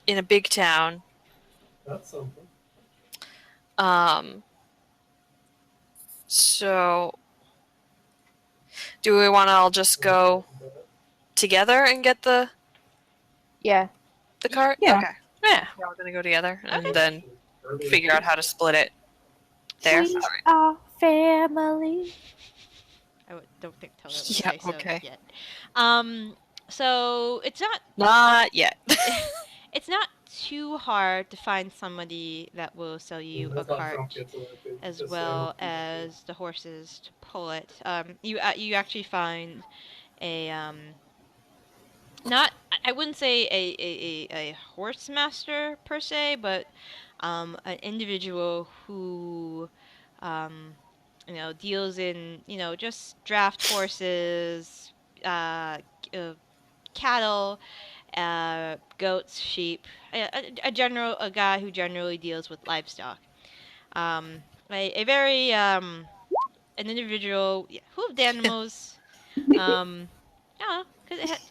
in a big town. That's something. So do we want to all just go together and get the Yeah. cart? Yeah. Okay. Yeah. We're all gonna go together and then figure out how to split it. There. We All right. are family. Don't think Tilda would Yeah, say so okay. yet. So it's Not yet. it's not too hard to find somebody that will sell you a That's how cart, Trump gets elected. as Just well saying. as the horses to pull it. You actually find a not I wouldn't say a horse master per se, but an individual who deals in just draft horses, cattle, goats, sheep. A guy who generally deals with livestock. A very an individual, yeah, hooved animals. Yeah,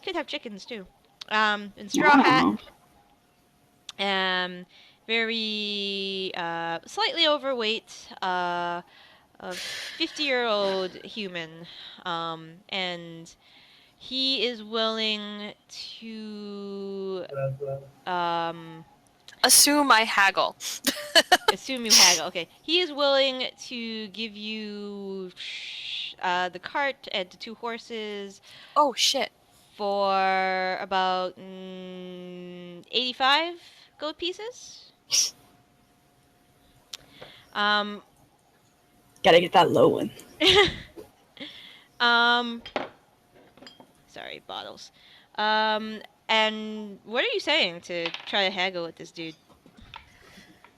could have chickens too. And straw I don't hat. know. Very slightly overweight. A 50-year-old human. And he is willing to Assume I haggle. assume you haggle. Okay, he is willing to give you the cart and the 2 horses Oh shit. for about 85 gold pieces. Um, Gotta get that low one. um, sorry, bottles. And what are you saying to try to haggle with this dude?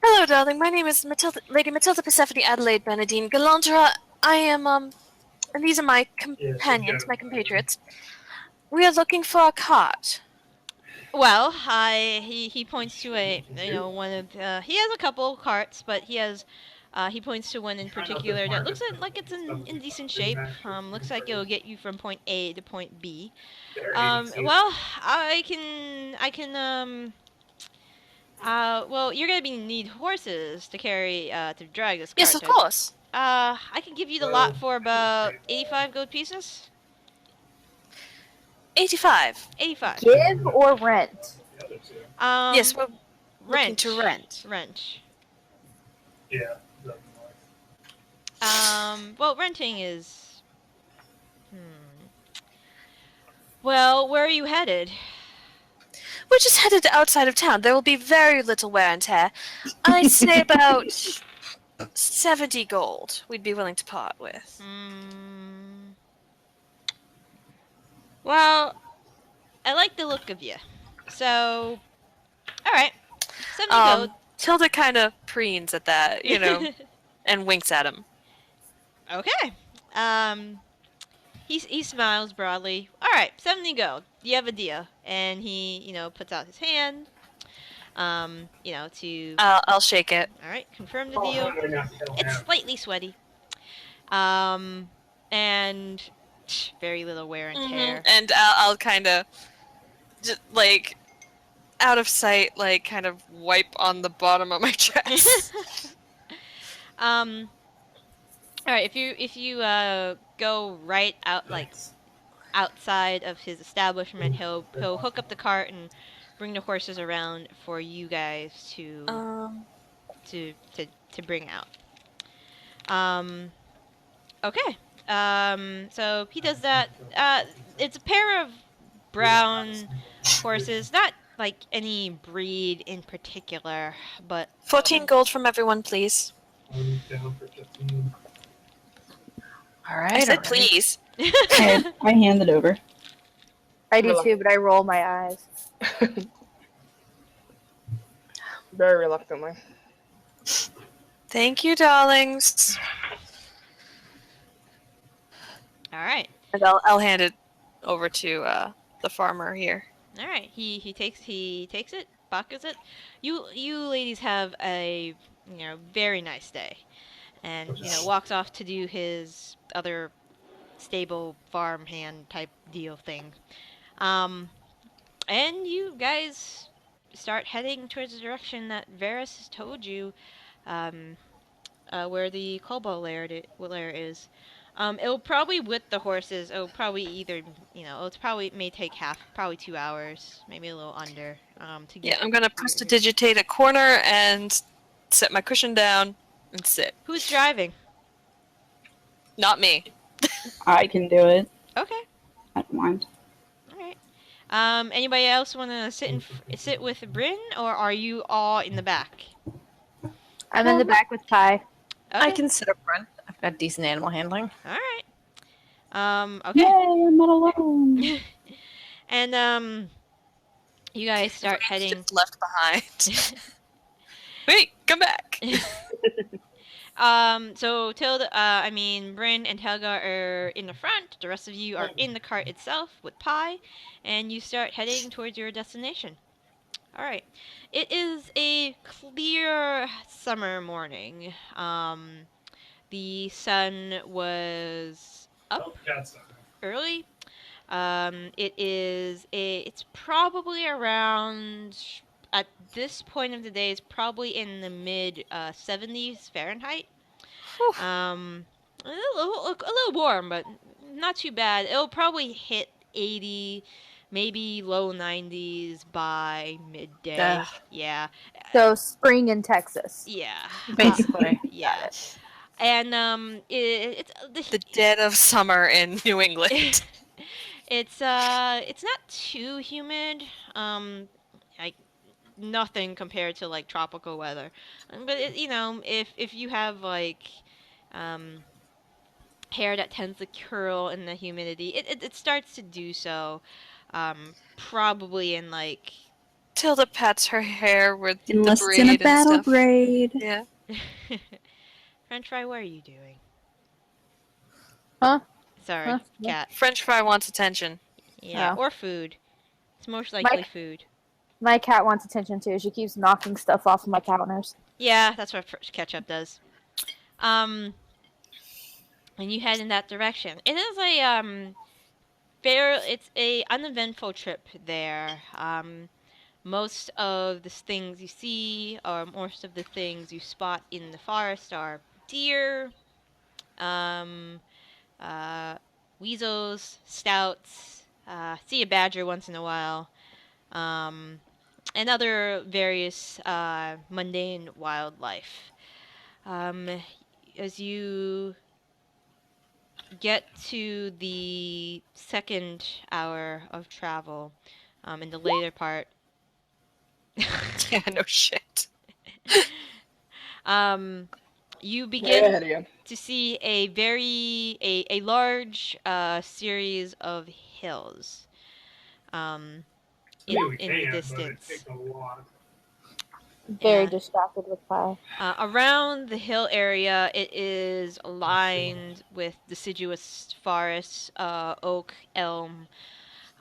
Hello, darling. My name is Lady Matilda Persephone Adelaide Bernadine Gellantar. I am, and these are my companions, my compatriots. We are looking for a cart. Well, he points to one of he has a couple carts, but he points to one in particular that looks like it's in decent shape. Looks like it'll get you from point A to point B. Well, well, you're gonna need horses to to drag this cart. Yes, of course. I can give you the lot for about 85 gold pieces. 85. 85. Give or rent? Yes, we're looking Rent. to rent. Rent. Yeah. Well, renting is. Well, where are you headed? We're just headed outside of town. There will be very little wear and tear. I'd say about 70 gold we'd be willing to part with. Well, I like the look of you. So, alright. 70 gold. Tilda kind of preens at that, and winks at him. Okay. He smiles broadly. Alright, 70 gold. You have a deal. And he, puts out his hand. To... I'll shake it. Alright, confirm the deal. It's slightly sweaty. And very little wear and tear. And I'll kind of, just, like, out of sight, like, kind of wipe on the bottom of my chest. Alright, if you go right out, like, outside of his establishment, he'll hook up the cart and bring the horses around for you guys to bring out. Okay. So he does that. It's a pair of brown horses, not like any breed in particular, but 14 gold from everyone, please. I'm down for 15. All right. I said all right. please. I hand it over. I do too, but I roll my eyes. Very reluctantly. Thank you, darlings. alright. And I'll hand it over to the farmer here. Alright. He takes it, pockets it. You ladies have a very nice day. And walks off to do his other stable farm hand type deal thing. And you guys start heading towards the direction that Varys has told you, where the Kobold lair is. It'll probably, with the horses, it'll probably either, it's probably may take probably 2 hours, maybe a little under, to get. Yeah, I'm gonna prestidigitate a corner and set my cushion down and sit. Who's driving? Not me. I can do it. Okay. I don't mind. Alright. Anybody else want to sit with Bryn, or are you all in the back? I'm in the back with Ty. Okay. I can sit up front. I've got decent animal handling. Alright. Okay. Yay, I'm not alone. And, you guys start heading. Just left behind. Wait, come back. So Tilda, I mean, Bryn and Helga are in the front. The rest of you are in the cart itself with Pi, and you start heading towards your destination. All right. It is a clear summer morning. The sun was up Oh, cats on early. It's probably around at this point of the day. It's probably in the mid 70s Fahrenheit. Um, a little warm, but not too bad. It'll probably hit 80, maybe low 90s by midday. Ugh. Yeah, So spring in Texas. yeah, Basically. yeah. And it's The dead of summer in New England. it's not too humid. Like nothing compared to like tropical weather. But if you have like um hair that tends to curl in the humidity, it starts to do so. Probably in like Tilda pats her hair with the Unless it's in a braid and battle stuff. braid. Yeah. French fry, what are you doing? Huh? Sorry, Huh? cat. French fry wants attention. Yeah, Oh. or food. It's most likely Mike? food. My cat wants attention too. She keeps knocking stuff off of my counters. Yeah, that's what ketchup does. Um, and you head in that direction. It is it's a uneventful trip there. Most of the things you see, or most of the things you spot in the forest are deer, um, uh, weasels, stouts, see a badger once in a while, um, and other various mundane wildlife. Um, as you get to the second hour of travel, in the later part, Yeah, no shit. you Way begin ahead again. to see a large series of hills I in mean, we in the can, but it distance. takes a lot. Very Yeah. distracted with pie. Around the hill area, it is lined with deciduous forests, oak, elm,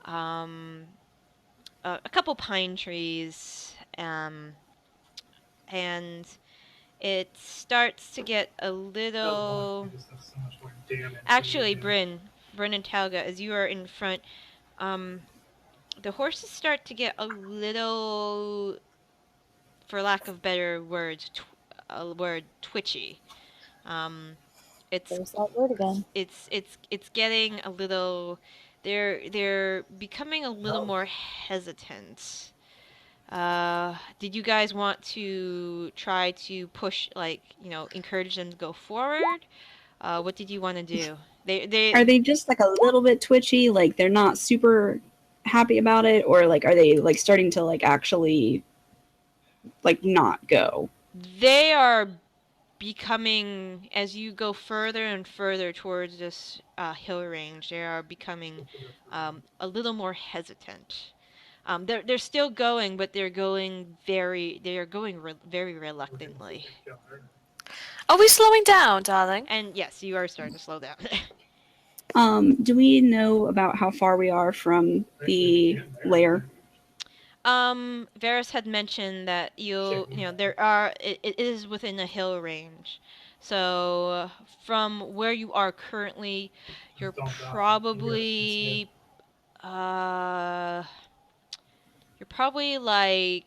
um, a couple pine trees, and it starts to get a little. Just have so much more damage. Actually, Bryn and Talga, as you are in front, um, the horses start to get a little, for lack of better words, twitchy. Um, it's There's that word again. it's getting a little. They're becoming a little more hesitant. Did you guys want to try to push, like, encourage them to go forward? What did you want to do? Are they just like a little bit twitchy? Like they're not super happy about it, or like are they like starting to like actually like not go? They are becoming, as you go further and further towards this hill range, they are becoming a little more hesitant. They're still going, but they are going very reluctantly. Are we slowing down, darling? And yes, you are starting to slow down. Do we know about how far we are from the lair? Varys had mentioned that it is within a hill range. So from where you are currently, you're probably uh you're probably like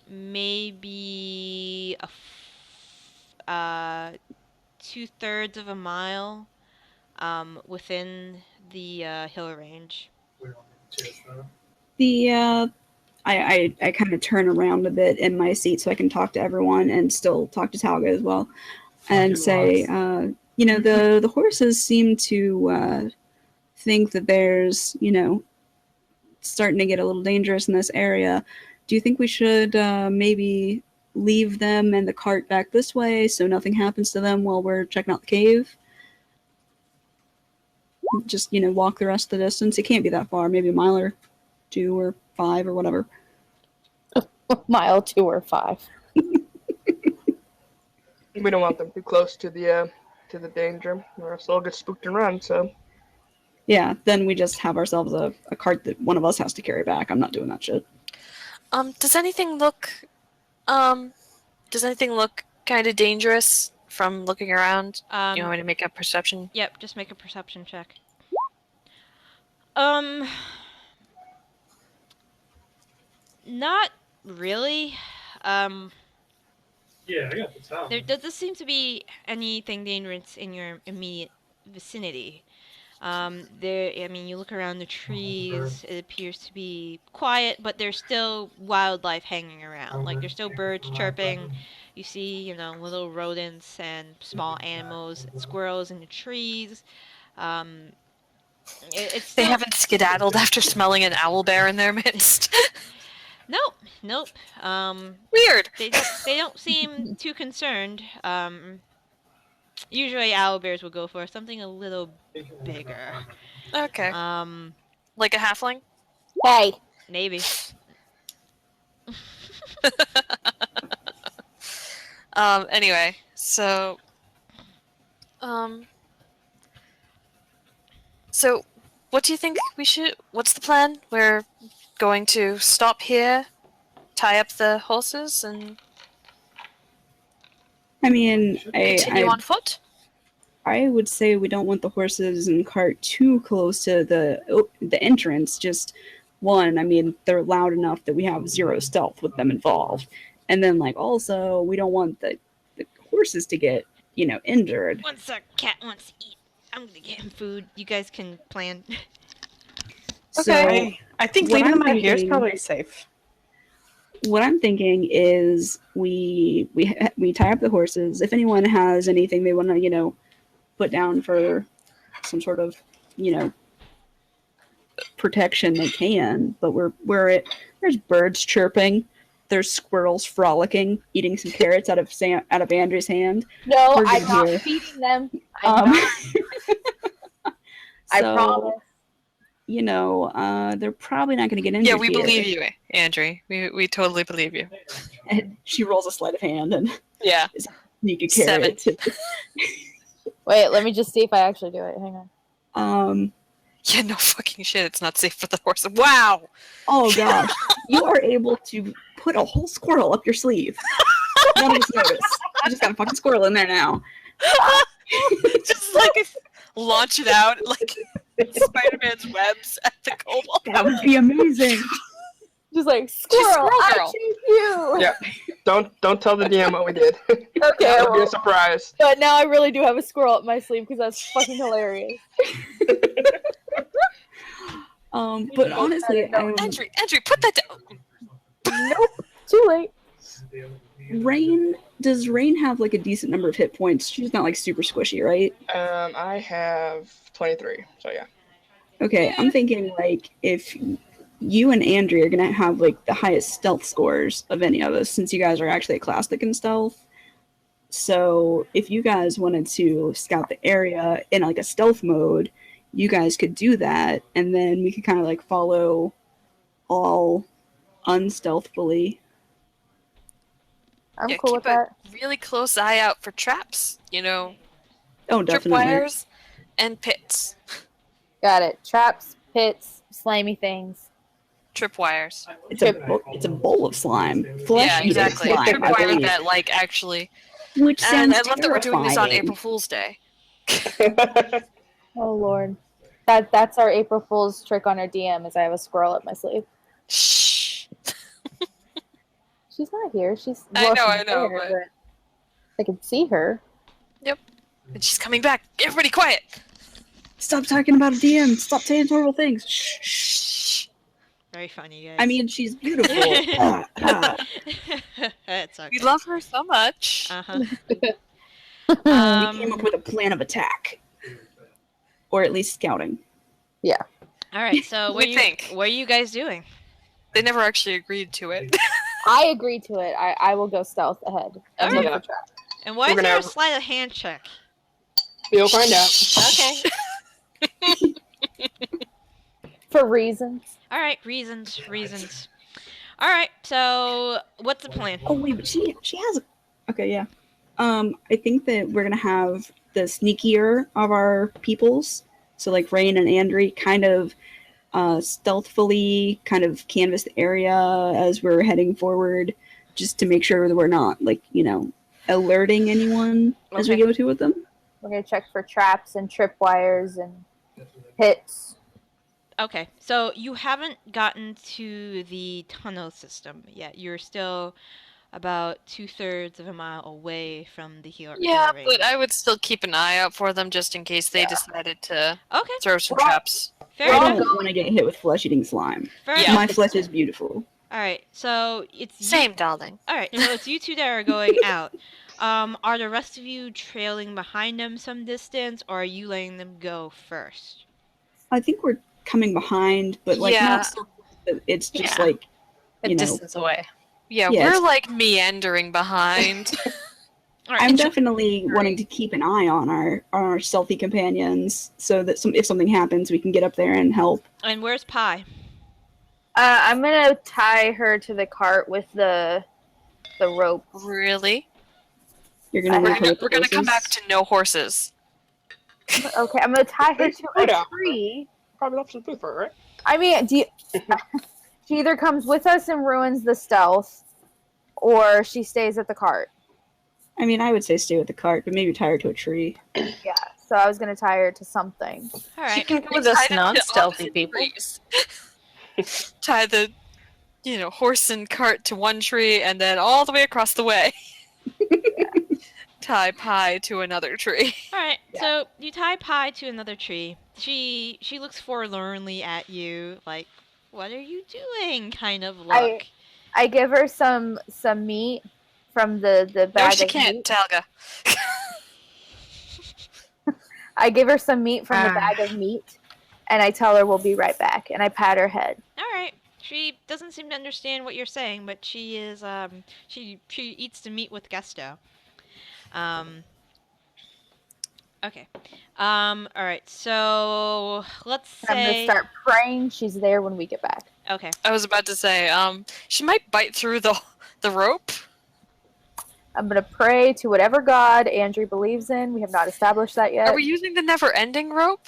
maybe 2/3 of a mile within the hill range. The I kind of turn around a bit in my seat so I can talk to everyone and still talk to Talga as well, and say, the horses seem to think that there's starting to get a little dangerous in this area. Do you think we should maybe leave them and the cart back this way so nothing happens to them while we're checking out the cave? Just walk the rest of the distance. It can't be that far. Maybe a mile or 2 or 5 or whatever. Mile 2 or 5. We don't want them too close to the danger, or else they'll get spooked and run. So Yeah, then we just have ourselves a cart that one of us has to carry back. I'm not doing that shit. Does anything look kind of dangerous from looking around? You want me to make a perception? Yep, just make a perception check. Not really. Yeah, I got the towel. There doesn't seem to be anything dangerous in your immediate vicinity. You look around the trees, it appears to be quiet, but there's still wildlife hanging around. Like, there's still birds chirping. You see, little rodents and small animals, squirrels in the trees. It's They still... haven't skedaddled after smelling an owlbear in their midst. Nope. Weird. They don't seem too concerned. Usually owlbears will go for something a little bigger. Okay. Like a halfling? Hey, Maybe. Anyway, so what do you think what's the plan? We're going to stop here, tie up the horses, and I mean, continue on foot? I would say we don't want the horses and cart too close to the entrance. Just one, I mean, they're loud enough that we have 0 stealth with them involved. And then, also, we don't want the horses to get, injured. Once a cat wants to eat, I'm gonna get him food. You guys can plan. Okay. I think what leaving I'm them out here is thinking- probably safe. What I'm thinking is we tie up the horses. If anyone has anything they want to, put down for some sort of, protection, they can. But there's birds chirping, there's squirrels frolicking, eating some carrots out of Andry's hand. no, We're I'm good not here. feeding them. Um, I so, promise. They're probably not going to get injured. Yeah, we here. believe you, Andry. We totally believe you. And she rolls a sleight of hand and Yeah. sneak a carrot. Wait, let me just see if I actually do it. Hang on. Yeah, no fucking shit. It's not safe for the horse. Wow. Oh gosh, you are able to put a whole squirrel up your sleeve. None of us noticed. I just got a fucking squirrel in there now. Just launch it out like Spider-Man's webs at the kobold. That would be amazing. Just like, squirrel, Squirrel I girl. choose you! Yeah. don't tell the DM what we did. Okay, That would be well, a surprise. but now I really do have a squirrel up my sleeve because that's fucking hilarious. But honestly, Andry, put that down. Nope, too late. Does Raine have a decent number of hit points? She's not super squishy, right? I have 23. So yeah. Okay, I'm thinking if you and Andry are gonna have the highest stealth scores of any of us, since you guys are actually a class that can stealth. So if you guys wanted to scout the area in a stealth mode, you guys could do that, and then we could kind of follow all unstealthfully. I'm Yeah, cool keep with that. a really close eye out for traps. Oh, definitely. Tripwires and pits. Got it. Traps, pits, slimy things. Tripwires. It's a bowl of slime. Flesh Yeah, eating exactly. slime, I Tripwire believe. that actually. Which And sounds I love that we're doing this on terrifying. April Fool's Day. Oh lord. That's our April Fool's trick on our DM is I have a squirrel up my sleeve. Shh. She's not here. She's I know, she's there, but- I can see her. And she's coming back. Everybody quiet. Stop talking about a DM. Stop saying horrible things. Shh. Shh. Very funny, guys. I mean, she's beautiful. It's okay. We love her so much. Uh-huh. We came up with a plan of attack. Or at least scouting. All right, so We think. what are you guys doing? They never actually agreed to it. I agree to it. I will go stealth ahead. And Alright. look for traps. And why We're is gonna there a have- sleight of hand check? You'll find out. Okay. For reasons. All right, reasons. All right, so what's the plan? Oh wait, but she has a... Okay, yeah. I think that we're gonna have the sneakier of our peoples. So like Raine and Andry kind of stealthily kind of canvas the area as we're heading forward, just to make sure that we're not like, alerting anyone as we Okay. go to with them. We're gonna check for traps and tripwires and hits. Okay, so you haven't gotten to the tunnel system yet. You're still about 2/3 of a mile away from the healer. Yeah, but I would still keep an eye out for them just in case they decided to Okay, throw some Well, traps. fair I enough. don't want to get hit with flesh-eating slime. Fair Yeah. enough. My flesh is beautiful. All right, so it's you. Same, darling. All right, so it's you two that are going out. Are the rest of you trailing behind them some distance, or are you letting them go first? I think we're coming behind, but like Yeah. not so that it's just Yeah. like A distance away. Yeah, Yes. we're like meandering behind. All right, I'm definitely wanting to keep an eye on our stealthy companions so that if something happens, we can get up there and help. and where's Pie? I'm gonna tie her to the cart with the rope. Really? You're gonna We're leave her gonna, with the we're gonna come horses? back to no horses. Okay, I'm gonna tie her to Put a out. tree. Probably left some food for her, right? I mean, she either comes with us and ruins the stealth, or she stays at the cart. I mean, I would say stay with the cart, but maybe tie her to a tree. Yeah, so I was gonna tie her to something. All She right. can go with us Tie them to non-stealthy opposite people. trees. Tie the, horse and cart to one tree and then all the way across the way. Tie Pie to another tree. All right. So you tie Pie to another tree. She looks forlornly at you, like, "What are you doing?" kind of look. I give her some meat from the No, bag she of can't, meat. Talga. I give her some meat from the bag of meat, and I tell her we'll be right back, and I pat her head. All right. She doesn't seem to understand what you're saying, but she is she eats the meat with gusto. Okay. All right. So let's I'm gonna say. start praying she's there when we get back. Okay. I was about to say, she might bite through the rope. I'm gonna pray to whatever god Andry believes in. We have not established that yet. Are we using the never-ending rope?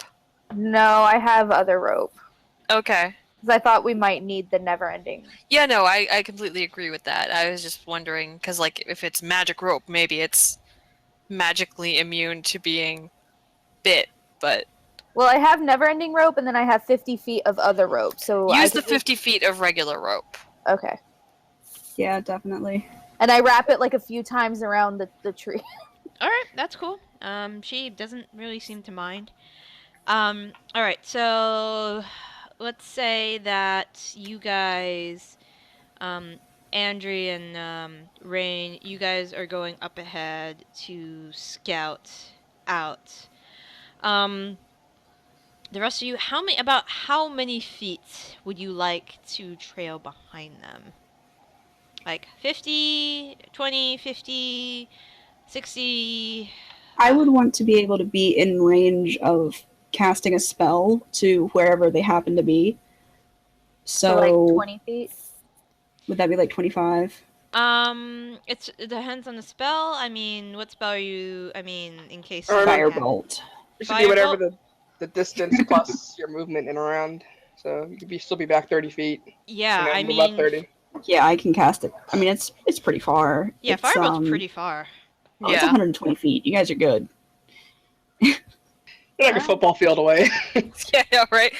No, I have other rope. Okay. Because I thought we might need the never-ending. Yeah, no, I completely agree with that. I was just wondering, because, like, if it's magic rope, maybe it's magically immune to being bit, but... Well, I have never-ending rope, and then I have 50 feet of other rope. So Use the 50 feet of regular rope. Okay. Yeah, definitely. And I wrap it like a few times around the tree. All right. That's cool. She doesn't really seem to mind. All right. So let's say that you guys, Andry and Raine, you guys are going up ahead to scout out. The rest of you, about how many feet would you like to trail behind them? Like 50, 20, 50, 60? I would want to be able to be in range of casting a spell to wherever they happen to be. So, like 20 feet. would that be like 25? It depends on the spell. I mean, what spell are you? I mean, in case Or something Firebolt. It should be whatever Firebolt? the distance plus your movement in around. So you could still be back 30 feet. Yeah, I move up mean, 30. Yeah, I can cast it. I mean, it's pretty far. yeah, It's, Firebolt's pretty far. It's Yeah. 120 feet. You guys are good. You're like a football field away. Yeah, right?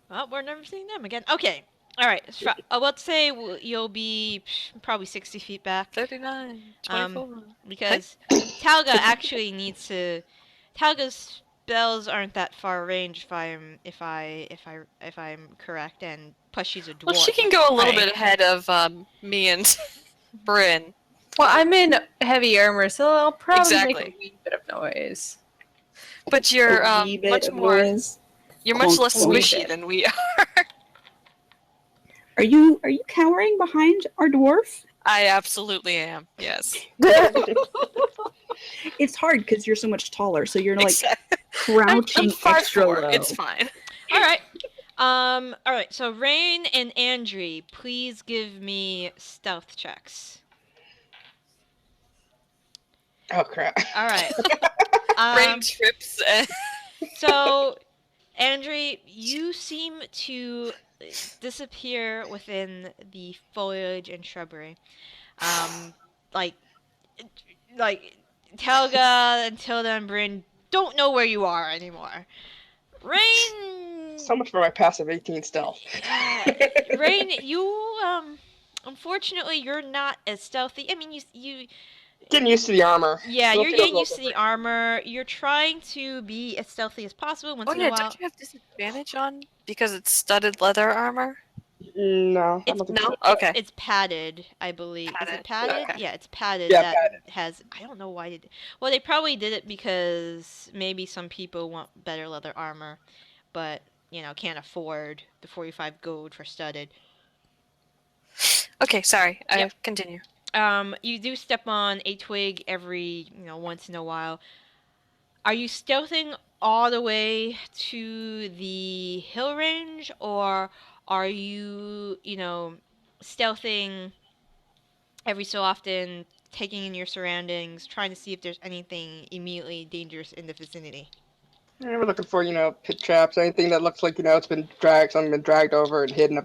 Well, we're never seeing them again. Okay, all right. Let's say you'll be probably 60 feet back. 39, 24. Because Talga actually needs to. Talga's spells aren't that far range if I'm correct, and plus she's a dwarf. Well, she can go a little Right. bit ahead of me and Byrn. Well, I'm in heavy armor, so I'll probably Exactly. make a wee bit of noise. But you're A wee bit much of more. noise. You're much less A wee squishy bit. than we are. Are you cowering behind our dwarf? I absolutely am. Yes. It's hard because you're so much taller, so you're like Exactly. crouching I'm extra 5'4". low. It's fine. All right. All right. So Raine and Andry, please give me stealth checks. Oh crap. All right. Rain trips. So, Andry, you seem to disappear within the foliage and shrubbery. Like, like Talga and Tilda and Byrn don't know where you are anymore. Raine, So much for my passive 18 stealth. Raine, you unfortunately you're not as stealthy. I mean, you Getting used to the armor. yeah, So you're it feels getting a used to little the armor. You're trying to be as stealthy as possible once Oh in yeah, a while. don't you have disadvantage on because it's studded leather armor? different. No, I It's don't think No? so. Okay. It's padded, I believe. Is it Padded, padded? okay. Yeah, it's padded. Yeah, That padded. has. I don't know why they did. Well, they probably did it because maybe some people want better leather armor, but can't afford the 45 gold for studded. Okay, sorry. Yep. Continue. You do step on a twig every once in a while. Are you stealthing all the way to the hill range, or are you stealthing every so often, taking in your surroundings, trying to see if there's anything immediately dangerous in the vicinity? Yeah, we're looking for, pit traps, anything that looks like, it's been dragged, something been dragged over and hidden a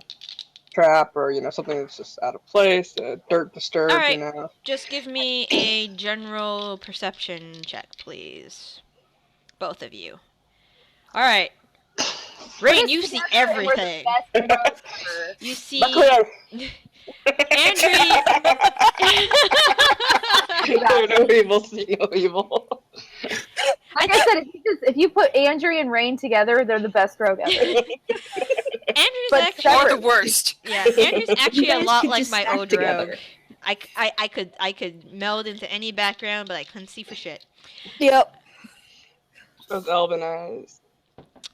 trap, or, something that's just out of place, dirt disturbed, Alright, just give me a general perception check, please. Both of you. Alright. Raine, you see everything. You see Luckily, Andry. no evil, see no evil. Like I said, if you put Andry and Raine together, they're the best rogue ever. Andrew's But actually Or the separate. worst. Yeah, Andrew's actually You a guys lot could like just my stack old together. rogue. I could meld into any background, but I couldn't see for shit. Yep. Those elven eyes.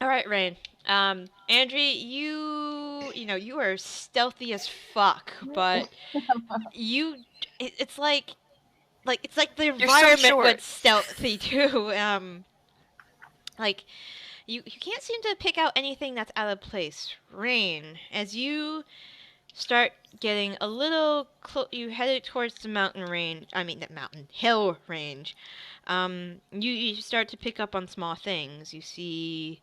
All right, Raine. Andry, you are stealthy as fuck, but it's like the You're so environment short. was stealthy too. Like you can't seem to pick out anything that's out of place. Raine, as you start getting a little you headed towards the mountain range. I mean, the mountain hill range. You start to pick up on small things. You see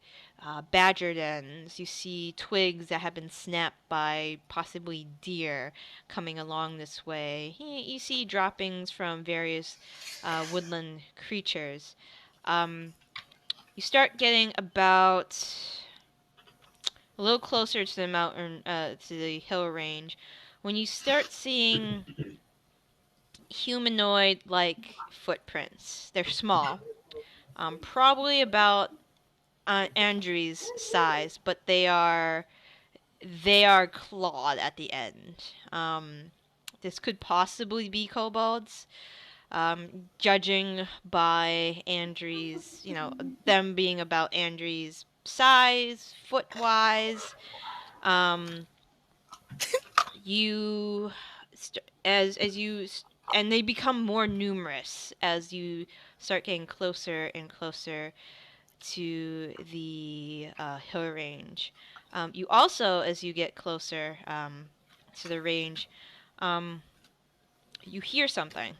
badger dens. You see twigs that have been snapped by possibly deer coming along this way. You see droppings from various woodland creatures. You start getting about a little closer to the mountain, to the hill range, when you start seeing humanoid-like footprints. They're small, probably about Andry's size, but they are clawed at the end. This could possibly be kobolds. Judging by Andry's, them being about Andry's size, foot-wise, you as you and they become more numerous as you start getting closer and closer to the hill range. You also, as you get closer to the range, um, you hear something.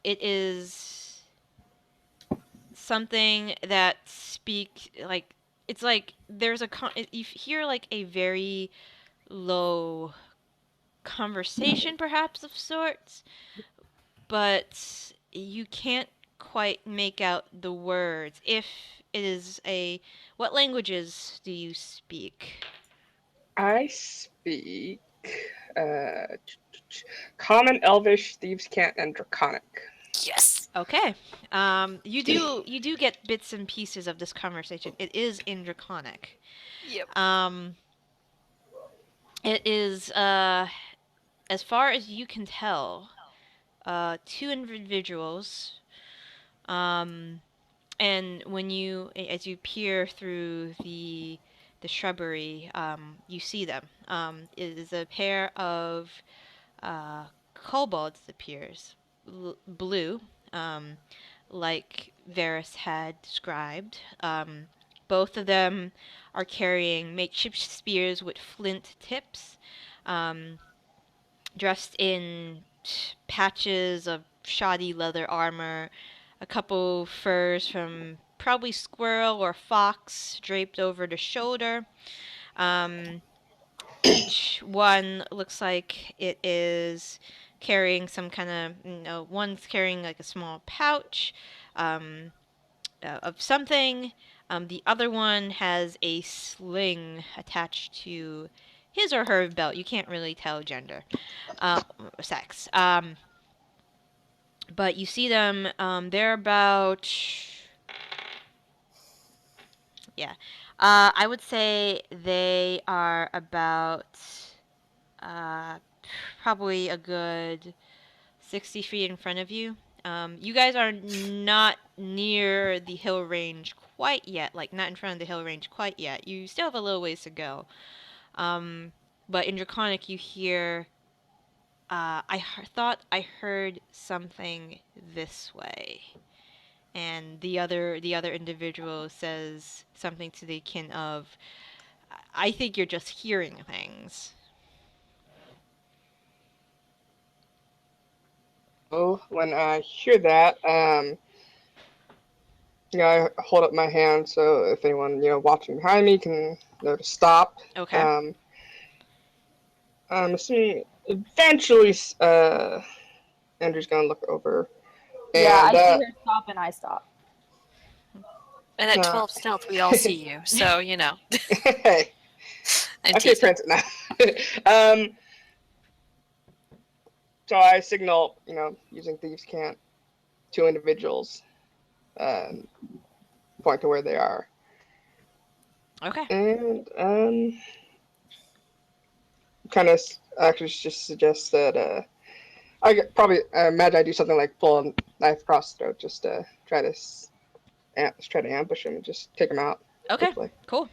It is something that it's like there's you hear like a very low conversation, perhaps, of sorts, but you can't quite make out the words. If it is what languages do you speak? I speak Common, Elvish, Thieves' Cant, and Draconic. Yes. Okay. You do get bits and pieces of this conversation. It is in Draconic. Yep. It is as far as you can tell, two individuals. And as you peer through the shrubbery, you see them. It is a pair of kobolds, it appears, blue, like Varys had described. Both of them are carrying makeshift spears with flint tips, dressed in patches of shoddy leather armor, a couple furs from probably squirrel or fox draped over the shoulder. Each one looks like it is carrying some kind of, one's carrying like a small pouch of something. The other one has a sling attached to his or her belt. You can't really tell gender, sex. But you see them. They're about, yeah. I would say they are about uh, probably a good 60 feet in front of you. You guys are not near the hill range quite yet, like not in front of the hill range quite yet. You still have a little ways to go. But in Draconic, you hear, thought I heard something this way. And the other individual says something to the kin of, I think you're just hearing things. Oh, when I hear that, I hold up my hand so if anyone watching behind me can know to stop. Okay. I'm assuming eventually, Andrew's gonna look over. Yeah, I And, see her stop and I stop. And at No. 12 stealth, we all see you, so you know. Hey, I'm okay, teasing. Prince. Now. So I signal, using Thieves' Cant, two individuals, point to where they are. Okay. And kind of actually just suggest that I imagine I do something like pull a knife across the throat just to try to ambush him and just take him out. Okay. Quickly. Cool.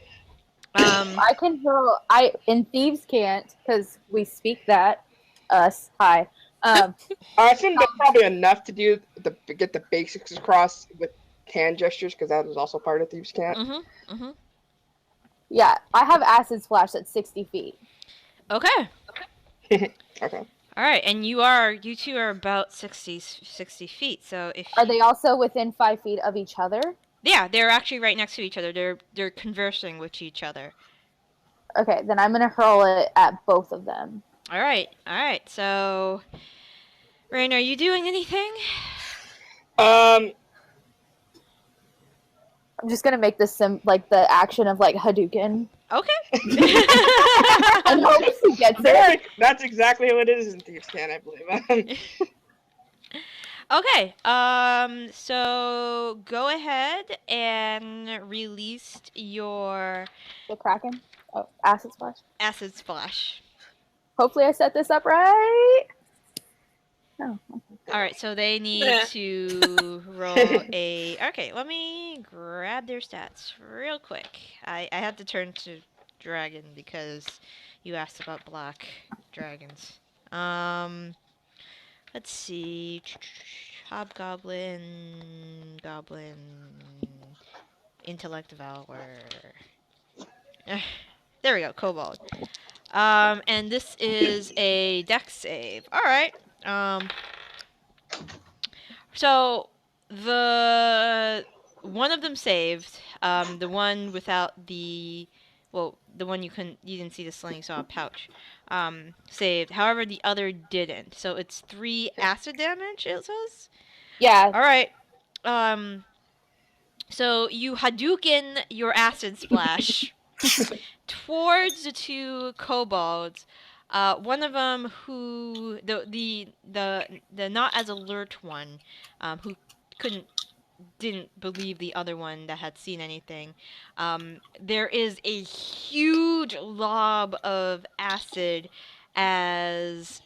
I can hear. I in thieves can't because we speak that. Us. Hi. I assume that's probably enough to get the basics across with hand gestures because that is also part of Thieves' Cant. Yeah, I have acid splash at 60 feet. Okay. Okay. All right, and you two are about 60 feet. So if Are they also within 5 feet of each other? Yeah, they're actually right next to each other. They're conversing with each other. Okay, then I'm gonna hurl it at both of them. All right. So, Raine, are you doing anything? Um. I'm just gonna make this like the action of like Hadouken. Okay. And hope he gets it. That's exactly what it is in Thieves' Cant, I believe. Okay. So go ahead and release your The Kraken. Oh, acid splash. acid splash. Hopefully, I set this up right. Oh. All right. So they need to roll a. Okay. Let me grab their stats real quick. I had to turn to dragon because you asked about black dragons. Let's see. Hobgoblin, goblin, intellect valor. There we go, kobold. And this is a dex save. All right. So the one of them saved. The one without the one you didn't see the sling, you saw a pouch. Saved. However, the other didn't. So it's 3 acid damage. It says. Yeah. All right. So you Hadouken your acid splash towards the 2 kobolds. One of them who the not as alert one, who didn't believe the other one that had seen anything. There is a huge lob of acid as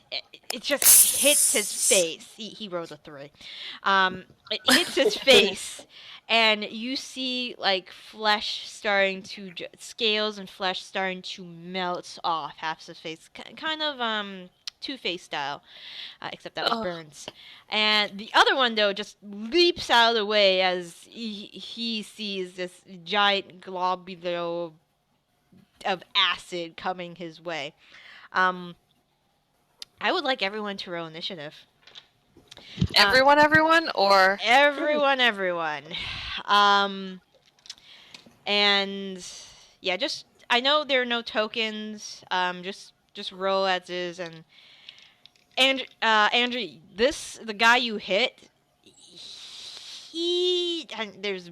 it just hits his face. He rolled a 3. It hits his face, and you see like flesh starting to scales and flesh starting to melt off half his face, kind of Two-Face style, except that was Byrn's. And the other one though just leaps out of the way as he sees this giant globule of acid coming his way. I would like everyone to roll initiative. Everyone, or Everyone. And yeah, just I know there are no tokens. Just roll as is, and Andrew, the guy you hit, and there's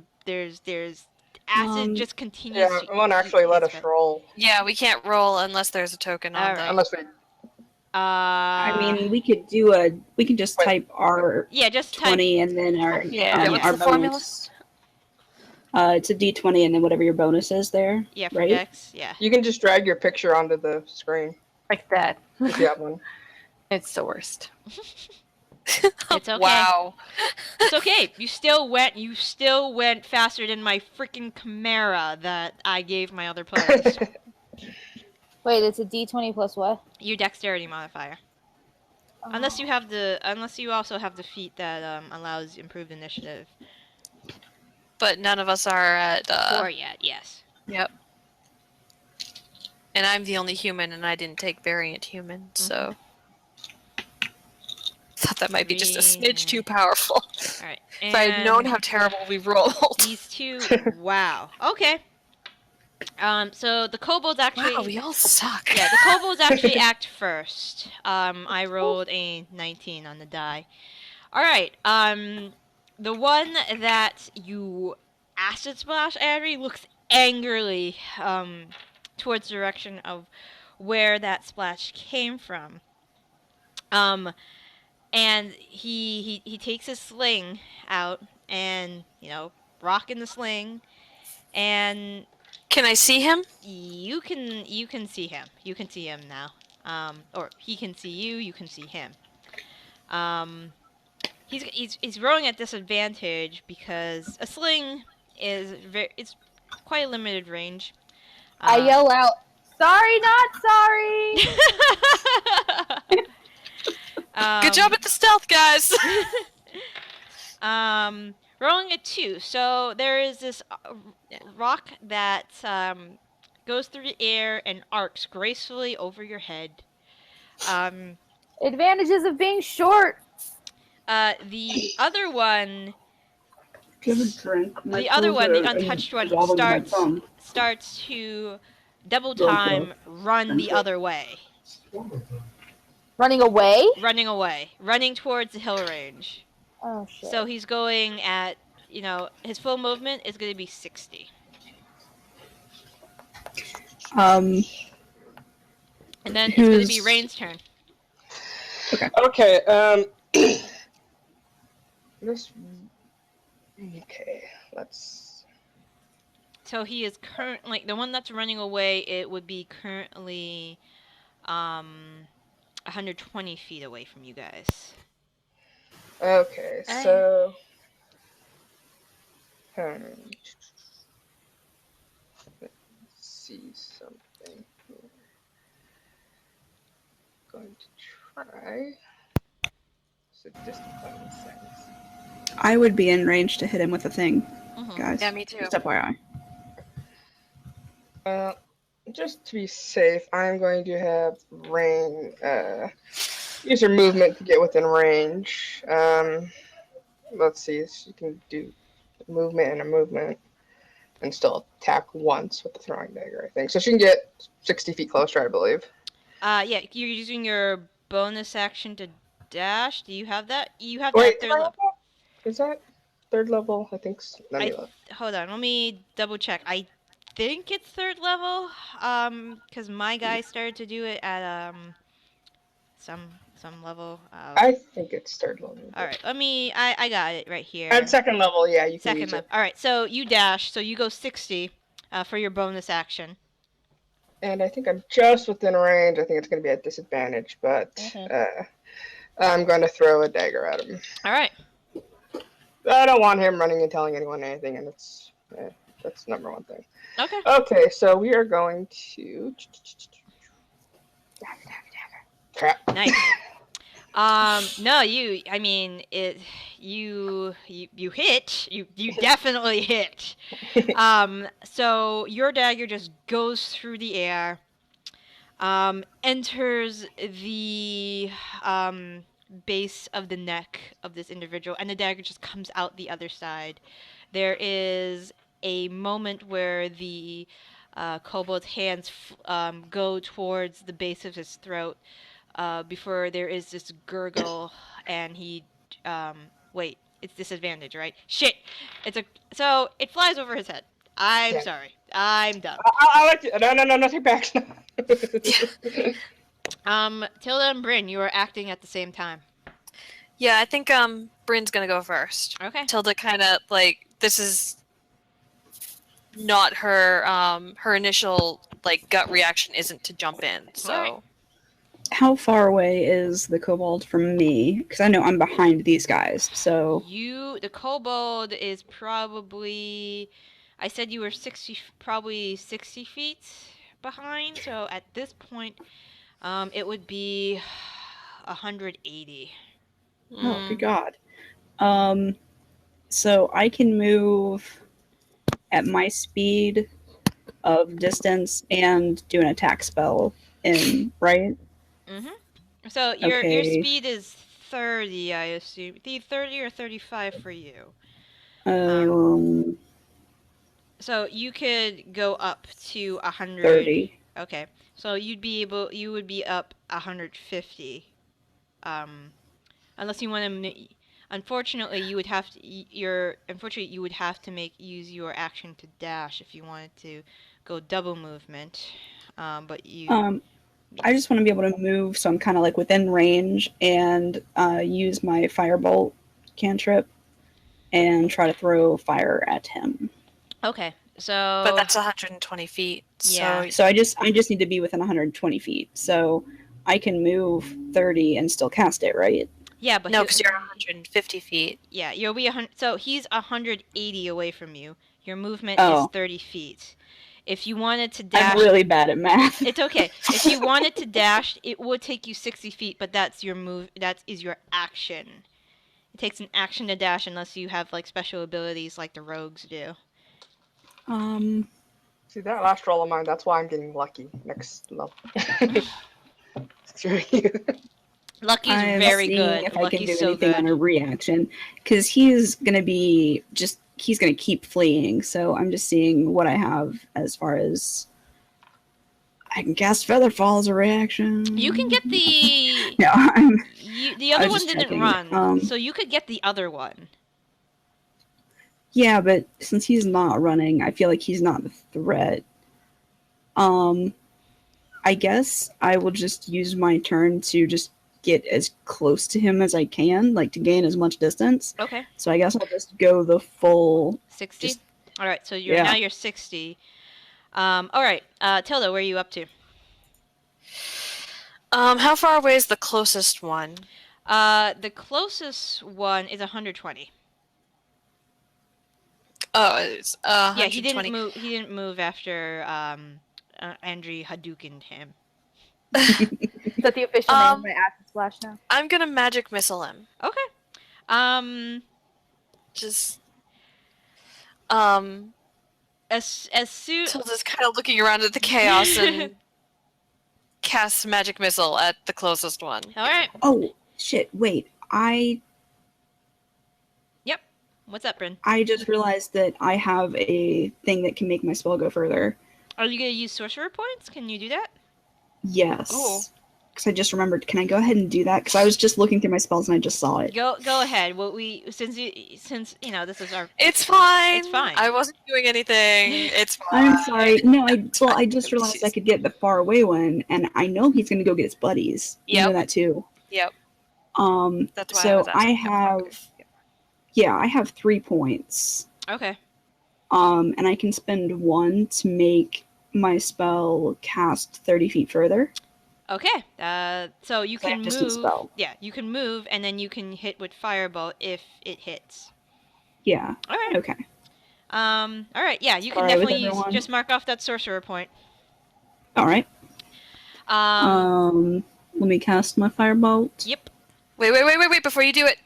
acid just continues. Yeah, it won't actually let us roll. yeah, we can't roll unless there's a token on Alright. the. Unless we... I mean, we can just Wait. type our Yeah, just type 20 and then our Yeah, what's our the formula? bonus. It's a D20 and then whatever your bonus is there. yeah for right? Dex. Yeah. You can just drag your picture onto the screen like that. if you have one. It's the worst. It's okay. Wow. It's okay. You still went faster than my freaking Chimera that I gave my other players. Wait, it's a D20 plus what? Your dexterity modifier. Unless you also have the feat that allows improved initiative. But none of us are at. 4 yet, yes. Yep. And I'm the only human, and I didn't take variant human, so. Thought that might be just a smidge too powerful. Alright. If I had known how terrible we rolled. These two, wow. Okay. So the kobolds actually... Wow, we all suck. Yeah, the kobolds actually act first. I rolled a 19 on the die. Alright, the one that you acid splash, Andry, looks angrily, towards the direction of where that splash came from. And he takes his sling out and, rocking the sling, and Can I see him? you can see him. You can see him now. Or he can see you. You can see him. He's rolling at disadvantage because a sling it's quite a limited range. I yell out, "Sorry, not sorry!" Good job at the stealth, guys! Rolling a 2. So there is this rock that goes through the air and arcs gracefully over your head. Advantages of being short. The other one, Give a drink. the untouched one, starts to double time run the other way. Running away? Running towards the hill range. Oh, shit. So he's going at, his full movement is going to be 60. And then it's going to be Raine's turn. Okay, let's... So he is currently, the one that's running away, it would be currently 120 feet away from you guys. Okay, so... let's see something here. Going to try... So just 20 seconds. I would be in range to hit him with a thing, guys. Yeah, me too. Just FYI. Just to be safe, I'm going to have Raine use her movement to get within range. Let's see, she can do a movement and still attack once with the throwing dagger, I think. So she can get 60 feet closer, I believe. Yeah, you're using your bonus action to dash. Do you have that? You have Wait, that third level. Is that third level? I think so. Let me look. Hold on, let me double check. I think it's third level, because my guy started to do it at some level. I think it's third level. All right, I got it right here. At second level, yeah, you can Second use level. it. All right, so you dash, so you go 60 for your bonus action. And I think I'm just within range. I think it's going to be at disadvantage, but I'm going to throw a dagger at him. All right. I don't want him running and telling anyone anything, and that's number one thing. Okay. Okay, so we are going to... Crap. Nice. No, you hit. You definitely hit. So your dagger just goes through the air, enters the base of the neck of this individual, and the dagger just comes out the other side. There is a moment where the kobold's hands go towards the base of his throat before there is this gurgle, and he wait, it's disadvantage, right? Shit, so it flies over his head. I'm Yeah. sorry. I'm dumb. I like it. No, nothing back. Tilda and Bryn, you are acting at the same time. Yeah, I think Bryn's gonna go first. Okay. Tilda kind of like this is not her her initial like gut reaction isn't to jump in. So Alright. How far away is the kobold from me? Because I know I'm behind these guys. So The kobold is probably, I said you were probably 60 feet behind. So at this point, it would be 180. oh good God. So I can move at my speed of distance and do an attack spell in, right? So your Okay. speed is 30, I assume. 30 or 35 for you. So you could go up to 100. 30. Okay. So you would be up 150. Unless you want to, unfortunately, you would have to, you would have to use your action to dash if you wanted to go double movement. But you. I just want to be able to move, so I'm kind of like within range and use my firebolt cantrip and try to throw fire at him. Okay. So. but that's 120 feet. Yeah. So I just need to be within 120 feet. So I can move 30 and still cast it, right? Yeah, but no, because you're 150 feet. Yeah, you'll be 100. So he's 180 away from you. Your movement Oh. is 30 feet. If you wanted to dash, I'm really bad at math. it's okay. If you wanted to dash, it would take you 60 feet, but that's your move. That is your action. It takes an action to dash unless you have like special abilities like the rogues do. See that last roll of mine? That's why I'm getting lucky next level. Screw you. Lucky's I'm very seeing good. if I can do Lucky's so anything good. on a reaction, because he's gonna keep fleeing. So I'm just seeing what I have as far as I can cast Featherfall as a reaction. You can get the. No, The I other was one just didn't checking. run, so you could get the other one. yeah, but since he's not running, I feel like he's not the threat. I guess I will just use my turn to just get as close to him as I can, like to gain as much distance. Okay. So I guess I'll just go the full 60. Just- All right. So Yeah. now you're 60. All right. Tilda, where are you up to? How far away is the closest one? The closest one is 120. Oh, it's Yeah, 120. he didn't move. He didn't move after Andry Hadoukened him. Is that the official name of my acid splash now? I'm gonna magic missile him. Okay. Just As soon. Tilda's kind of looking around at the chaos and casts magic missile at the closest one. All right. Oh shit! Wait, What's up, Bryn? I just realized that I have a thing that can make my spell go further. Are you gonna use sorcerer points? Can you do that? Yes. Ooh. Because I just remembered. Can I go ahead and do that? Because I was just looking through my spells and I just saw it. Go ahead. Well, since you know this is our. It's fine. It's fine. I wasn't doing anything. It's fine. I'm sorry. No, I just realized I could get the far away one, and I know he's gonna go get his buddies. You know Yep. that too. Yep. That's why So was I asking. have. Yeah, I have 3 points. Okay. And I can spend 1 to make my spell cast 30 feet further. Okay. So you Like can a distance move. spell. Yeah, you can move, and then you can hit with firebolt if it hits. Yeah. All right. Okay. All right. Yeah, you can Alright with definitely everyone? just mark off that sorcerer point. All right. Let me cast my firebolt. Yep. Wait! Before you do it,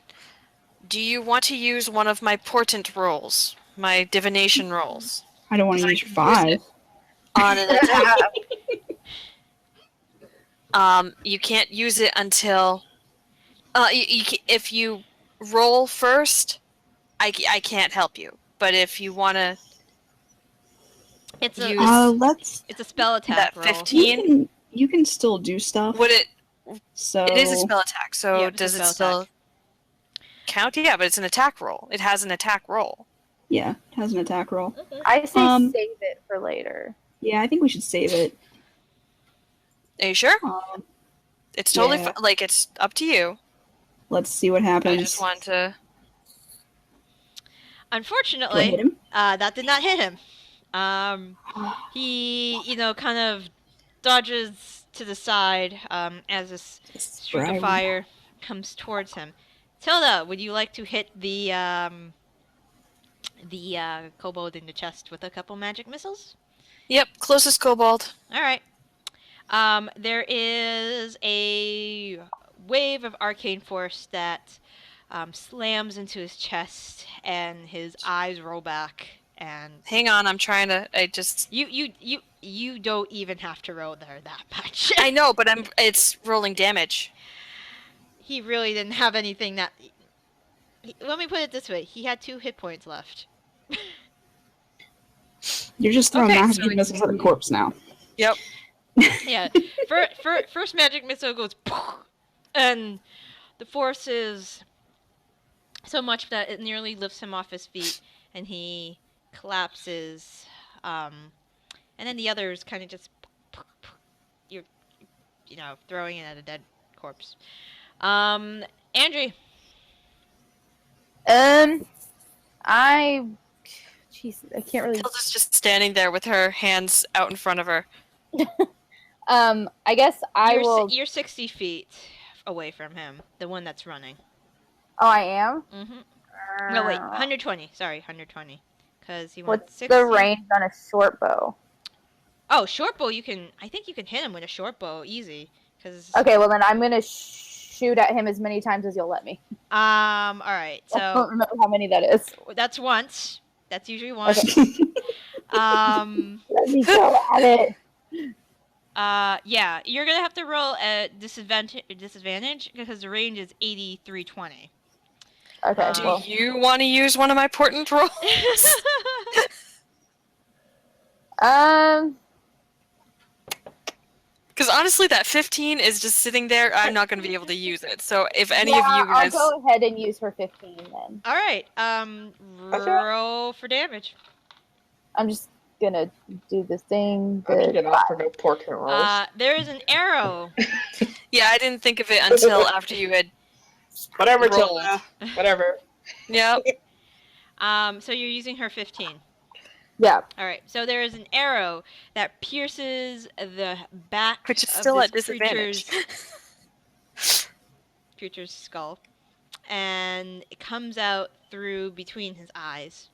do you want to use one of my portent rolls, my divination rolls, I don't want to Because use I can use 5. on an attack? You can't use it until. If you roll first, I can't help you. But if you want to It's a use Let's. it's a spell attack that roll. 15, You can still do stuff. would it? So It is a spell attack. So Yep, it's a does it spell still attack. count? Yeah, but it's an attack roll. It has an attack roll. Yeah, it has an attack roll. I say Um, save it for later. Yeah, I think we should save it. Are you sure? It's totally yeah. like it's up to you. Let's see what happens. I just want to. Do I hit Unfortunately, him? that did not hit him. He, kind of dodges to the side as this streak of Right. fire comes towards him. Tilda, would you like to hit the kobold in the chest with a couple magic missiles? Yep, closest kobold. All right. There is a wave of arcane force that slams into his chest, and his eyes roll back. And Hang on, I'm trying to. I just. you don't even have to roll there that much. I know, but it's rolling damage. He really didn't have anything that. Let me put it this way: he had 2 hit points left. You're just throwing Okay, magic so missiles at a corpse now. Yep. Yeah. First magic missile goes, and the force is so much that it nearly lifts him off his feet, and he collapses. And then the others kind of just, you're, throwing it at a dead corpse. Andry. Jeez, I can't really. Tilda's just standing there with her hands out in front of her. I guess will. You're 60 feet away from him, the one that's running. Oh, I am. Mm-hmm. No, wait, 120. Sorry, 120. Because he went What's 60. the range on a short bow? Oh, short bow. I think you can hit him with a short bow easy. Okay, well then I'm gonna shoot at him as many times as you'll let me. All right. I don't So remember how many that is. that's once. That's usually once. Okay. Let me go at it. Yeah, you're gonna have to roll at disadvantage because the range is 8320. Okay. Do Well. you want to use one of my portent rolls? Because honestly, that 15 is just sitting there. I'm not going to be able to use it. So if any of you guys, I'll go ahead and use her 15 then. All right. Roll for damage. I'm just gonna do the thing. I can get off for no portent rolls. There is an arrow. yeah, I didn't think of it until after you had. Whatever, rolled. Tilda. Whatever. Yep. So you're using her 15. Yeah. All right. So there is an arrow that pierces the back Which is of still this at disadvantage. creature's skull, and it comes out through between his eyes,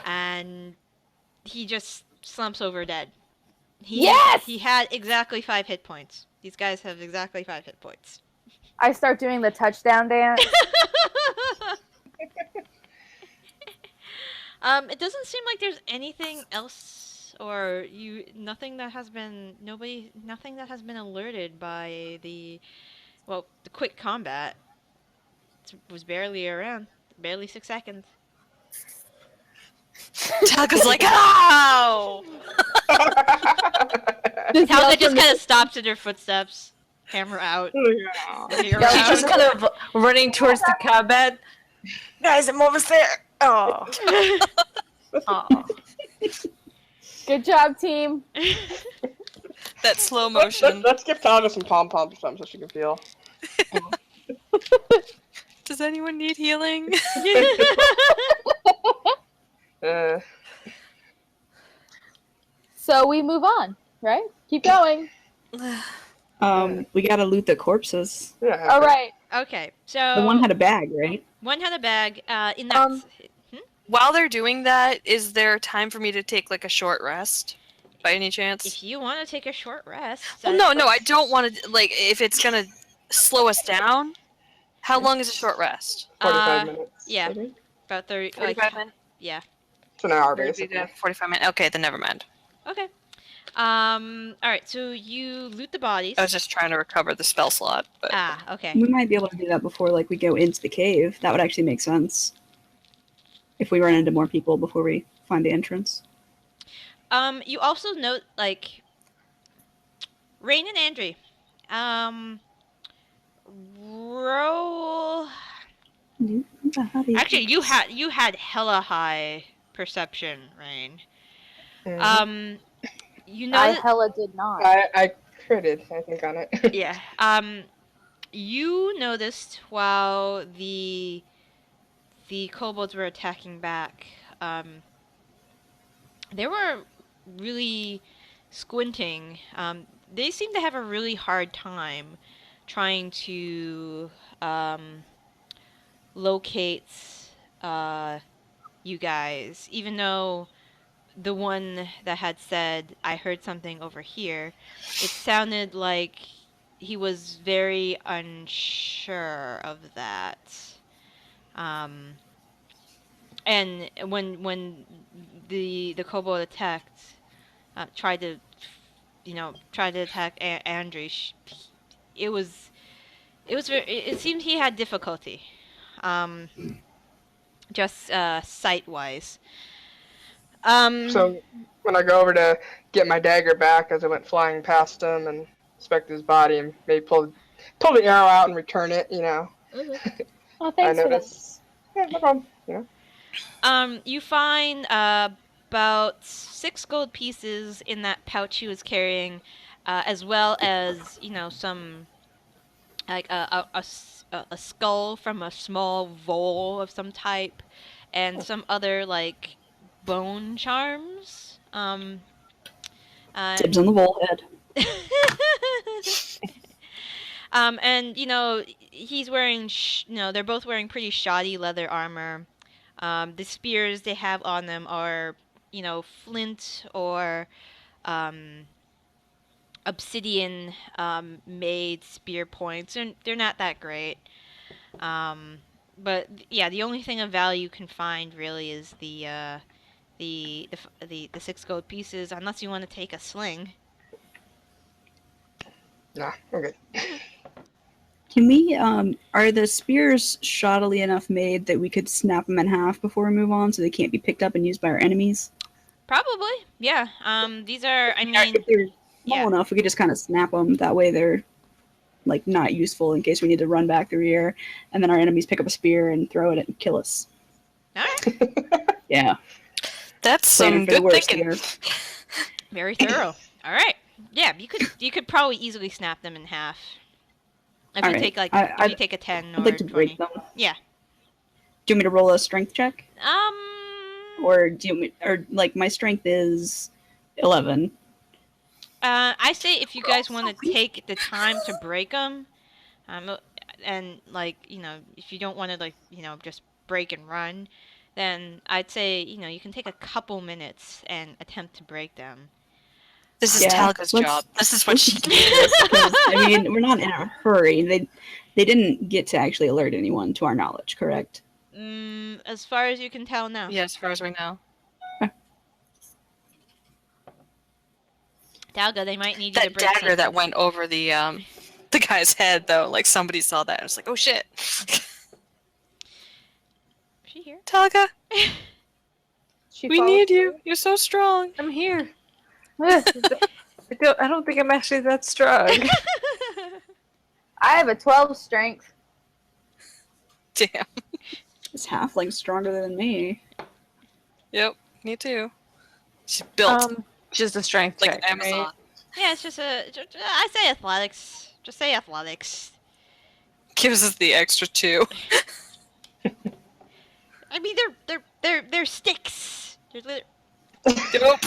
and he just slumps over dead. Yes! He had exactly 5 hit points. These guys have exactly 5 hit points. I start doing the touchdown dance. It doesn't seem like there's anything else, or nothing that has been alerted by the quick combat. It was barely around, barely 6 seconds. Talga's like, ow! Talga just kind of stops at her footsteps, hammer out. She's just kind of running towards the combat. Guys, I'm almost there. Oh. Oh. Good job, team. That slow motion. Let's give Talga some pom-poms or something so she can feel. Does anyone need healing? So we move on, right? Keep going. We gotta loot the corpses. Yeah. All right. Okay, so The one had a bag, right? one had a bag. In that. While they're doing that, is there time for me to take like a short rest? By any chance? If you want to take a short rest. Well, no, I don't want to. Like, if it's gonna slow us down, how long is a short rest? 45 minutes. yeah. I think. About 30. 45 minutes. Yeah. It's an hour, 30 basically. to 45 minutes. Okay, then never mind. Okay. All right. So you loot the bodies. I was just trying to recover the spell slot, but Okay. We might be able to do that before, like, we go into the cave. That would actually make sense. If we run into more people before we find the entrance. You also note like Raine and Andry. Roll. Actually, you had hella high perception, Raine. Mhm. You know I that, hella did not. I critted, I think, on it. yeah. You noticed while the kobolds were attacking back, they were really squinting. They seem to have a really hard time trying to locate you guys, even though the one that had said, "I heard something over here," it sounded like he was very unsure of that. And when the kobold attacked, tried to attack Andry, it was it seemed he had difficulty, just sight wise. So when I go over to get my dagger back, as I went flying past him and inspect his body and maybe pull the arrow out and return it, Oh, I thanks for that. notice. Yeah, no problem. You find about 6 gold pieces in that pouch he was carrying, as well as some like a skull from a small vole of some type, and some other like bone charms. Dibs on the vole head. And he's wearing they're both wearing pretty shoddy leather armor. The spears they have on them are flint or obsidian made spear points, and they're not that great. But yeah, the only thing of value you can find really is the 6 gold pieces, unless you want to take a sling. Nah, we're good. Can we, are the spears shoddily enough made that we could snap them in half before we move on so they can't be picked up and used by our enemies? Probably, yeah. These are, I mean, If they're small yeah. enough, we could just kind of snap them. That way they're, like, not useful in case we need to run back the rear, and then our enemies pick up a spear and throw it and kill us. Alright. Yeah. that's some Planning for the good worst thinking. here. Very thorough. Alright. Yeah, you could probably easily snap them in half. If you Alright. take like I- if you take a 10 or I'd like to 20. break them. Yeah. Do you want me to roll a strength check? Or Or do you want me, or, like, my strength is 11. I say if you guys want to take the time to break them, and like if you don't want to like just break and run, then I'd say you can take a couple minutes and attempt to break them. This is Yeah, Talga's let's- job. This is what let's she just do this, because, I mean, we're not in a hurry. They didn't get to actually alert anyone, to our knowledge, correct? As far as you can tell now. Yeah, as far as we know. Talga, they might need you to That break dagger something. that went over the guy's head, though, like somebody saw that and was like, oh shit. Is she here? Talga, She we follows need you. You're so strong. I'm here. me. I don't think I'm actually that strong. I have a 12 strength. Damn. This halfling's stronger than me. Yep, me too. She's built Just a strength like check, an Amazon. right? Yeah, it's just I say athletics. Just say athletics. Gives us the extra 2. I mean, they're sticks. They're Nope.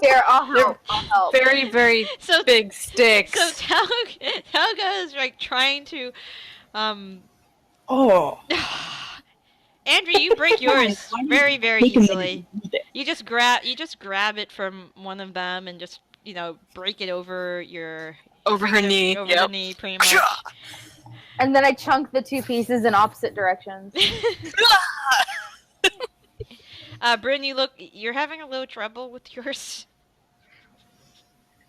Here, I'll help. I'll help. Very, very so big sticks. so Talga is like trying to Oh! Andrew, you break yours Why do you very, very take 'em easily. and- You just grab it from one of them and just break it over your Over her knee. over Yep. the knee, pretty much. And then I chunk the 2 pieces in opposite directions. Bryn, you're having a little trouble with yours.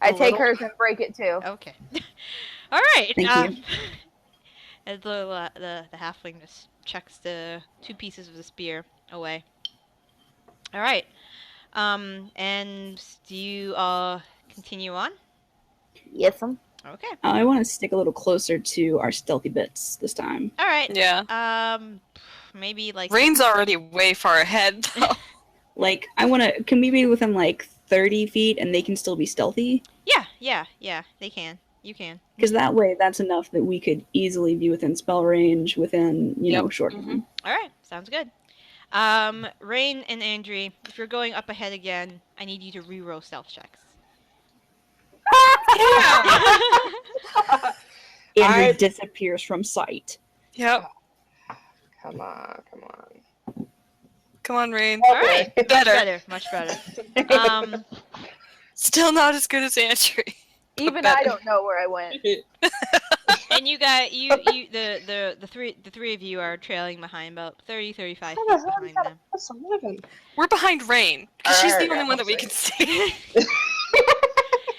I A take little? hers and break it too. Okay. All right. Thank you. As the halfling just chucks the 2 pieces of the spear away. All right. And do you continue on? Yes, Okay. I want to stick a little closer to our stealthy bits this time. All right. Yeah. Maybe like Raine's already way far ahead, though. Like, can we be within like 30 feet and they can still be stealthy? Yeah. They can. You can. Because that way, that's enough that we could easily be within spell range within, Yep. short Mhm. time. All right. Sounds good. Raine and Andry, if you're going up ahead again, I need you to reroll stealth checks. Andrew I- disappears from sight. Yep. Come on. Come on, Raine. All right. Okay. Better. Much better. Still not as good as Andry. Even better. I don't know where I went. And you guys, the three of you are trailing behind about 30, 35 feet behind them. That's 11. We're behind Raine, because she's the Alright, only one that we I'll can see.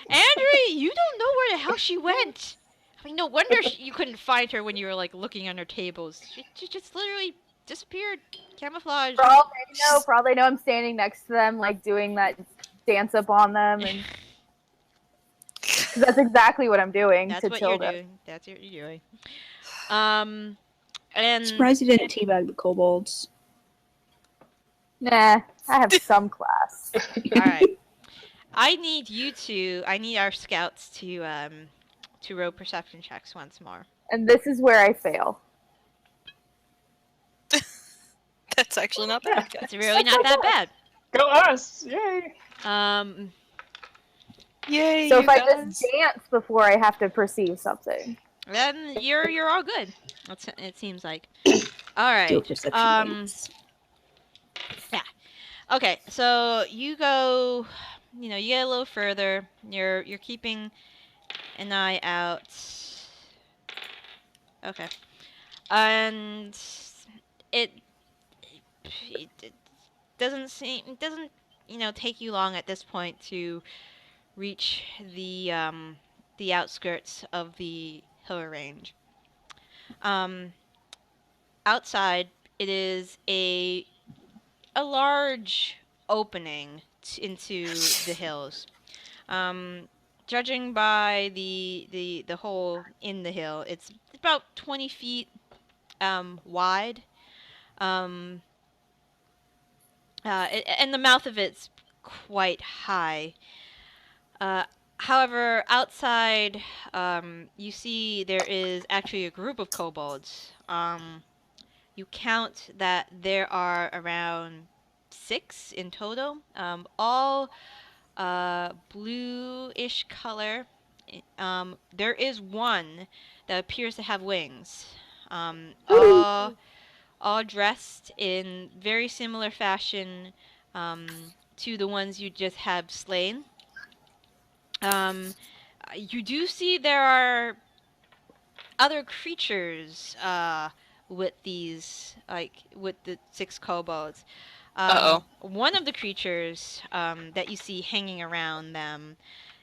Andry, you don't know where the hell she went. I mean, no wonder you couldn't find her when you were like looking under tables. She just literally disappeared, camouflage. For all they know, I'm standing next to them, like doing that dance up on them, and 'cause that's exactly what I'm doing That's to what Tilda. you're doing. That's what you're doing. And Surprised you didn't teabag the kobolds. Nah, I have some class. all right, I need our scouts to roll perception checks once more. And this is where I fail. That's actually not bad, guys. It's really not that bad. Go us! Yay! Yay, So you if I guys. just dance before I have to perceive something. Then you're all good. It seems like. All right. Do a perception dance. Okay, so you go, you get a little further. You're keeping an eye out. Okay, and it doesn't take you long at this point to reach the outskirts of the hill range. Outside, it is a large opening into the hills. Judging by the hole in the hill, it's about 20 feet wide. And the mouth of it's quite high. However, outside, you see there is actually a group of kobolds. You count that there are around 6 in total, all bluish color. There is one that appears to have wings. All dressed in very similar fashion to the ones you just have slain. You do see there are other creatures with these, with the 6 kobolds. One of the creatures that you see hanging around them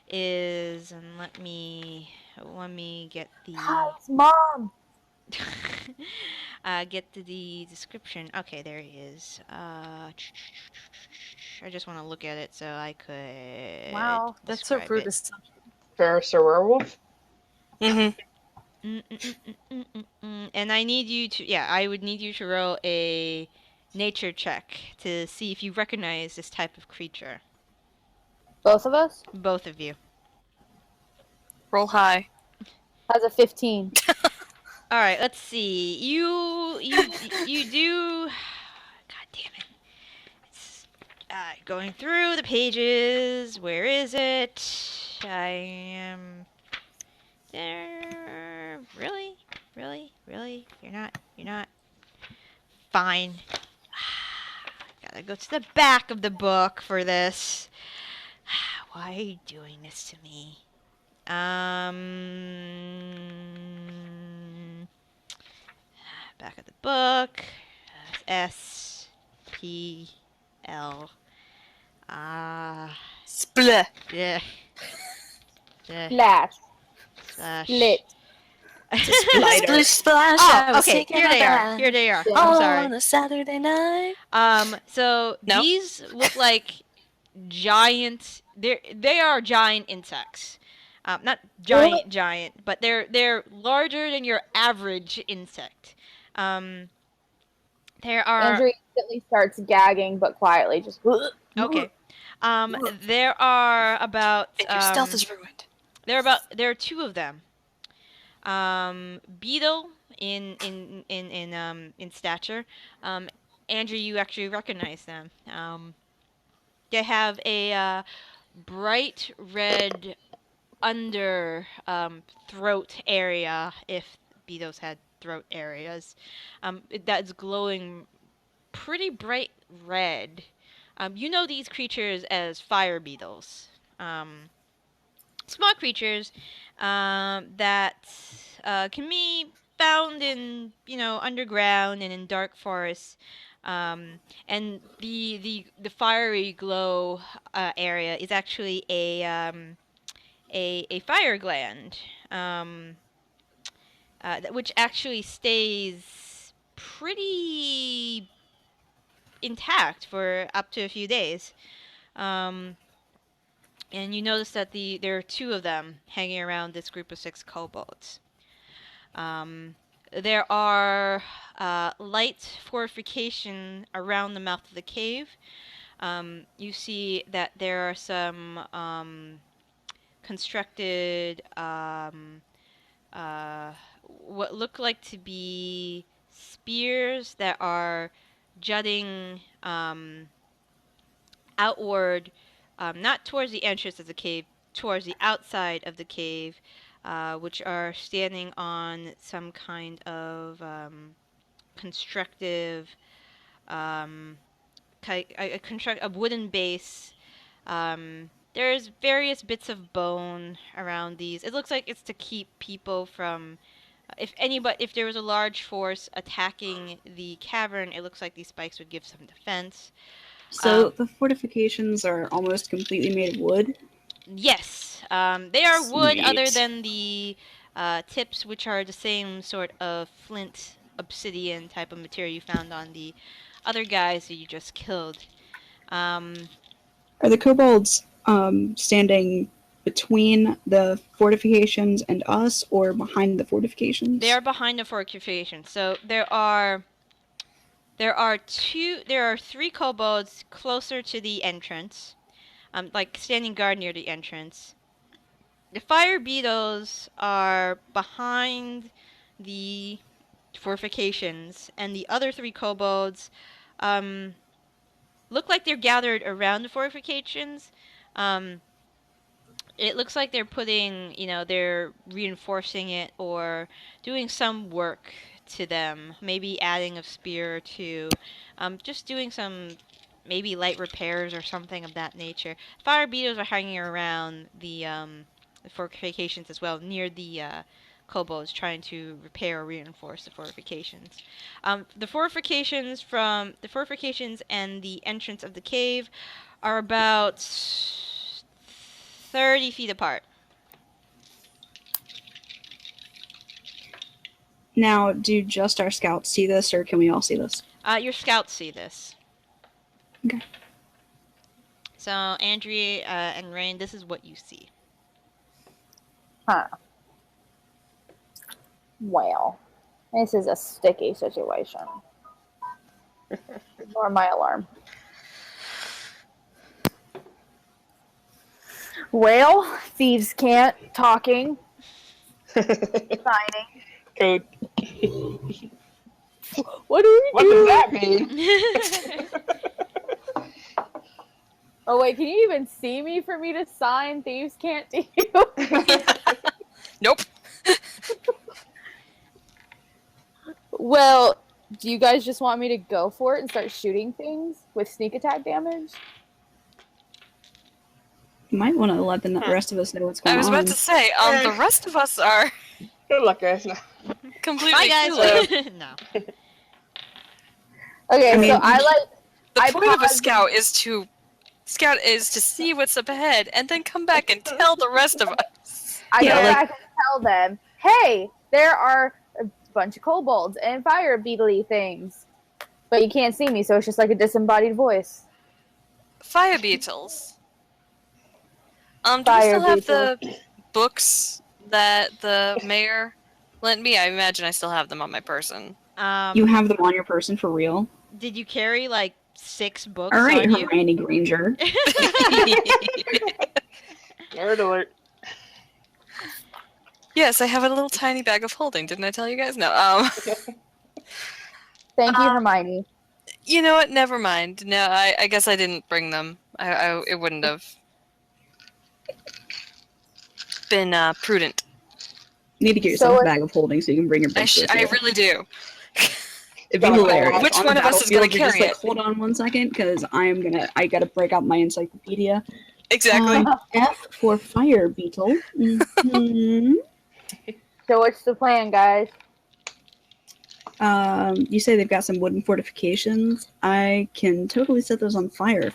is, and let me get the Hi, Mom! get to the description. Okay, there he is. I just want to look at it so I could. Wow, that's so describe rude. it. Ferris or werewolf? Mm-hmm. And I need you to, I would need you to roll a nature check to see if you recognize this type of creature. Both of us? Both of you. Roll high. Has a 15. All right, let's see. You do. God damn it! It's going through the pages. Where is it? I am there. Really? You're not. Fine. Gotta go to the back of the book for this. Why are you doing this to me? Back of the book. S P L. Split. Yeah. Slash. Slash. Split. Splish splash. Oh, I was okay. thinking Here they are. about Here they are. Yeah. I'm sorry. on a Saturday night. So No? these look like giant. They are giant insects. Not giant, but they're larger than your average insect. There are Andrew instantly starts gagging, but quietly, just. okay. There are about And your stealth is ruined. there are two of them. Beetle in stature. Andrew, you actually recognize them. They have a bright red under throat area, if beetles had throat areas. That's glowing pretty bright red. You know these creatures as fire beetles. Small creatures that can be found in underground and in dark forests. And the fiery glow area is actually a fire gland, which actually stays pretty intact for up to a few days. And you notice that there are two of them hanging around this group of 6 kobolds. There are light fortification around the mouth of the cave. You see that there are some constructed what look like to be spears that are jutting outward, not towards the entrance of the cave, towards the outside of the cave, which are standing on some kind of constructive, a wooden base. There's various bits of bone around these. It looks like it's to keep people from, if there was a large force attacking the cavern, it looks like these spikes would give some defense. So the fortifications are almost completely made of wood. Yes, they are wood, Sweet. other than the tips, which are the same sort of flint, obsidian type of material you found on the other guys that you just killed. Are the kobolds standing between the fortifications and us, or behind the fortifications? They are behind the fortifications. So there are 3 kobolds closer to the entrance, like standing guard near the entrance. The fire beetles are behind the fortifications, and the other 3 kobolds look like they're gathered around the fortifications. It looks like they're they're reinforcing it or doing some work to them, maybe adding a spear or two, just doing some maybe light repairs or something of that nature. Fire beetles are hanging around the fortifications as well, near the kobolds, trying to repair or reinforce the fortifications. The fortifications and the entrance of the cave are about 30 feet apart. Now, do just our scouts see this, or can we all see this? Your scouts see this. Okay. So, Andry and Raine, this is what you see. Huh. Well, this is a sticky situation. Ignore my alarm. Well, thieves can't, talking, signing. Code. What do we What do? does that mean? Oh wait, can you even see me for me to sign thieves can't do you? Nope. Well, do you guys just want me to go for it and start shooting things with sneak attack damage? You might want to let the rest of us know what's going I was on. about to say, the rest of us are Good luck, guys. No. completely Bye, guys. clueless. No. Okay, I mean, so I The I point of a paused- scout is to see what's up ahead and then come back and tell the rest of us. I Yeah, go like- back and tell them, hey, there are a bunch of kobolds and fire beetly things. But you can't see me, so it's just like a disembodied voice. Fire beetles. Do we Fire still have beetles. the books that the mayor lent me? I imagine I still have them on my person. You have them on your person for real? Did you carry like 6 books All right, on you? Hermione Granger. Nerd alert. Yes, I have a little tiny bag of holding. Didn't I tell you guys? No. Thank you, Hermione. You know what? Never mind. No, I guess I didn't bring them. It wouldn't have been prudent. You need to get So yourself a it- bag of holding so you can bring your books with I you. really do. It'd be Okay. hilarious. Which On one the of us is gonna battlefield, you're just carry like, it? hold on one second, because I gotta break out my encyclopedia. Exactly. F for fire beetle. Mhm. So what's the plan, guys? You say they've got some wooden fortifications. I can totally set those on fire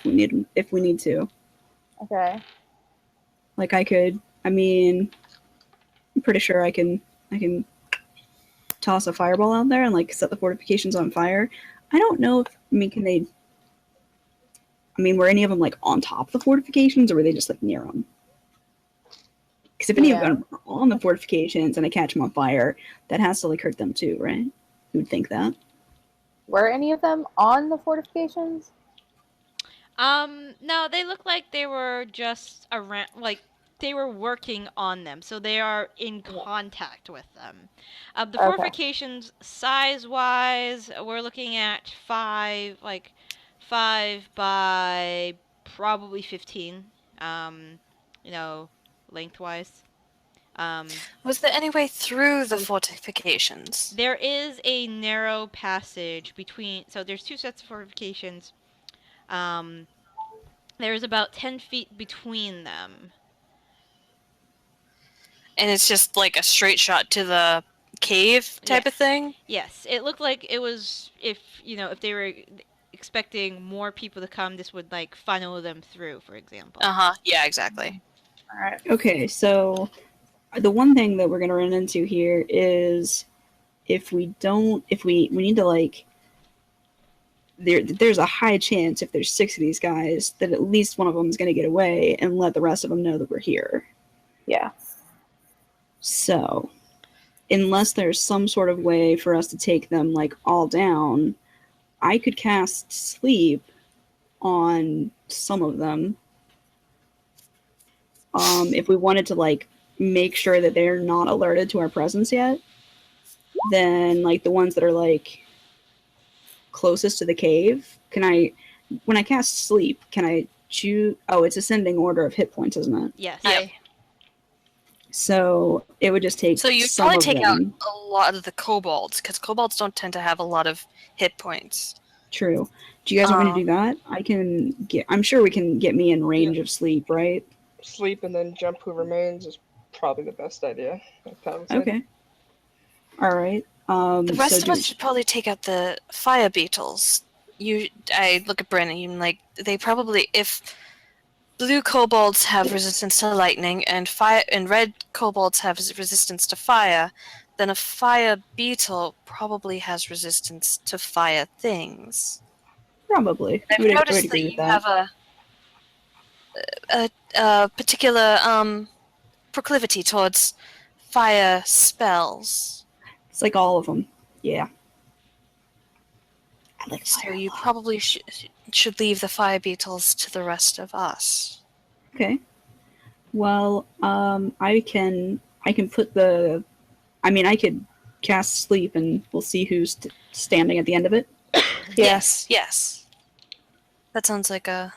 if we need to. Okay. Like I'm pretty sure I can toss a fireball out there and like set the fortifications on fire. I don't know if were any of them like on top of the fortifications or were they just like near them? Because if any of them are on the fortifications and I catch them on fire, that has to like hurt them too, right? You would think that. Were any of them on the fortifications? No, they look like they were just around, like they were working on them, so they are in contact with them. The Okay. fortifications, size-wise, we're looking at 5 by probably 15. Lengthwise. Was there any way through the fortifications? There is a narrow passage between. So there's 2 sets of fortifications. There's about 10 feet between them. And it's just like a straight shot to the cave type of Yes. thing? Yes, it looked like it was if they were expecting more people to come, this would like funnel them through, for example. Uh-huh. Yeah, exactly. All right. Okay, so the one thing that we're gonna run into here is if we need to like there's a high chance if there's 6 of these guys that at least one of them is gonna get away and let the rest of them know that we're here. Yeah. So, unless there's some sort of way for us to take them like all down, I could cast sleep on some of them. If we wanted to like make sure that they're not alerted to our presence yet, then like the ones that are like closest to the cave, when I cast sleep, can I choose? Oh, it's ascending order of hit points, isn't it? Yes. Yep. So it would just take. So you'd some probably of take out them. a lot of the kobolds, because kobolds don't tend to have a lot of hit points. True. Do you guys want me to do that? I'm sure we can get me in range of sleep, right? Sleep and then jump who remains is probably the best idea. Like Tom said. Okay. All right. The rest of us should probably take out the fire beetles. I look at Bryn and I'm like, they probably, if blue kobolds have resistance to lightning and red kobolds have resistance to fire, then a fire beetle probably has resistance to fire things. Probably. I've I would noticed that agree with you have a particular proclivity towards fire spells. It's like all of them. Yeah. I like So fire a you lot. probably should leave the fire beetles to the rest of us. Okay. Well, I can put I could cast sleep and we'll see who's standing at the end of it. Yes. That sounds like a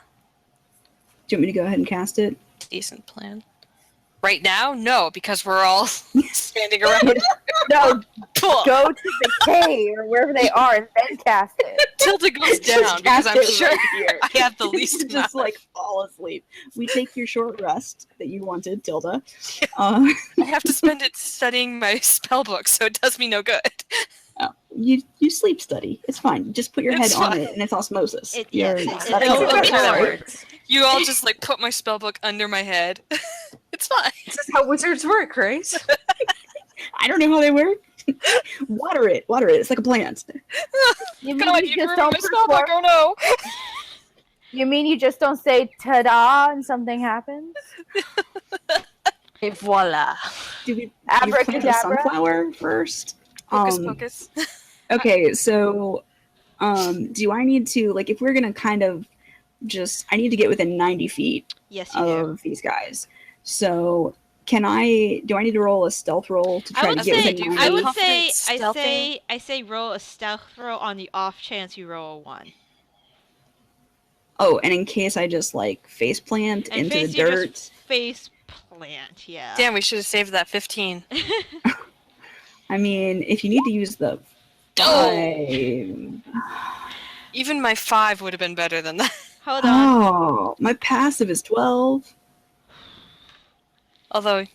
Do you want me to go ahead and cast it? decent plan. Right now? No, because we're all standing around. No, Cool. go to the cave or wherever they are and then cast it. Tilda goes Just down because cast I'm it sure right here. I have the least amount. Just like fall asleep. We take your short rest that you wanted, Tilda. I have to spend it studying my spell book, so it does me no good. You sleep study. It's fine. Just put your It's head on fine. it, and it's osmosis. Yes, You're- it's that's Oh, how it okay, that works. works. You all just like put my spell book under my head. It's fine. This is how wizards work, right? I don't know how they work. Water it. It's like a plant. You mean God, you you just ruined don't my spell book. perform? Oh no. You mean you just don't say ta-da and something happens? Et voila. Do you plant a Abracadabra? sunflower first? Hocus pocus. Okay, so do I need to, like, if we're gonna kind of I need to get within 90 feet Yes, you do. of these guys. So do I need to roll a stealth roll to I try would to get say, within 90? I would Confident say, stealthing? I say roll a stealth roll on the off chance you roll a 1. Oh, and in case I just like face plant And into the face you dirt. just face plant, yeah. Damn, we should have saved that 15. I mean, if you need to use the 5. Even my 5 would have been better than that. Hold on. Oh, my passive is 12. Although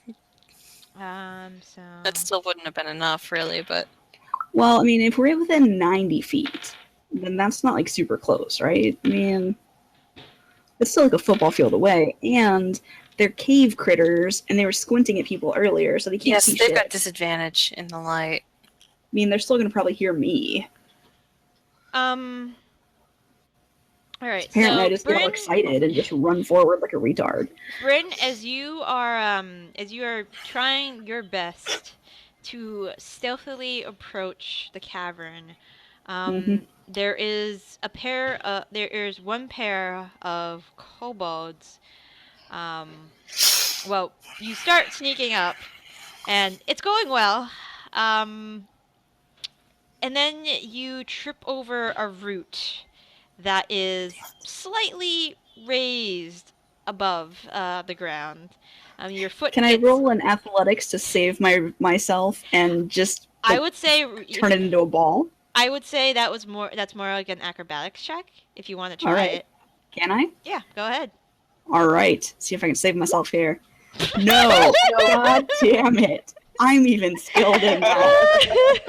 So that still wouldn't have been enough, really. But Well, I mean, if we're within 90 feet, then that's not like super close, right? I mean, it's still like a football field away, and they're cave critters, and they were squinting at people earlier, so they can't yes, see they've shit. got disadvantage in the light. I mean, they're still gonna probably hear me. all right. Apparently, So I just get all excited and just run forward like a retard. Bryn, as you are trying your best to stealthily approach the cavern, there is one pair of kobolds. Well, you start sneaking up, and it's going well. And then you trip over a root that is slightly raised above the ground. Your foot. Can I hits- roll an athletics to save myself and just I would say turn it into a ball? I would say that's more like an acrobatics check if you want to try All right. it. Can I? Yeah, go ahead. All right. See if I can save myself here. No. God damn it. I'm even skilled in that.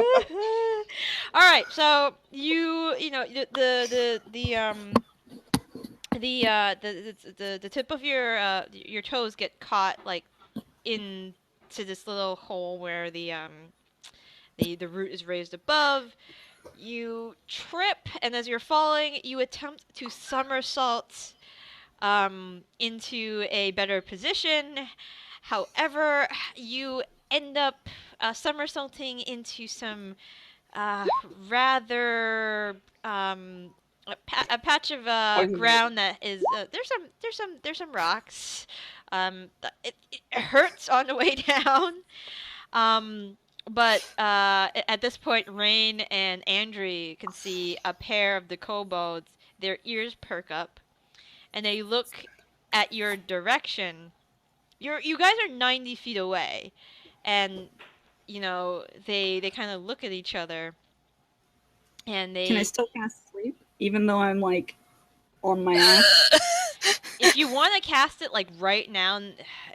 All right, so the tip of your toes get caught like into this little hole where the root is raised above. You trip, and as you're falling, you attempt to somersault into a better position. However, you end up somersaulting into some rather a patch of ground that is there's some rocks. It hurts on the way down. But at this point, Raine and Andry can see a pair of the kobolds. Their ears perk up, and they look at your direction. You guys are 90 feet away, and they kind of look at each other, and Can I still cast sleep? Even though I'm like on my ass? if you want to cast it like right now,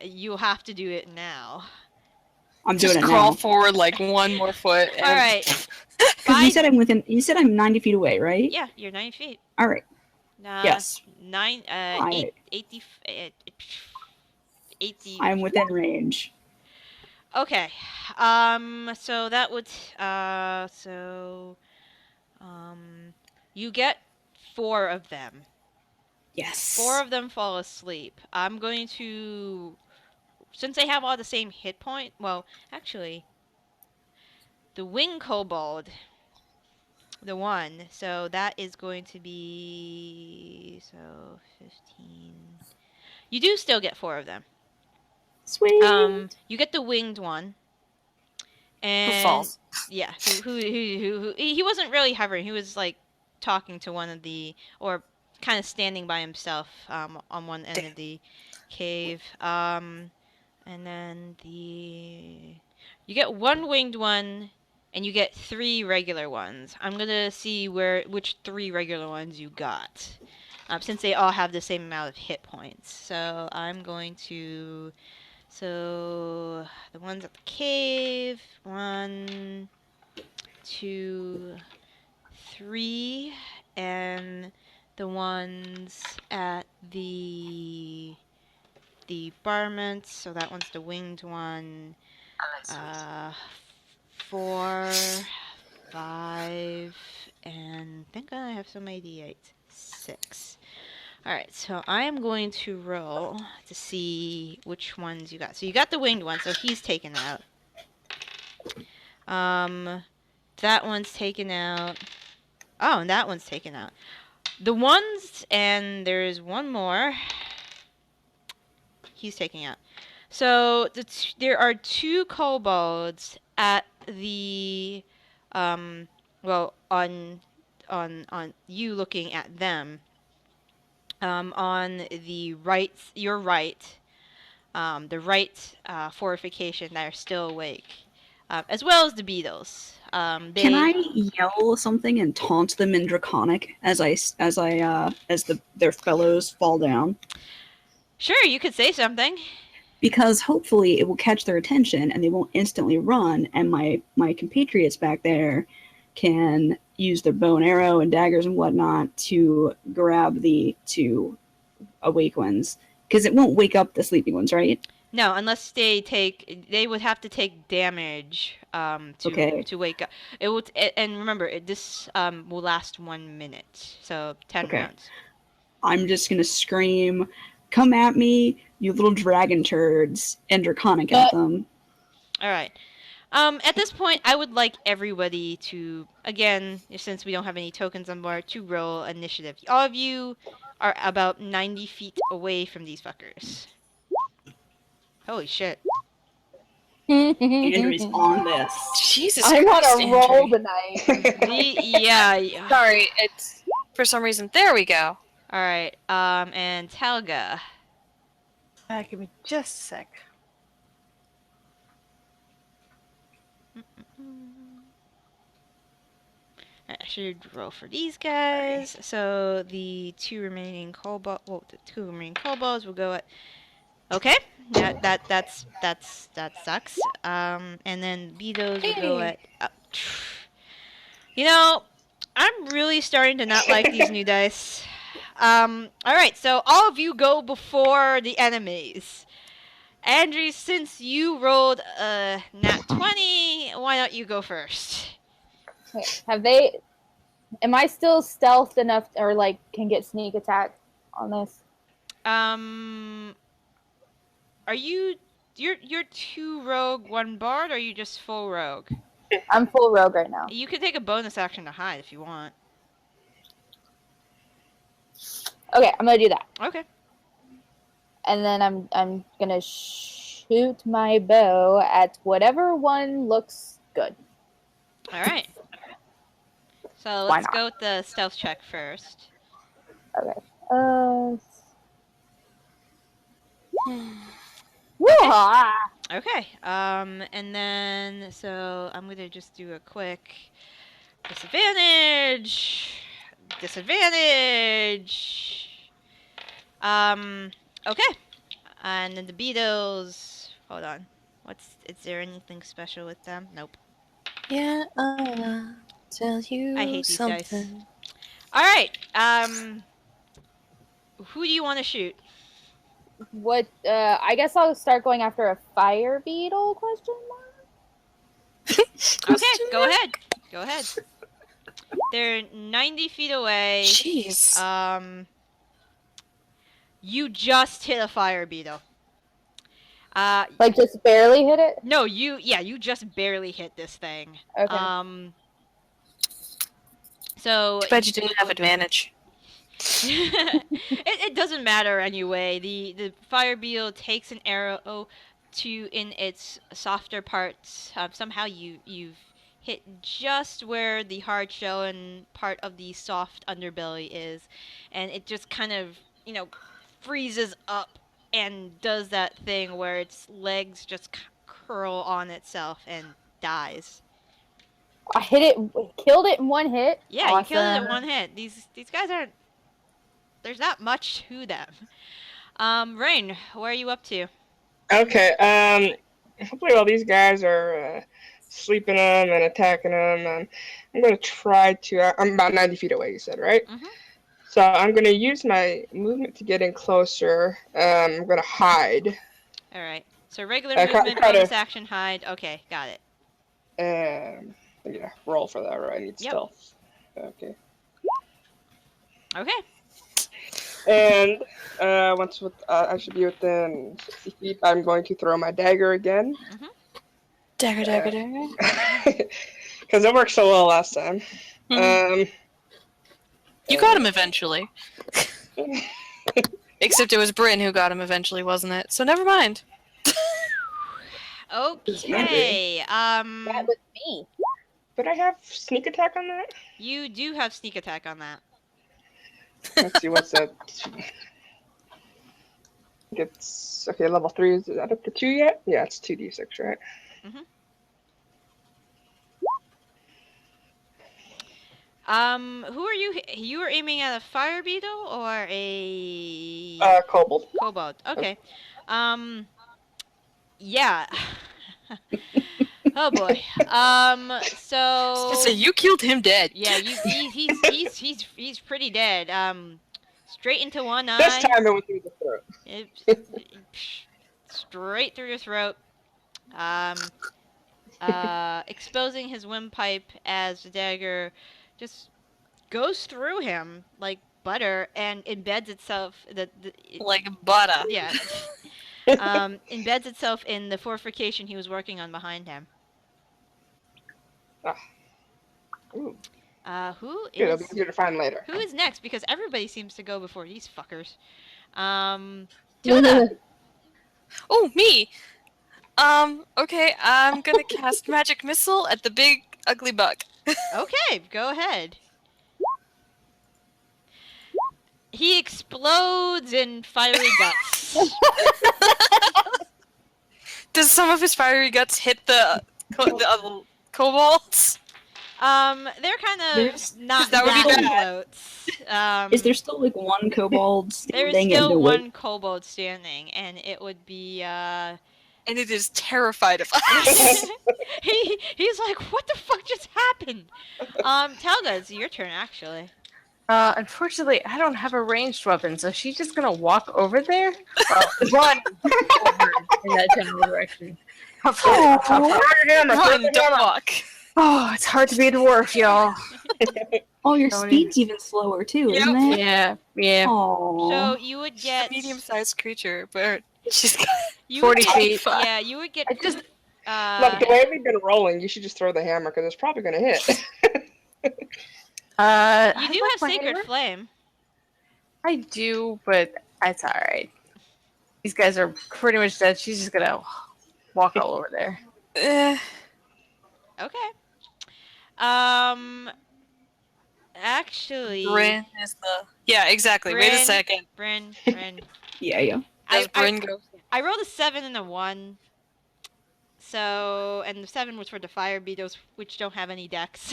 you'll have to do it now. I'm doing Just it crawl now. forward like one more foot. And... All right. Because you said I'm 90 feet away, right? Yeah, you're 90 feet. All right. Yes. 80. 80. I'm within range. Okay. So that would. You get 4 of them. Yes. 4 of them fall asleep. I'm going to. Since they have all the same hit point. Well, actually. The wing kobold. The one. So that is going to be. So 15. You do still get 4 of them. Sweet. You get the winged one. And Who falls? Yeah, who he wasn't really hovering. He was like talking to one of the, or kind of standing by himself on one end of the cave. And then you get 1 winged one, and you get 3 regular ones. I'm gonna see which 3 regular ones you got, since they all have the same amount of hit points. So I'm going to. So the ones at the cave, 1, 2, 3, and the ones at the the varmints, so that one's the winged one. 4, 5, and thank God I have so many d8. 6. Alright, so I am going to roll to see which ones you got. So you got the winged one, so he's taken out. That one's taken out. Oh, and that one's taken out. The ones, and there's one more. He's taking out. So there are 2 kobolds at the, well, on you looking at them. On the right, your right, the right fortification that are still awake, as well as the beetles. Can I yell something and taunt them in Draconic as their fellows fall down? Sure, you could say something. Because hopefully it will catch their attention and they won't instantly run, and my compatriots back there can use their bow and arrow and daggers and whatnot to grab the 2 awake ones. Because it won't wake up the sleeping ones, right? No, unless they would have to take damage to wake up. It will, and remember, this will last 1 minute, so 10 rounds. I'm just gonna scream, "Come at me, you little dragon turds," and Draconic at them. All right. At this point, I would like everybody to, again, since we don't have any tokens on board, to roll initiative. All of you are about 90 feet away from these fuckers. Holy shit. Andry's on this. Jesus I'm Christ, on a roll Andry. tonight. Yeah. Sorry, it's for some reason. There we go. All right. And Talga. Give me just a sec. I should roll for these guys. So the 2 remaining kobolds, will go at. Okay, that sucks. And then beetles will go at. You know, I'm really starting to not like these new dice. All right, so all of you go before the enemies. Andry, since you rolled a nat 20, why don't you go first? Okay. Am I still stealthed enough or like can get sneak attack on this? Are you're 2 rogue, 1 bard, or are you just full rogue? I'm full rogue right now. You could take a bonus action to hide if you want. Okay, I'm gonna do that. Okay. And then I'm gonna shoot my bow at whatever one looks good. All right. So Why let's not? go with the stealth check first. Okay. Woo-ha! Okay. And then so I'm gonna just do a quick disadvantage. Okay. And then the beetles. Hold on. Is there anything special with them? Nope. Yeah, tell you I hate these something. dice. All right. Who do you want to shoot? What? I guess I'll start going after a fire beetle? Question mark. Okay, go ahead. Go ahead. They're 90 feet away. Jeez. You just hit a fire beetle. Like just barely hit it? No, you just barely hit this thing. Okay. Too bad you didn't have advantage. it doesn't matter anyway. The fire beetle takes an arrow in its softer parts. Somehow you've hit just where the hard shell and part of the soft underbelly is, and it just kind of freezes up and does that thing where its legs just curl on itself and dies. I hit it, killed it in 1 hit. Yeah, Awesome. You killed it in 1 hit. These guys aren't. There's not much to them. Raine, where are you up to? Okay. Hopefully while these guys are sleeping them and attacking them, I'm going to try to. I'm about 90 feet away. You said, right? Mm-hmm. So I'm gonna use my movement to get in closer. I'm gonna hide. All right. So regular Try movement, to bonus action, hide. Okay, got it. yeah, roll for that. Right? I need Yep. stealth. Okay. Okay. And once I should be within 60 feet, I'm going to throw my dagger again. Dagger, dagger, dagger. Because it worked so well last time. You got him eventually. Except it was Byrn who got him eventually, wasn't it? So never mind. Okay. That was me. Did I have sneak attack on that? You do have sneak attack on that. Let's see, what's that? It's okay. Level 3 is that up to 2 yet? Yeah, it's 2d6, right? Who are you? You were aiming at a fire beetle or a Kobold. kobold? Okay. Yeah. Oh boy. So. So you killed him dead. Yeah, he's pretty dead. Straight into one eye. This time it went through the throat. Straight through your throat. Exposing his windpipe as the dagger just goes through him like butter and embeds itself. Like butter. Yeah. Embeds itself in the fortification he was working on behind him. Ooh. Who Good, it'll is be easier to find later. who is next? Because everybody seems to go before these fuckers. Tilda. Oh, me! Okay, I'm gonna cast Magic Missile at the big, ugly bug. Okay, go ahead. He explodes in fiery guts. Does some of his fiery guts hit the other kobolds? They're kind of There's- not that would be that close. Is there still like one kobold There's standing in still the one wake? kobold standing, and it would be, And it is terrified of us. he's like, what the fuck just happened? Talga, it's your turn, actually. Unfortunately, I don't have a ranged weapon, so she's just gonna walk over there. Run over in that general direction. Run, don't walk. Oh, it's hard to be a dwarf, y'all. Oh, your Don't speed's even slower too, Yep. isn't it? Yeah, yeah. Aww. So you would She's get a medium-sized creature, but she's got... you 40 would get, feet. Yeah, you would get. I just- Look, the way we've been rolling, you should just throw the hammer because it's probably going to hit. You do have Sacred Flame. I do, but it's alright. These guys are pretty much dead. She's just gonna walk all over there. Okay. Actually, Byrn is the... Yeah, exactly. Wait a Byrn. second. Bryn. Yeah. Does Byrn go? I rolled a 7 and a 1. So, and the 7 was for the fire beetles, which don't have any decks.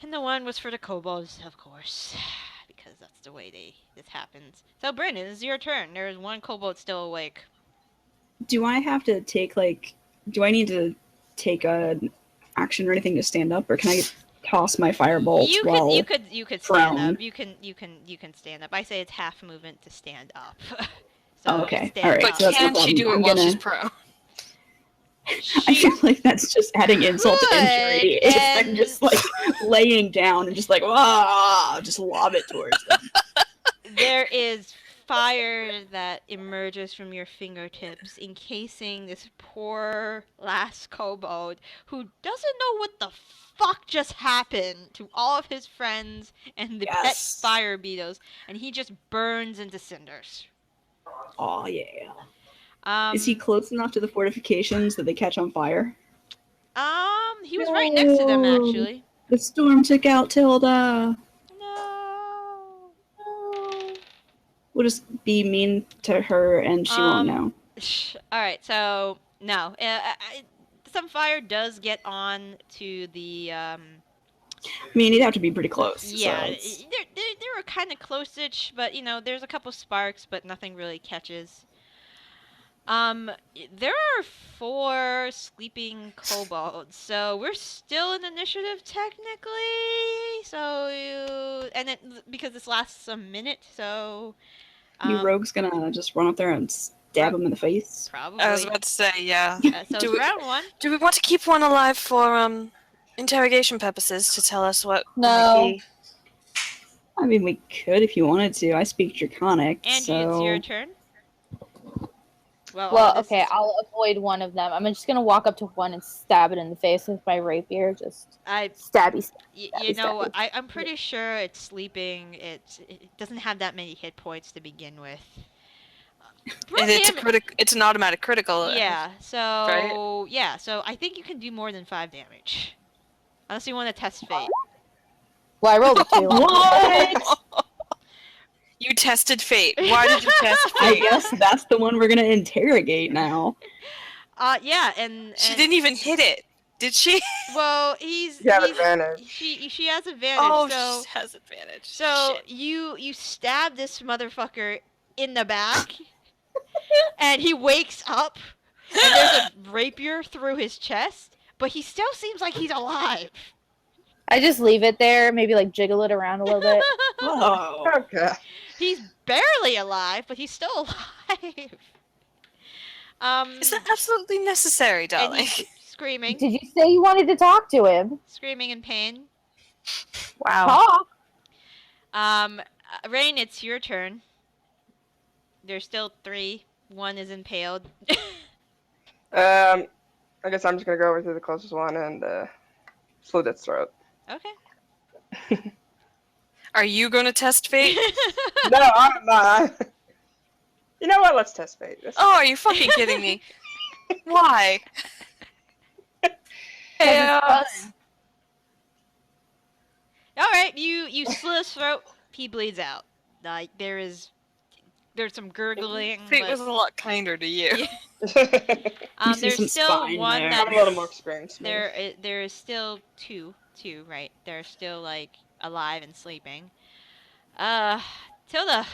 And the 1 was for the kobolds, of course, because that's the way this happens. So, Bryn, it is your turn. There is one kobold still awake. Do I have to take do I need to take an action or anything to stand up, or can I toss my firebolt You while could stand prone? up. You can stand up. I say it's half movement to stand up. Oh, okay. stand Alright, But so that's no can she do it problem. while I'm she's gonna- prone? I feel like that's just adding insult to could, injury. If I'm and- just like laying down and just like just lob it towards them. There is fire that emerges from your fingertips, encasing this poor last kobold who doesn't know what the fuck just happened to all of his friends and the pet Yes. fire beetles, and he just burns into cinders. Oh yeah. Um, Is he close enough to the fortifications that they catch on fire? he was right next to them, No. actually. The storm took out Tilda. No. We'll just be mean to her and she won't know. Alright, so, no. Some fire does get on to the, I mean, you'd have to be pretty close. yeah, So it's- they were kind of close-ish, but, you know, there's a couple sparks, but nothing really catches. There are 4 sleeping kobolds, so we're still in initiative technically. So and it because this lasts a minute, so You rogue's gonna just run up there and stab him in the face. probably. I was about to say, yeah. So Do it's we- round 1. Do we want to keep one alive for interrogation purposes to tell us what No. might be? I mean, we could if you wanted to. I speak Draconic, Andy, so... it's your turn. Well, this okay, is- I'll avoid one of them. I'm just gonna walk up to one and stab it in the face with my rapier. Just I stabby. you know, stabby. I'm pretty sure it's sleeping. It doesn't have that many hit points to begin with. And it's an automatic critical. Yeah. So right? yeah. So I think you can do more than 5 damage, unless you want to test fate. Well, I rolled a 2. What? You tested fate. Why did you test I fate? guess that's the one we're gonna interrogate now. Yeah, and She didn't even hit it, did she? Well, he's You have he's- advantage. She has advantage. Oh, so she has advantage. so Shit. you stab this motherfucker in the back, and he wakes up, and there's a rapier through his chest, but he still seems like he's alive. I just leave it there, maybe like jiggle it around a little bit. Whoa. Okay. He's barely alive, but he's still alive. Is that absolutely necessary, and darling? he's screaming, Did you say you wanted to talk to him? screaming in pain. Wow. Talk. Raine, it's your turn. There's still 3. 1 is impaled. I guess I'm just gonna go over to the closest one and slit its throat. Okay. Are you going to test fate? No, I'm not. You know what? Let's test fate. Oh, are you fucking kidding me? Why? Chaos. All right, you slit his throat. He bleeds out. Like there's some gurgling. Fate but- was a lot kinder to you. Yeah. You see There's some still spine one there. that I'm a little more experienced. there is still two, right? They're still like alive and sleeping. Tilda.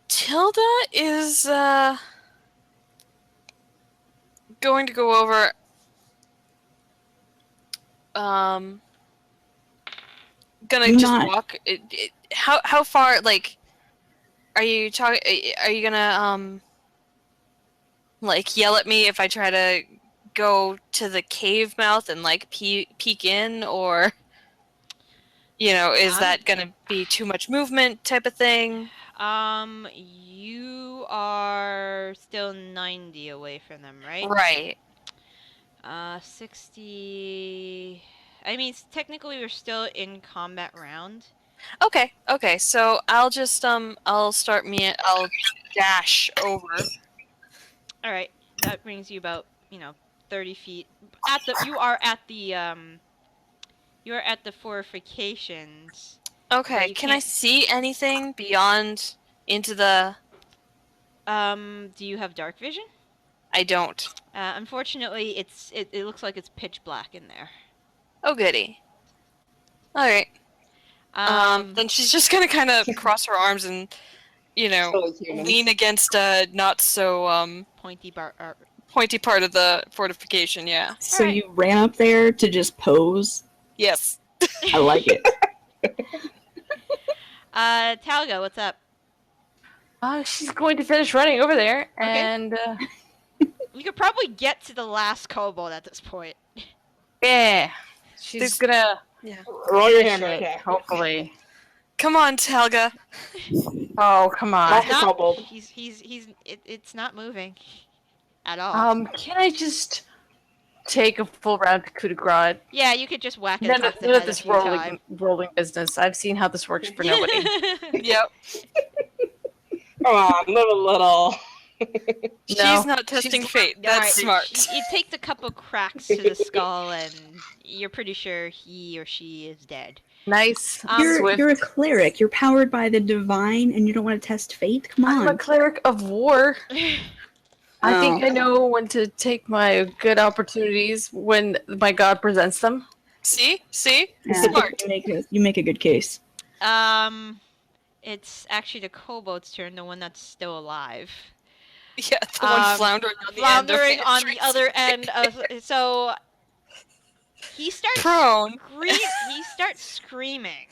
Tilda is going to go over gonna Do just not- walk how far, like, are you talking, are you gonna like yell at me if I try to go to the cave mouth and like peek in, or is that gonna be too much movement type of thing? You are still 90 away from them, right? Right. 60. I mean, technically we're still in combat round. Okay, so I'll just I'll dash over. All right, that brings you about 30 feet. You are at the fortifications. Okay, you can I can't- see anything beyond into the... Do you have dark vision? I don't. Unfortunately, it looks like it's pitch black in there. Oh, goody. Alright. Then she's just gonna kind of cross her arms and, Totally human. lean against a not so, Pointy pointy part of the fortification, yeah. So Alright. you ran up there to just pose? Yes. I like it. Talga, what's up? She's going to finish running over there, Okay. and You could probably get to the last kobold at this point. yeah, she's There's- gonna Roll your finish hammer it, attack. hopefully. Come on, Talga. Oh, come on. Not the kobold. It's not moving at all. Can I just take a full round to coup de grace? Yeah, you could just whack it None across of, the none of head a this few times. rolling business. I've seen how this works for nobody. Yep. Come on, little. She's No, not testing she's- fate. That's Alright, smart. You take a couple cracks to the skull, and you're pretty sure he or she is dead. Nice. You're a Swift. cleric. You're powered by the divine, and you don't want to test fate? Come I'm a on. cleric of war. I think Oh. I know when to take my good opportunities when my god presents them. See? Yeah, Smart. You make a good case. it's actually the kobold's turn, the one that's still alive. Yeah, the one floundering on the end of Floundering on the Andry's other leg. end of. So he starts Prone. he starts screaming.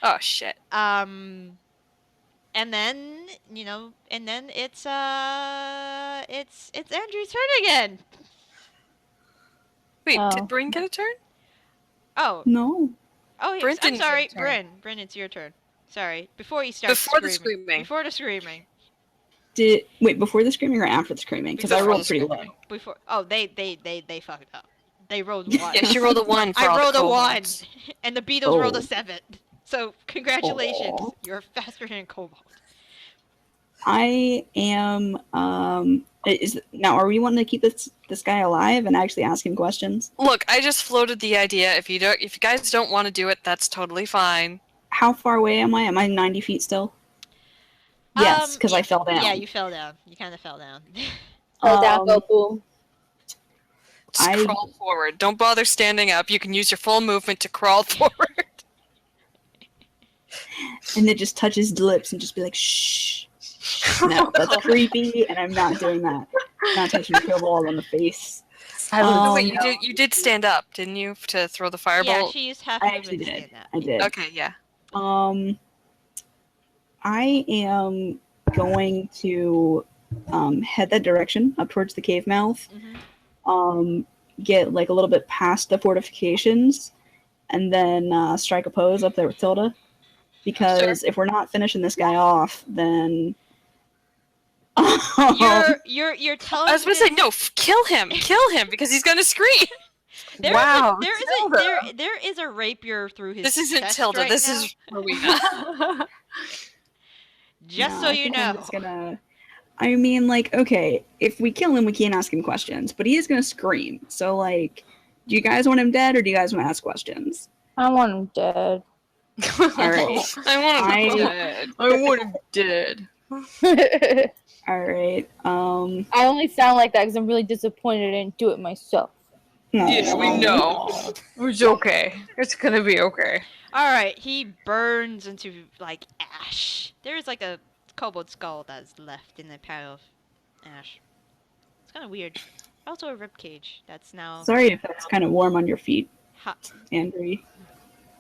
Oh shit. And then it's Andrew's turn again. Wait, Oh. did Bryn get a turn? Oh, No. yes, Bryn I'm didn't get a sorry, turn. Bryn, it's your turn. Sorry, before he starts Before the screaming. screaming. Before the screaming. Wait, before the screaming or after the screaming? Because I Before rolled the pretty screaming. low. Before. Oh, they fucked up. They rolled one. Yeah, she rolled a 1 for I all rolled the a 1, kobolds. and the Beatles rolled a Oh. 7. So congratulations, Aw. you're faster than a kobold. I am. Now, are we wanting to keep this guy alive and actually ask him questions? Look, I just floated the idea. If you guys don't want to do it, that's totally fine. How far away am I? Am I 90 feet still? Yes, because I fell down. Yeah, you fell down. You kind of fell down. Go down, go boom. Just I- crawl forward. Don't bother standing up. You can use your full movement to crawl forward. And then just touch his lips and just be like, shh. No, that's creepy, and I'm not doing that. I'm not touching a kobold on the face. Oh, wait, you did stand up, didn't you, to throw the Yeah, firebolt? she used half I movement actually to did. stand up. I did. Okay, yeah. I am going to head that direction up towards the cave mouth. Get like a little bit past the fortifications, and then strike a pose up there with Tilda. Because if we're not finishing this guy off, then You're telling. I was gonna say no. Kill him, because he's gonna scream. Wow, There is a rapier through his. This isn't chest Tilda. right This now. is Rowena. Just No, so I you think know. I'm just gonna. I mean, like, okay, if we kill him, we can't ask him questions, but he is gonna scream. So, like, do you guys want him dead, or do you guys want to ask questions? I want him dead. All right, I want him I- dead. I want him dead. all right. I only sound like that because I'm really disappointed I didn't do it myself. Yeah, we know. It's okay. It's gonna be okay. All right, he burns into like ash. There is like a kobold skull that's left in a pile of ash. It's kind of weird. Also a rib cage that's now Sorry if that's kind of warm on your feet, hot. Andry.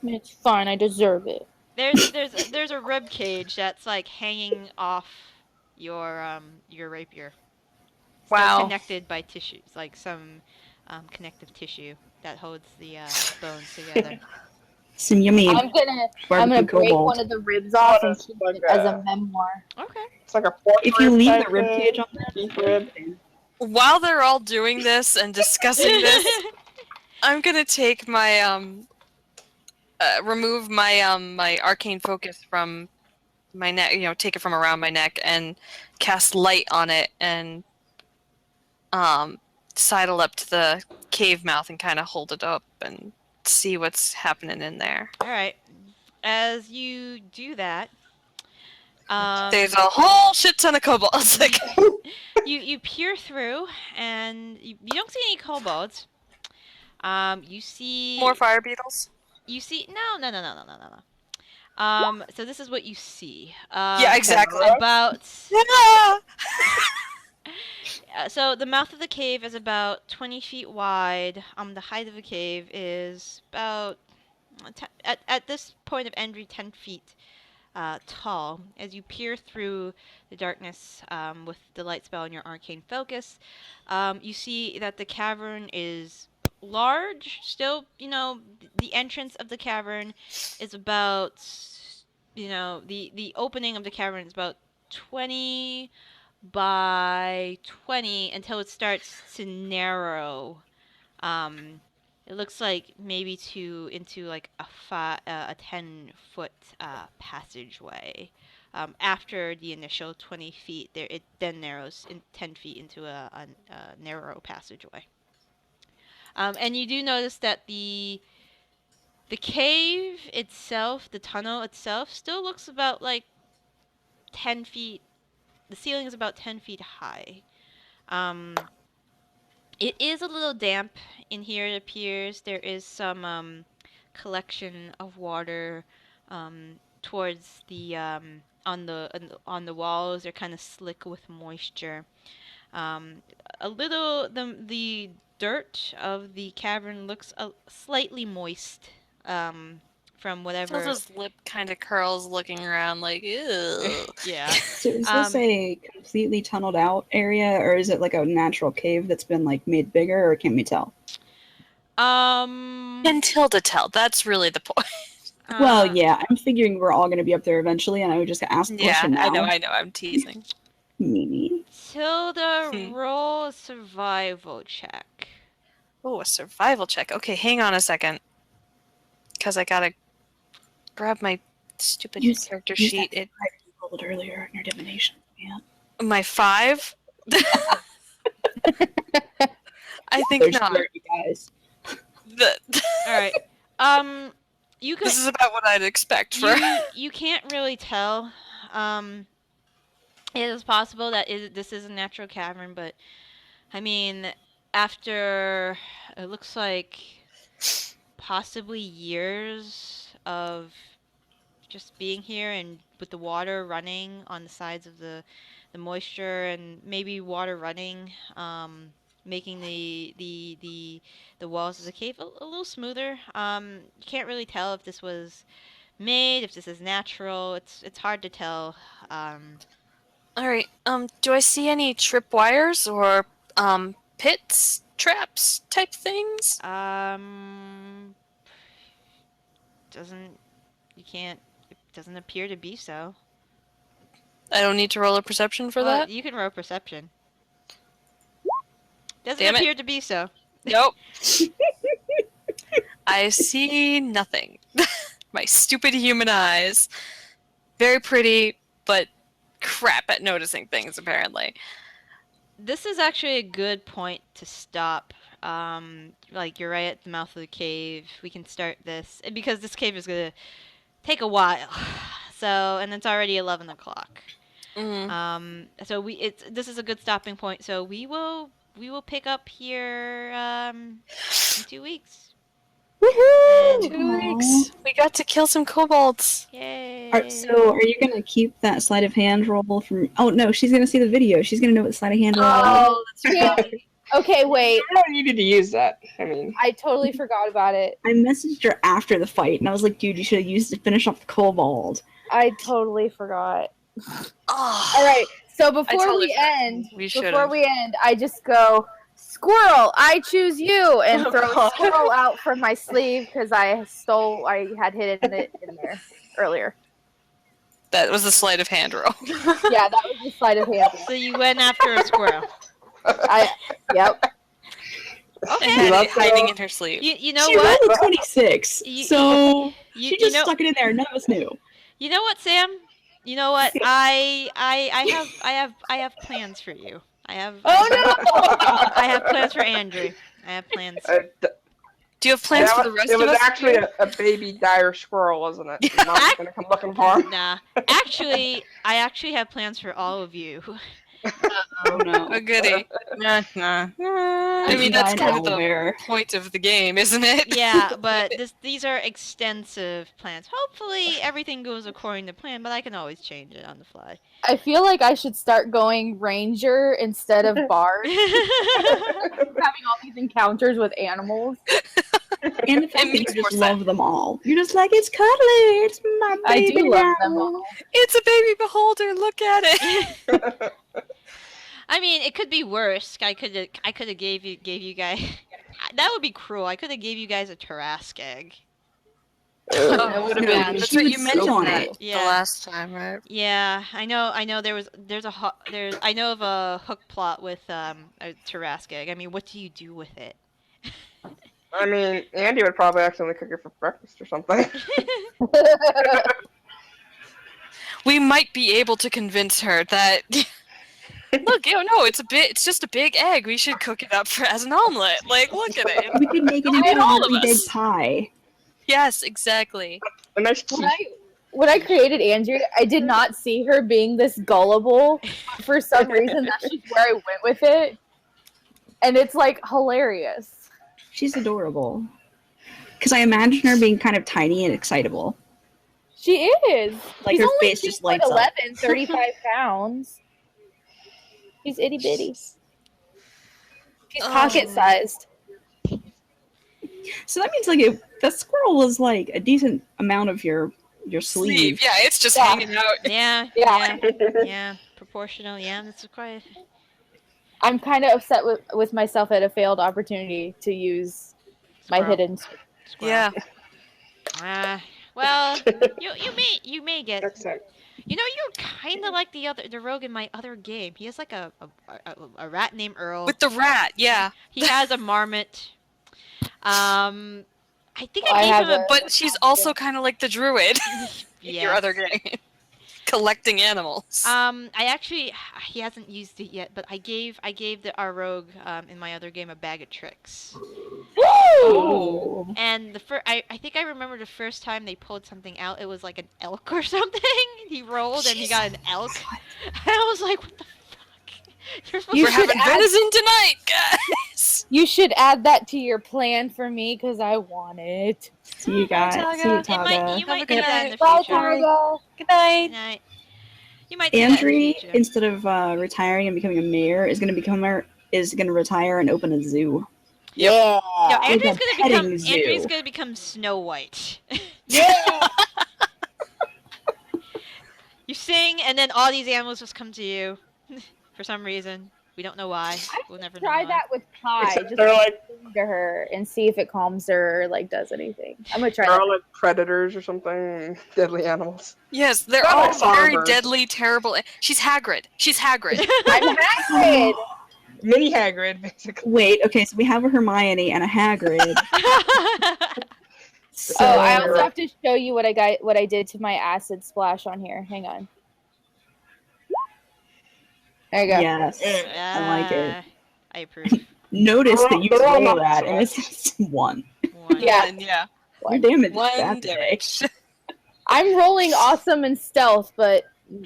It's fine. I deserve it. There's a rib cage that's like hanging off your rapier. Still Wow. connected by tissues, like some connective tissue that holds the bones together. Some yummy I'm gonna barbecue break kobold. one of the ribs off and keep like it as a- a memoir. Okay. It's like a pork If you rib leave type the rib thing, cage on there, beef rib. While they're all doing this and discussing this, I'm gonna take my remove my my arcane focus from my neck. You know, take it from around my neck and cast light on it and sidle up to the cave mouth and kind of hold it up and see what's happening in there. All right. As you do that, There's a whole shit ton of kobolds. Like, you peer through and you don't see any kobolds. You see more fire beetles. You see no. So this is what you see. Yeah, exactly. About Yeah. so the mouth of the cave is about 20 feet wide. The height of the cave is about at this point of Andry 10 feet tall. As you peer through the darkness with the light spell and your arcane focus, you see that the cavern is large. Still, the entrance of the cavern is about, the opening of the cavern is about 20 by 20 until it starts to narrow. It looks like maybe into like a 10-foot passageway. After the initial 20 feet, it then narrows in 10 feet into a narrow passageway. And you do notice that the cave itself, the tunnel itself, still looks about like 10 feet. The ceiling is about 10 feet high. It is a little damp in here, it appears. There is some collection of water towards the on the walls. They're kind of slick with moisture. A little the dirt of the cavern looks slightly moist. From whatever. Tilda's lip kind of curls, looking around like, ew. Yeah. So is this a completely tunneled out area, or is it like a natural cave that's been like made bigger, or can't we tell? Can Tilda tell? That's really the point. Well, yeah, I'm figuring we're all going to be up there eventually, and I would just ask the Yeah, question now. I know, I'm teasing. Mimi. Tilda, roll a survival check. Oh, a survival check. Okay, hang on a second. Because I gotta grab my stupid character sheet. It you rolled earlier in your divination. Yeah. My 5? I think There's not. 30 guys. All right. You could. This is about what I'd expect for. You can't really tell. It is possible that this is a natural cavern, but I mean, after it looks like possibly years of just being here and with the water running on the sides of the moisture and maybe water running, making the walls of the cave a little smoother. You can't really tell if this was made, if this is natural. It's hard to tell. Alright, do I see any tripwires or, pits, traps type things? It doesn't appear to be so. I don't need to roll a perception for Well, that? you can roll perception. Doesn't Damn it. appear to be so. Nope. I see nothing. My stupid human eyes. Very pretty, but crap at noticing things, apparently. This is actually a good point to stop. Like, you're right at the mouth of the cave. We can start this. Because this cave is going to take a while. So, and it's already 11 o'clock. So this is a good stopping point. So we will pick up here in 2 weeks. Woohoo! 2 weeks. We got to kill some kobolds. Yay! So, are you gonna keep that sleight of hand roll from? Oh no, she's gonna see the video. She's gonna know what sleight of hand roll is. Oh, damn. Okay, wait. I don't need to use that. I mean, I totally forgot about it. I messaged her after the fight, and I was like, "Dude, you should have used it to finish off the kobold." I totally forgot. Oh. All right. So before totally we forgot. end, We should've. I just go, "Squirrel, I choose you," and Oh, throw God. Squirrel out from my sleeve because I had hidden it in there earlier. That was the sleight of hand roll. Yeah, that was the sleight of hand. So you went after a squirrel. Yep. Okay. And had love it hiding that. in her sleeve. You know She what? rolled a 26, so You, she just you know stuck it in there. None of us knew. you know what, Sam? You know what? I have plans for you. Oh no! I have plans for Andry. I have plans. Do you have plans for the rest it of was us? actually a baby dire squirrel, wasn't it? Mom's gonna come looking for him. Nah. I actually have plans for all of you. Oh no. Oh, goody. Nah. I mean, that's kind of the point of the game, isn't it? Yeah, but these are extensive plans. Hopefully everything goes according to plan, but I can always change it on the fly. I feel like I should start going ranger instead of bard, having all these encounters with animals. And the fact that you makes more just love them all. You're just like, it's cuddly. It's my I baby do love now. them all. It's a baby beholder. Look at it. I mean, it could be worse. I could have gave you guys. That would be cruel. I could have gave you guys a Tarask egg. That would have been. That's she what would you sit mentioned on that it. the Yeah. last time, right? Yeah, I know. I know of a hook plot with a Tarask egg. I mean, what do you do with it? I mean, Andy would probably accidentally cook it for breakfast or something. We might be able to convince her that. Look, no, it's just a big egg. We should cook it up as an omelet. Like, look at it. We could make it into all a of really big us. pie. Yes, exactly. A nice cheese. When I created Andrew, I did not see her being this gullible. For some reason, that's just where I went with it. And it's like hilarious. She's adorable. Because I imagine her being kind of tiny and excitable. She is. Like She's her only face just 6 foot lights up. 11, 35 pounds. She's itty bitty. She's pocket sized. So that means like that squirrel was like a decent amount of your sleeve. Yeah, it's just Yeah. hanging out. Yeah, Yeah. yeah, proportional. Yeah, that's quite. I'm kind of upset with myself at a failed opportunity to use my Squirrel. hidden. Squirrel. Yeah. Well, you may get. That's it. You know, you're kind of like the rogue in my other game. He has like a rat named Earl. With the rat, yeah. He has a marmot. I think Well, I I gave have him a. But she's also kind of like the druid in your Yes. other game. Collecting animals. I actually he hasn't used it yet, but I gave our rogue in my other game a bag of tricks. Oh. And I think I remember the first time they pulled something out, it was like an elk or something. He rolled and he got an elk. And I was like, what the fuck? You're supposed You We're to should having add- venison tonight, guys! You should add that to your plan for me because I want it. See you guys. Talga. See you, You might Talga. you Have might a do good that in the Bye, future. Talga. Good night. Good night. You might do that in the Andry, future. instead of retiring and becoming a mayor, is going to retire and open a zoo. Yep. Yeah. No, Like Andry's a gonna petting become zoo. Snow White. Yeah. You sing, and then all these animals just come to you for some reason. We don't know why. We'll never know Try why. that with Pie. Except Just they're like sing to her and see if it calms her or like does anything. I'm gonna try they're that. all like predators or something, deadly animals. Yes, they're They're all like very songbirds. deadly, terrible. She's Hagrid. She's Hagrid. I'm Hagrid. Mini Hagrid, basically. Wait, okay, so we have a Hermione and a Hagrid. So, Oh, I also have to show you what I did to my acid splash on here. Hang on. There you go. yes. I like it. I approve. Notice that you They're all roll not that, so and it's 1. One. Yeah. Yeah. Your damage is One that big. damage. I'm rolling awesome and stealth,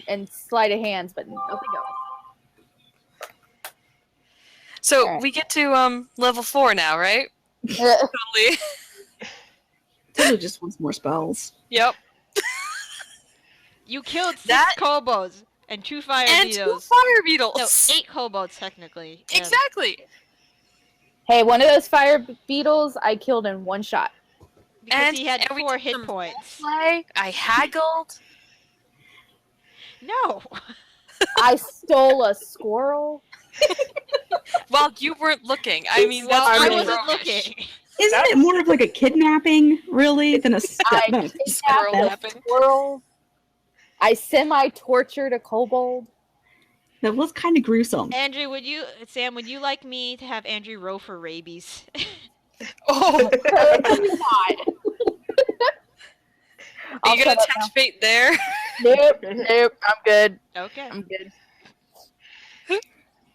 and sleight of hands, but nothing else. So Alright. we get to level 4 now, right? Totally. Tilda just wants more spells. Yep. You killed 6 That- kobolds and 2 fire And 2 beetles. fire beetles. No, 8 kobolds technically. and- Exactly. Hey, one of those fire beetles I killed in one shot. Because he had and we 4 did hit some points. Play. I haggled. No. I stole a squirrel. While you weren't looking. I mean, Well, that's I really wasn't roguish. looking. Isn't it more of like a kidnapping, really, than a I no, Squirrel kidnapped a napping. squirrel. I semi-tortured a kobold. that was kind of gruesome. Andrew, Sam, would you like me to have Andrew roll for rabies? Oh, Totally not. are I'll you gonna shut up tempt fate there? Nope, nope, I'm good. Okay. I'm good.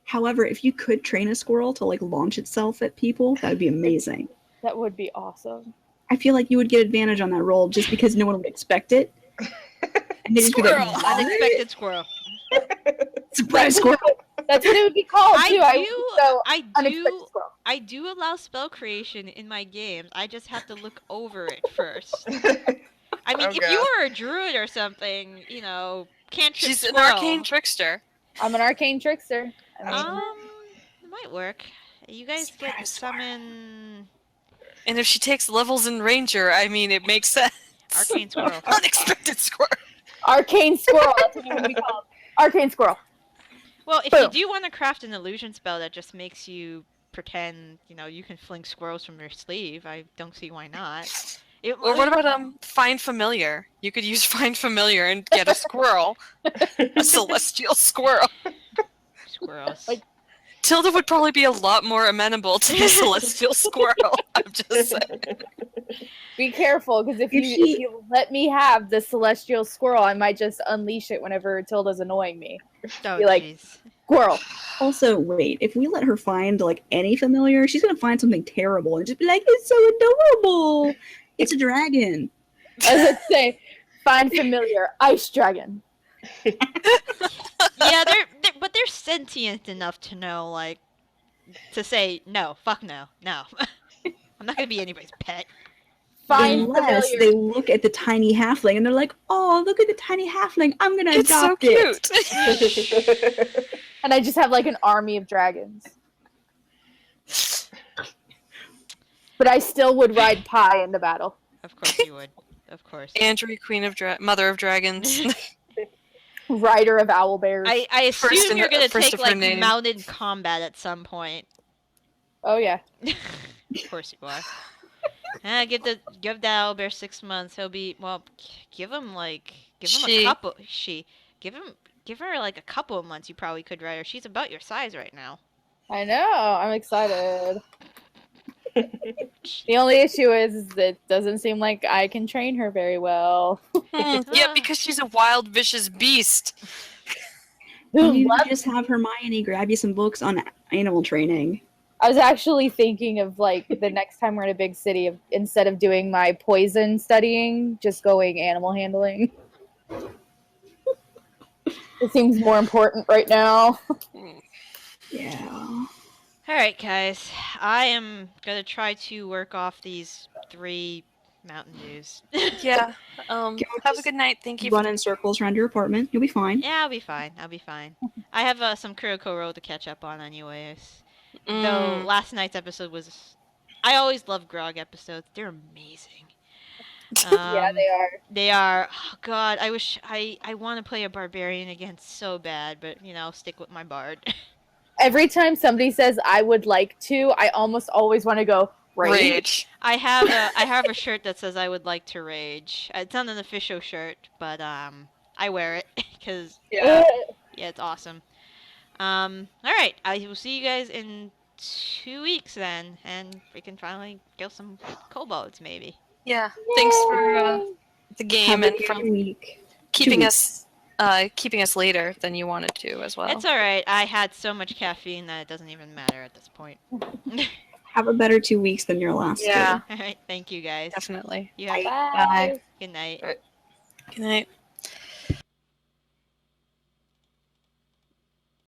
However, if you could train a squirrel to like launch itself at people, that would be amazing. That would be awesome. I feel like you would get advantage on that roll just because no one would expect it. And they'd just be like, Squirrel! "What? Unexpected squirrel. Surprise squirrel! That's what it would be called too. I unexpected do squirrel. I do allow spell creation in my games. I just have to look over it first. I mean, Oh, if God. you were a druid or something, cantrip She's an squirrel. arcane trickster. I'm an arcane trickster. I mean, It might work. You guys get Surprise summon And if she takes levels in Ranger, I mean, it makes sense. arcane squirrel. Unexpected squirrel. arcane squirrel. That's what it would be called. Arcane squirrel. Well, if you Boom. do want to craft an illusion spell that just makes you pretend, you can fling squirrels from your sleeve, I don't see why not. Or what about Find Familiar? You could use Find Familiar and get a squirrel. A celestial squirrel. squirrels? Like- Tilda would probably be a lot more amenable to the celestial squirrel. I'm just saying. Be careful, because if you let me have the celestial squirrel, I might just unleash it whenever Tilda's annoying me. Oh, be like- jeez. Squirrel. Also, wait, if we let her find like any familiar, she's gonna find something terrible and just be like, it's so adorable. It's a dragon. I was gonna say, find familiar, ice dragon. Yeah, but they're sentient enough to know, to say no, fuck no, no. I'm not gonna be anybody's pet. find Unless familiars. they look at the tiny halfling and they're like, "Oh, look at the tiny halfling! I'm gonna It's so adopt it." cute. And I just have like an army of dragons. But I still would ride Pie into battle. Of course you would. Of course. Andry, Mother of Dragons. Rider of owlbears. I assume you're gonna first take of her like name. mounted combat at some point. Oh yeah. Of course you are. Give that owlbear 6 months. He'll be give him a couple. Give her like a couple of months. You probably could ride her. She's about your size right now. I know. I'm excited. The only issue is that it doesn't seem like I can train her very well. Yeah, because she's a wild, vicious beast. You just have Hermione grab you some books on animal training. I was actually thinking of like the next time we're in a big city, instead of doing my poison studying, just going animal handling. It seems more important right now. Yeah. Alright, guys. I am gonna try to work off these 3 Mountain Dews. Yeah. Have a good night. Thank you. Run in circles around your apartment. You'll be fine. Yeah, I'll be fine. I have some Kuroko Road to catch up on anyways. Though last night's episode was... I always love Grog episodes. They're amazing. Yeah, they are. They are... Oh, God, I wish... I want to play a Barbarian again so bad, but, I'll stick with my Bard. Every time somebody says I would like to, I almost always want to go rage. I have a shirt that says I would like to rage. It's not an official shirt, but I wear it because Yeah. it's awesome. All right, I will see you guys in 2 weeks then, and we can finally kill some kobolds maybe. Yeah. Thanks for the game Have and a for good week. keeping 2 us later than you wanted to as well. It's all right. I had so much caffeine that it doesn't even matter at this point. Have a better 2 weeks than your last. Yeah. All right, thank you guys. Definitely. You have Bye. good night. Good night.